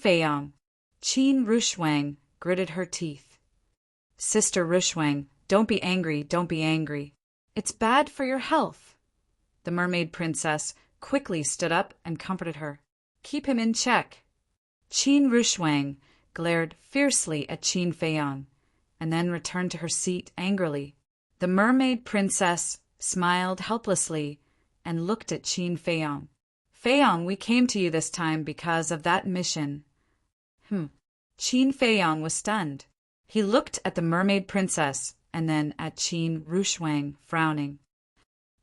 Rushuang gritted her teeth. Sister Rushuang, don't be angry. It's bad for your health. The mermaid princess quickly stood up and comforted her. Keep him in check. Qin Rushuang glared fiercely at Qin Feiyong, and then returned to her seat angrily. The mermaid princess smiled helplessly and looked at Qin Feiyong. Feiyong, we came to you this time because of that mission. Qin Feiyong was stunned. He looked at the mermaid princess and then at Qin Rushuang, frowning.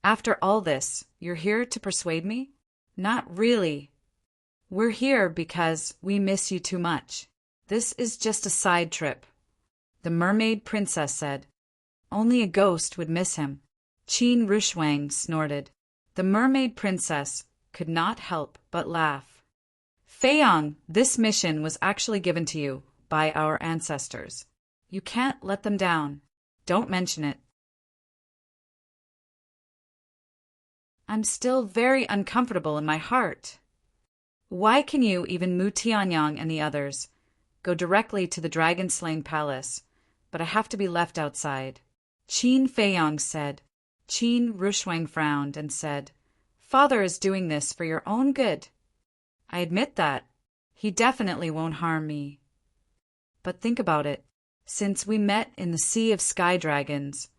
After all this, you're here to persuade me? Not really. We're here because we miss you too much. This is just a side trip. The mermaid princess said. Only a ghost would miss him. Qin Rushuang snorted. The mermaid princess could not help but laugh. Feiyong, this mission was actually given to you by our ancestors. You can't let them down. Don't mention it. I'm still very uncomfortable in my heart. Why can you, even Mu Tianyang and the others, go directly to the dragon-slaying palace, but I have to be left outside? Qin Feiyong said. Qin Rushuang frowned and said, Father is doing this for your own good. I admit that. He definitely won't harm me. But think about it. Since we met in the Sea of Sky Dragons,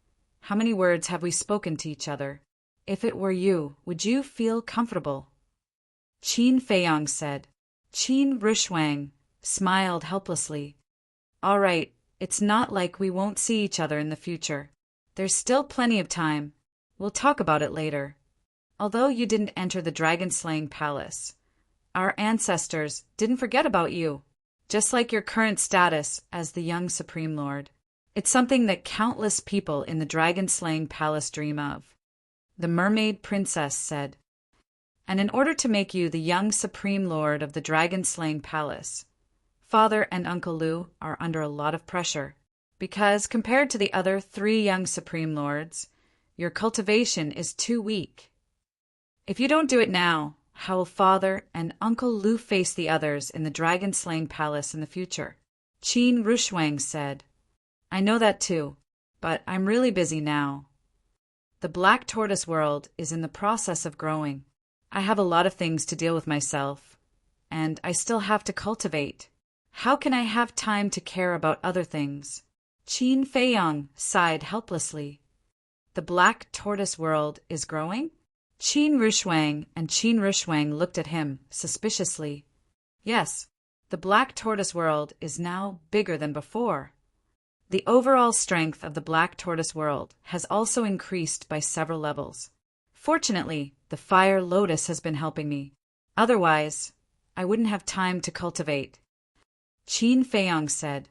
how many words have we spoken to each other? If it were you, would you feel comfortable? Qin Feiyong said. Qin Rushuang smiled helplessly. All right, it's not like we won't see each other in the future. There's still plenty of time. We'll talk about it later. Although you didn't enter the dragon-slaying palace, our ancestors didn't forget about you, just like your current status as the young Supreme Lord. It's something that countless people in the dragon-slaying palace dream of. The mermaid princess said. and in order to make you the young supreme lord of the dragon-slaying palace, Father and Uncle Lou are under a lot of pressure, because compared to the other 3 young supreme lords, your cultivation is too weak. If you don't do it now, how will Father and Uncle Lou face the others in the dragon-slaying palace in the future? Qin Rushuang said, I know that too, but I'm really busy now. The black tortoise world is in the process of growing. I have a lot of things to deal with myself, and I still have to cultivate. How can I have time to care about other things? Qin Feiyang sighed helplessly. The black tortoise world is growing? Qin Rushuang looked at him suspiciously. Yes, the black tortoise world is now bigger than before. The overall strength of the black tortoise world has also increased by several levels. Fortunately, the fire lotus has been helping me. Otherwise, I wouldn't have time to cultivate. Qin Feiyang said.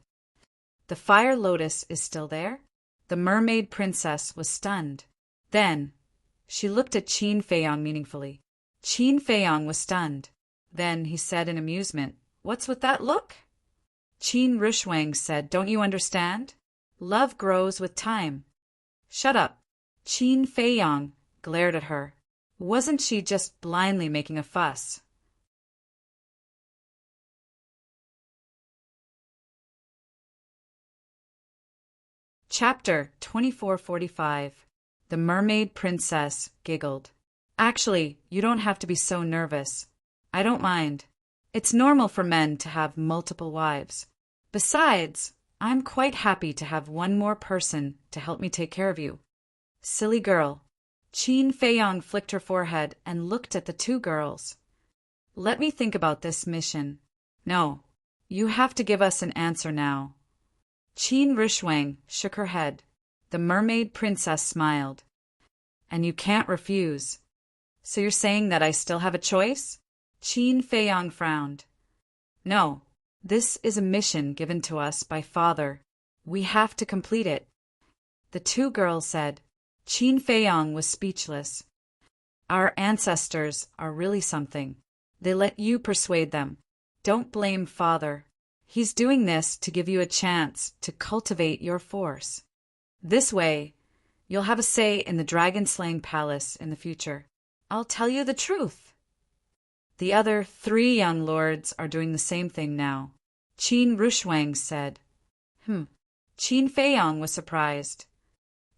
The fire lotus is still there? The mermaid princess was stunned. Then, she looked at Qin Feiyang meaningfully. Qin Feiyang was stunned. Then he said in amusement, What's with that look? Qin Rushuang said, Don't you understand? Love grows with time. Shut up. Qin Feiyang glared at her. Wasn't she just blindly making a fuss? Chapter 2445. The Mermaid Princess giggled. Actually, you don't have to be so nervous. I don't mind. It's normal for men to have multiple wives. Besides, I'm quite happy to have one more person to help me take care of you. Silly girl. Qin Feiyang flicked her forehead and looked at the 2 girls. Let me think about this mission. No, you have to give us an answer now. Qin Rushuang shook her head. The mermaid princess smiled. And you can't refuse. So you're saying that I still have a choice? Qin Feiyang frowned. No, this is a mission given to us by Father. We have to complete it. The 2 girls said. Qin Feiyang was speechless. Our ancestors are really something. They let you persuade them. Don't blame Father. He's doing this to give you a chance to cultivate your force. This way, you'll have a say in the dragon-slaying palace in the future. I'll tell you the truth. The other 3 young lords are doing the same thing now. Qin Rushuang said. Qin Feiyang was surprised.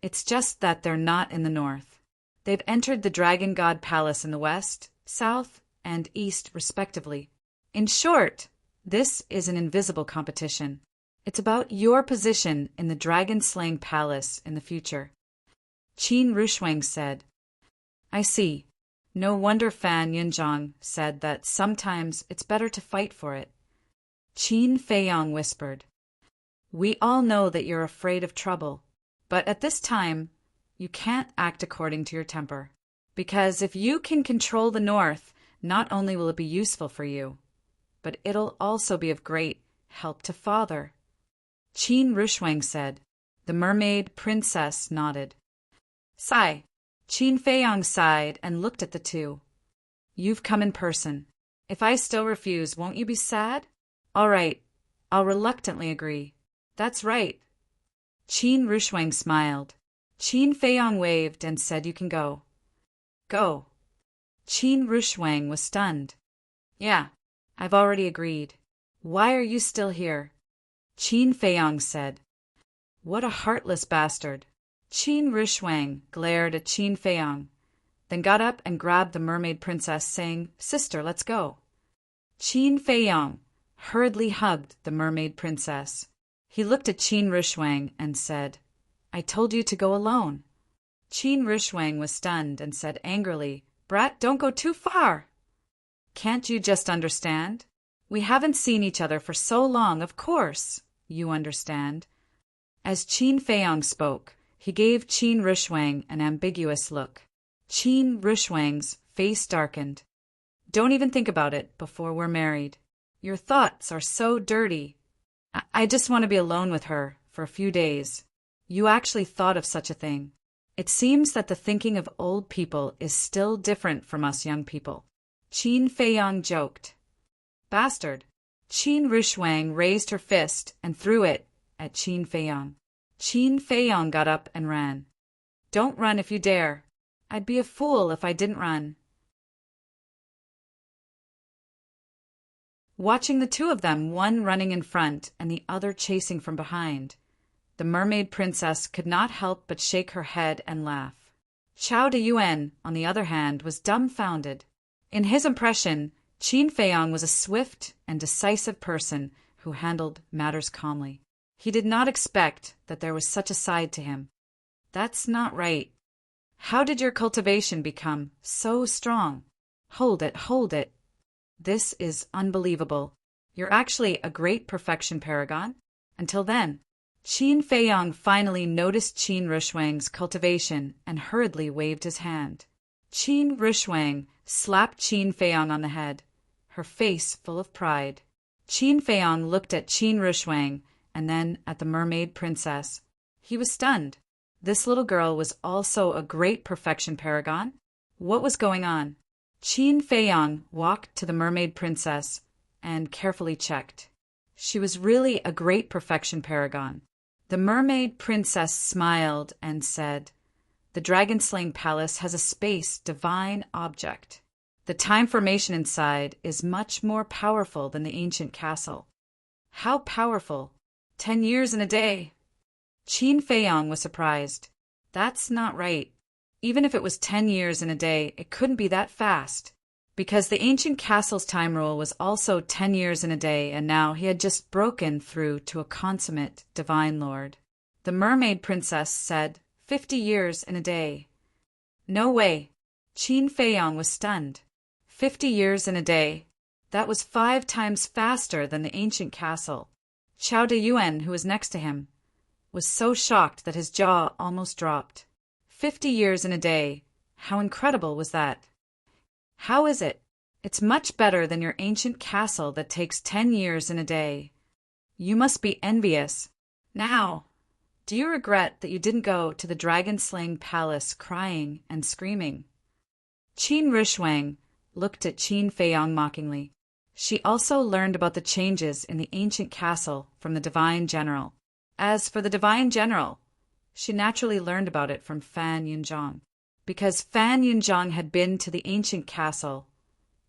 It's just that they're not in the north. They've entered the Dragon God Palace in the west, south, and east respectively. In short, this is an invisible competition. It's about your position in the dragon-slaying palace in the future. Qin Rushuang said. I see. No wonder Fan Yunzhang said that sometimes it's better to fight for it. Qin Feiyang whispered. We all know that you're afraid of trouble, but at this time, you can't act according to your temper. Because if you can control the north, not only will it be useful for you, but it'll also be of great help to Father. Qin Rushuang said. The mermaid princess nodded. Sigh. Qin Feiyang sighed and looked at the 2. You've come in person. If I still refuse, won't you be sad? All right, I'll reluctantly agree. That's right. Qin Rushuang smiled. Qin Feiyang waved and said you can go. Go. Qin Rushuang was stunned. Yeah, I've already agreed. Why are you still here? Qin Feiyang said. What a heartless bastard. Qin Rushuang glared at Qin Feiyang, then got up and grabbed the mermaid princess, saying, Sister, let's go. Qin Feiyang hurriedly hugged the mermaid princess. He looked at Qin Rushuang and said, I told you to go alone. Qin Rushuang was stunned and said angrily, Brat, don't go too far. Can't you just understand? We haven't seen each other for so long, of course. You understand. As Qin Feiyang spoke, he gave Qin Rushuang an ambiguous look. Qin Rushuang's face darkened. Don't even think about it before we're married. Your thoughts are so dirty. I just want to be alone with her for a few days. You actually thought of such a thing. It seems that the thinking of old people is still different from us young people. Qin Feiyang joked. Bastard. Qin Rushwang raised her fist and threw it at Qin Feiyang. Qin Feiyang got up and ran. Don't run if you dare. I'd be a fool if I didn't run. Watching the two of them, one running in front and the other chasing from behind, the mermaid princess could not help but shake her head and laugh. Chao de Yuan, on the other hand, was dumbfounded. In his impression, Qin Feiyang was a swift and decisive person who handled matters calmly. He did not expect that there was such a side to him. That's not right. How did your cultivation become so strong? Hold it, hold it. This is unbelievable. You're actually a great perfection paragon. Until then, Qin Feiyang finally noticed Qin Rushwang's cultivation and hurriedly waved his hand. Qin Rushwang slapped Qin Feiyang on the head, her face full of pride. Qin Feiyang looked at Qin Rushwang and then at the mermaid princess. He was stunned. This little girl was also a great perfection paragon? What was going on? Qin Feiyang walked to the mermaid princess and carefully checked. She was really a great perfection paragon. The mermaid princess smiled and said, "The dragon-slaying palace has a space divine object. The time formation inside is much more powerful than the ancient castle." How powerful? 10 years in a day. Qin Feiyang was surprised. That's not right. Even if it was 10 years in a day, it couldn't be that fast. Because the ancient castle's time rule was also 10 years in a day, and now he had just broken through to a consummate divine lord. The mermaid princess said, 50 years in a day. No way. Qin Feiyang was stunned. 50 years in a day. That was 5 times faster than the ancient castle. Chao de Yuan, who was next to him, was so shocked that his jaw almost dropped. 50 years in a day. How incredible was that? How is it? It's much better than your ancient castle that takes 10 years in a day. You must be envious. Now, do you regret that you didn't go to the dragon-slaying palace crying and screaming? Qin Rushwang looked at Qin Feiyang mockingly. She also learned about the changes in the ancient castle from the divine general. As for the divine general, she naturally learned about it from Fan Yunzhang. Because Fan Yunzhang had been to the ancient castle,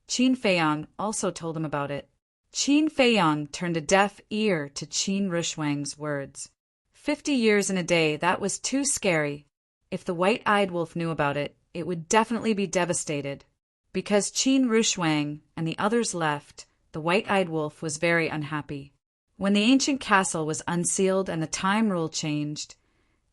Qin Feiyang also told him about it. Qin Feiyang turned a deaf ear to Qin Rushwang's words. 50 years in a day, that was too scary. If the white-eyed wolf knew about it, it would definitely be devastated. Because Qin Rushwang and the others left, the white-eyed wolf was very unhappy. When the ancient castle was unsealed and the time rule changed,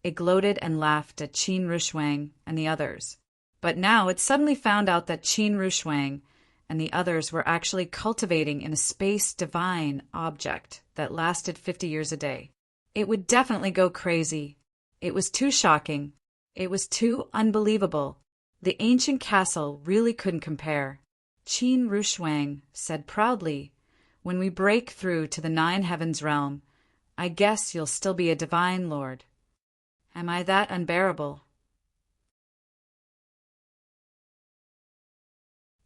it gloated and laughed at Qin Rushwang and the others. But now it suddenly found out that Qin Rushwang and the others were actually cultivating in a space divine object that lasted 50 years a day. It would definitely go crazy. It was too shocking. It was too unbelievable. The ancient castle really couldn't compare. Qin Rushwang said proudly, "When we break through to the 9 heavens realm, I guess you'll still be a divine lord." Am I that unbearable?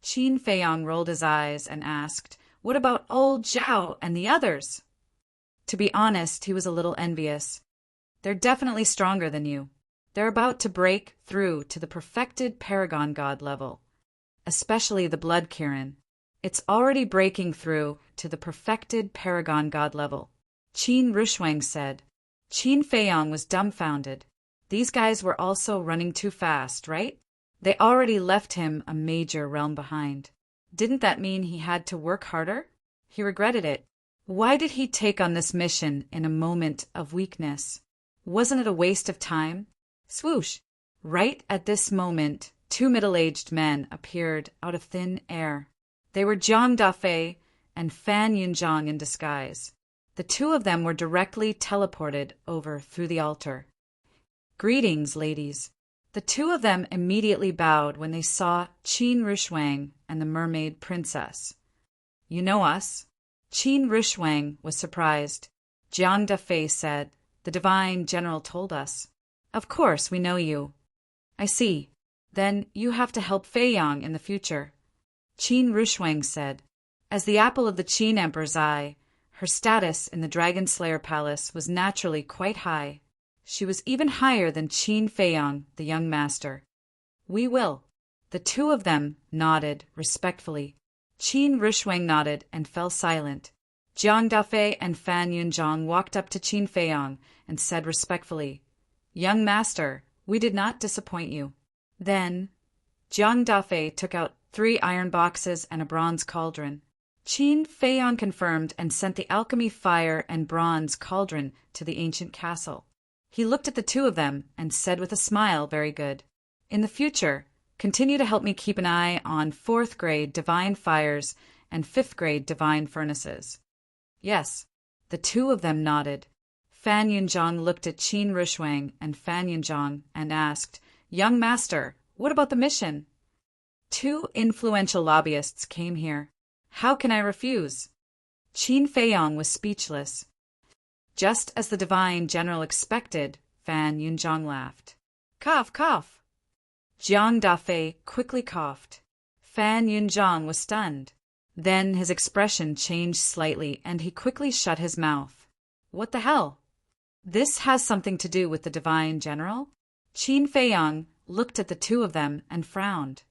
Qin Feiyang rolled his eyes and asked, "What about old Zhao and the others?" To be honest, he was a little envious. They're definitely stronger than you. They're about to break through to the perfected paragon god level, especially the blood Kirin. It's already breaking through to the perfected paragon god level, Qin Rushwang said. Qin Feiyang was dumbfounded. These guys were also running too fast, right? They already left him a major realm behind. Didn't that mean he had to work harder? He regretted it. Why did he take on this mission in a moment of weakness? Wasn't it a waste of time? Swoosh! Right at this moment, 2 middle-aged men appeared out of thin air. They were Jiang Dafei and Fan Yunzhang in disguise. The 2 of them were directly teleported over through the altar. "Greetings, ladies." The 2 of them immediately bowed when they saw Qin Rushwang and the mermaid princess. "You know us?" Qin Rushwang was surprised. Jiang Dafei said, "The divine general told us." "Of course, we know you. I see. Then you have to help Fei Yang in the future, Qin Rushuang said. As the apple of the Qin Emperor's eye, her status in the Dragon Slayer Palace was naturally quite high. She was even higher than Qin Feiyang, the young master. We will. The two of them nodded respectfully. Qin Rushuang nodded and fell silent. Jiang Dafei and Fan Yunzhong walked up to Qin Feiyang and said respectfully, Young master, we did not disappoint you. Then, Jiang Dafei took out 3 iron boxes and a bronze cauldron. Qin Feiyang confirmed and sent the alchemy fire and bronze cauldron to the ancient castle. He looked at the two of them and said with a smile, very good. In the future, continue to help me keep an eye on 4th grade divine fires and 5th grade divine furnaces. Yes, the two of them nodded. Fan Yunzhong looked at Qin Rushuang and Fan Yunzhong and asked, Young master, what about the mission? 2 influential lobbyists came here. How can I refuse? Qin Feiyang was speechless. Just as the divine general expected, Fan Yunzhong laughed. Cough, cough. Jiang Dafei quickly coughed. Fan Yunzhong was stunned. Then his expression changed slightly and he quickly shut his mouth. What the hell? This has something to do with the divine general? Qin Feiyang looked at the two of them and frowned.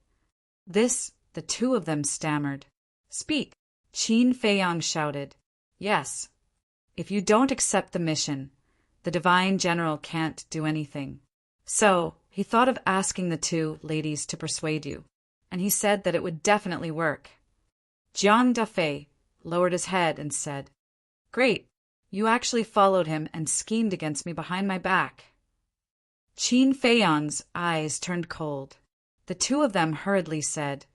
This, the two of them stammered. Speak, Qin Feiyang shouted. Yes. If you don't accept the mission, the divine general can't do anything. So, he thought of asking the 2 ladies to persuade you, and he said that it would definitely work. Jiang Dafei lowered his head and said, Great, you actually followed him and schemed against me behind my back. Qin Feiyang's eyes turned cold. The two of them hurriedly said,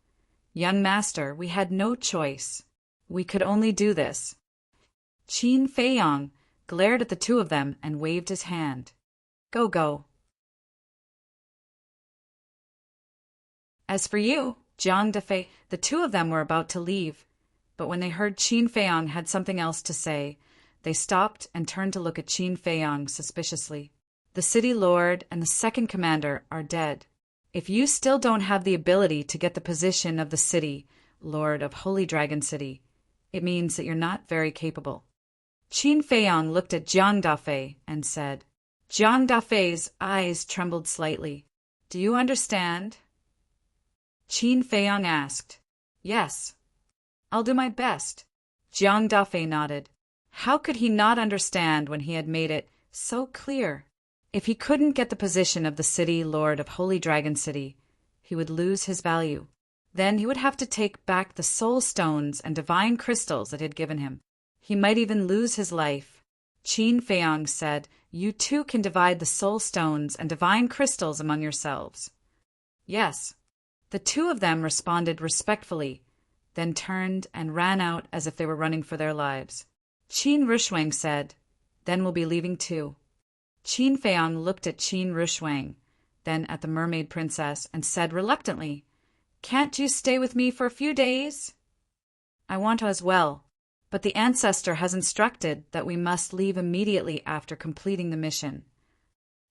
Young master, we had no choice. We could only do this. Qin Feiyang glared at the two of them and waved his hand. Go, go. As for you, Jiang Dafei, the two of them were about to leave, but when they heard Qin Feiyang had something else to say, they stopped and turned to look at Qin Feiyang suspiciously. The city lord and the second commander are dead. If you still don't have the ability to get the position of the city lord of Holy Dragon City, it means that you're not very capable. Qin Feiyang looked at Jiang Dafei and said. Jiang Dafei's eyes trembled slightly. Do you understand? Qin Feiyang asked. Yes. I'll do my best. Jiang Dafei nodded. How could he not understand when he had made it so clear? If he couldn't get the position of the city lord of Holy Dragon City, he would lose his value. Then he would have to take back the soul stones and divine crystals that had given him. He might even lose his life. Qin Feiyang said, You two can divide the soul stones and divine crystals among yourselves. Yes. The two of them responded respectfully, then turned and ran out as if they were running for their lives. Qin Rushuang said, Then we'll be leaving too. Qin Feiyang looked at Qin Rushuang, then at the mermaid princess, and said reluctantly, Can't you stay with me for a few days? I want to as well, but the ancestor has instructed that we must leave immediately after completing the mission.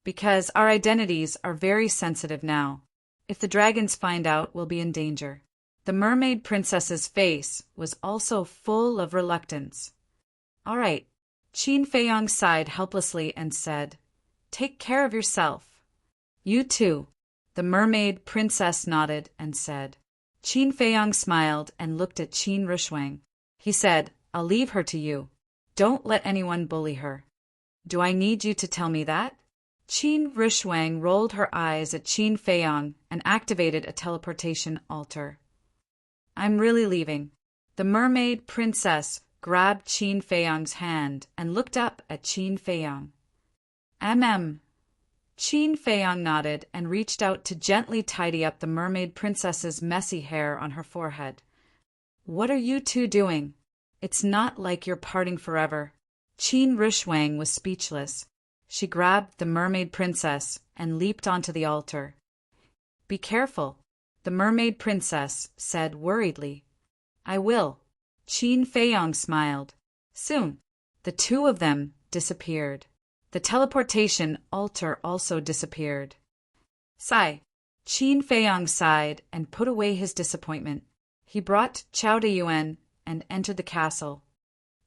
Because our identities are very sensitive now. If the dragons find out, we'll be in danger. The mermaid princess's face was also full of reluctance. All right. Qin Feiyang sighed helplessly and said, Take care of yourself. You too. The mermaid princess nodded and said. Qin Feiyang smiled and looked at Qin Rushuang. He said, I'll leave her to you. Don't let anyone bully her. Do I need you to tell me that? Qin Rushuang rolled her eyes at Qin Feiyang and activated a teleportation altar. I'm really leaving. The mermaid princess grabbed Qin Feiyang's hand and looked up at Qin Feiyang. Qin Feiyang nodded and reached out to gently tidy up the mermaid princess's messy hair on her forehead. What are you two doing? It's not like you're parting forever. Qin Rushuang was speechless. She grabbed the mermaid princess and leaped onto the altar. Be careful, the mermaid princess said worriedly. I will. Qin Feiyang smiled. Soon, the two of them disappeared. The teleportation altar also disappeared. Sigh, Qin Feiyang sighed and put away his disappointment. He brought Chao Yuan and entered the castle.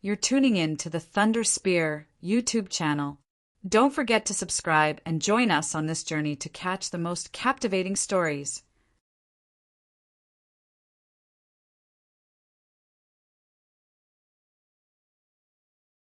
You're tuning in to the Thunder Spear YouTube channel. Don't forget to subscribe and join us on this journey to catch the most captivating stories.